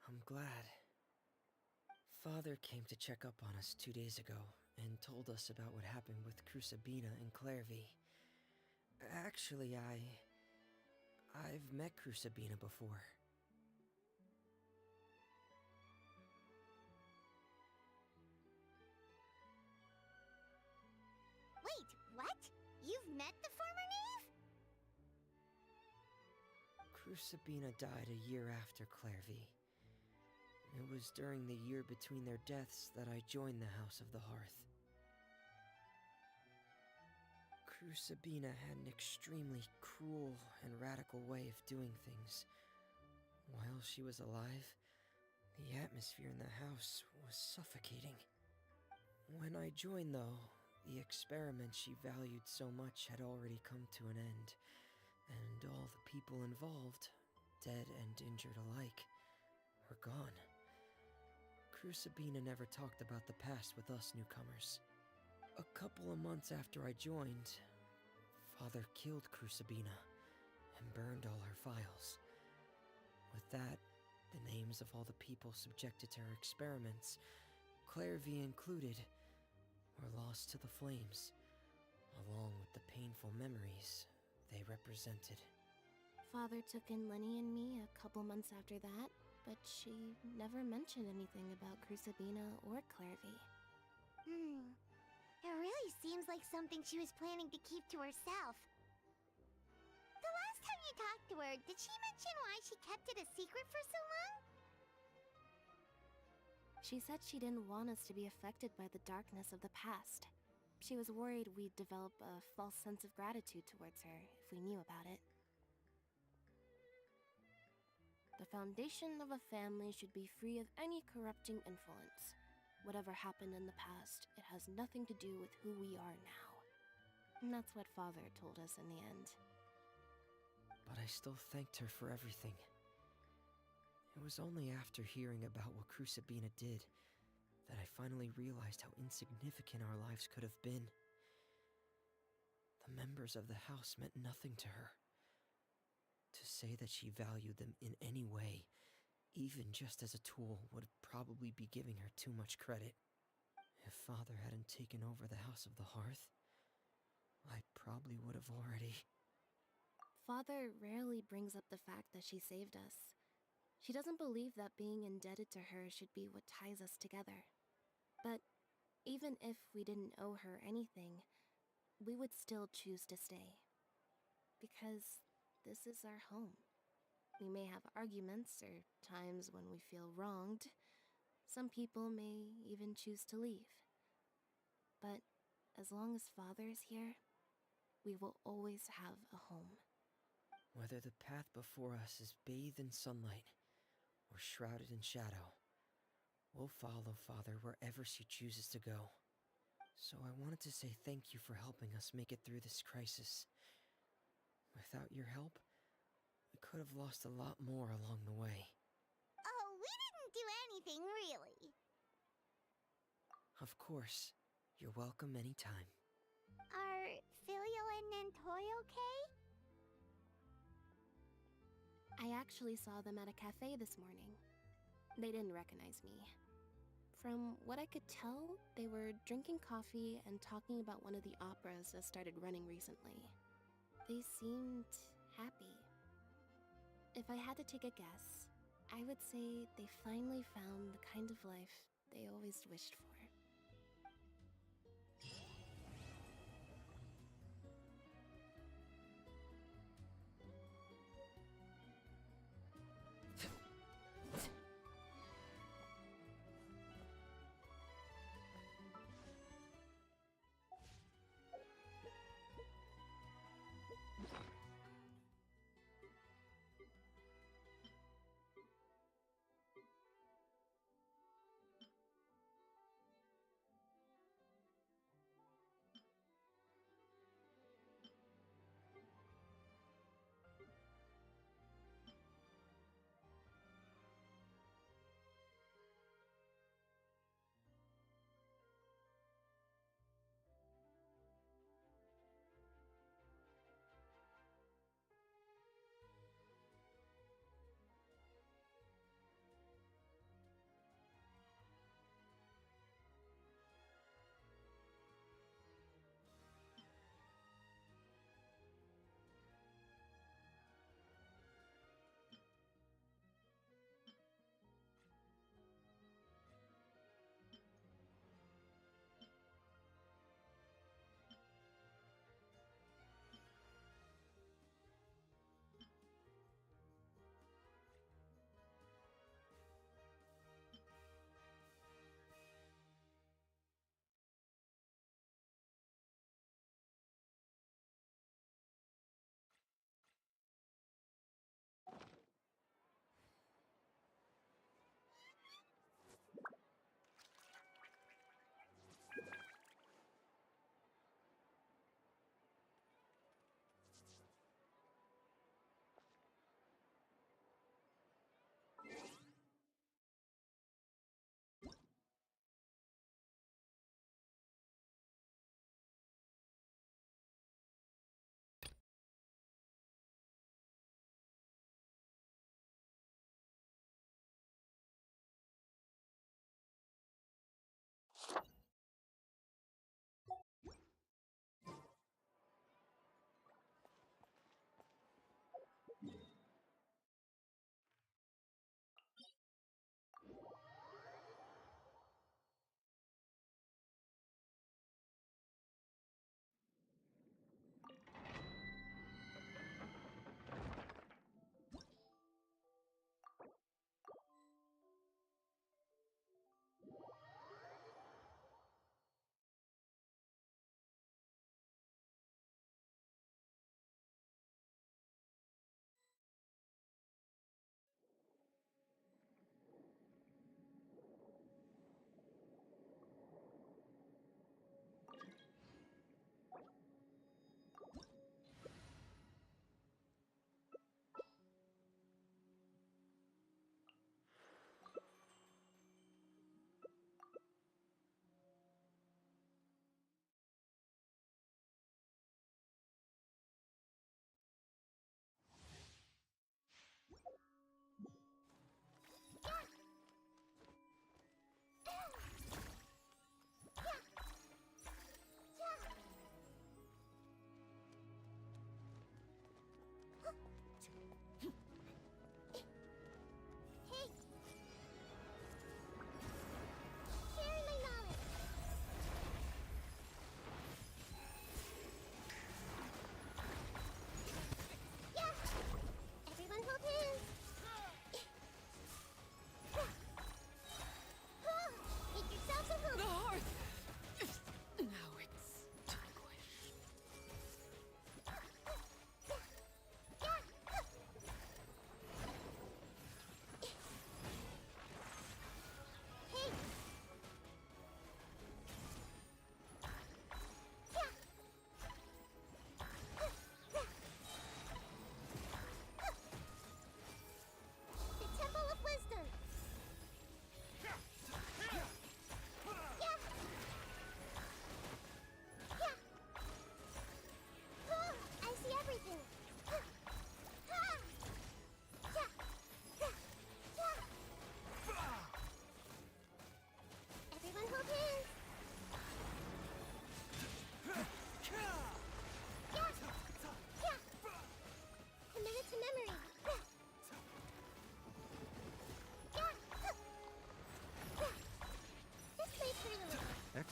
I'm glad. Father came to check up on us 2 days ago and told us about what happened with Crusabina and Clairvy. Actually, I've met Crusabina before. Wait, what? You've met the former knave? Crusabina died a year after Clairvy. It was during the year between their deaths that I joined the House of the Hearth. Crusabina had an extremely cruel and radical way of doing things. While she was alive, the atmosphere in the house was suffocating. When I joined, though, the experiment she valued so much had already come to an end, and all the people involved, dead and injured alike, were gone. Crusabina never talked about the past with us newcomers. A couple of months after I joined, Father killed Crusabina and burned all her files. With that, the names of all the people subjected to her experiments, Clairvy included, were lost to the flames, along with the painful memories they represented. Father took in Lenny and me a couple months after that, but she never mentioned anything about Crusabina or Clairvy. It really seems like something she was planning to keep to herself. The last time you talked to her, did she mention why she kept it a secret for so long? She said she didn't want us to be affected by the darkness of the past. She was worried we'd develop a false sense of gratitude towards her if we knew about it. The foundation of a family should be free of any corrupting influence. Whatever happened in the past, it has nothing to do with who we are now. And that's what Father told us in the end. But I still thanked her for everything. It was only after hearing about what Crusabina did that I finally realized how insignificant our lives could have been. The members of the house meant nothing to her. To say that she valued them in any way, even just as a tool, would probably be giving her too much credit. If Father hadn't taken over the House of the Hearth, I probably would have already... Father rarely brings up the fact that she saved us. She doesn't believe that being indebted to her should be what ties us together. But even if we didn't owe her anything, we would still choose to stay. Because this is our home. We may have arguments or times when we feel wronged. Some people may even choose to leave. But as long as Father is here, we will always have a home. Whether the path before us is bathed in sunlight or shrouded in shadow, we'll follow Father wherever she chooses to go. So I wanted to say thank you for helping us make it through this crisis. Without your help, we could have lost a lot more along the way. Oh, we didn't do anything, really. Of course. You're welcome anytime. Are Filial and Nantoy okay? I actually saw them at a cafe this morning. They didn't recognize me. From what I could tell, they were drinking coffee and talking about one of the operas that started running recently. They seemed happy. If I had to take a guess, I would say they finally found the kind of life they always wished for.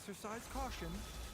Exercise caution.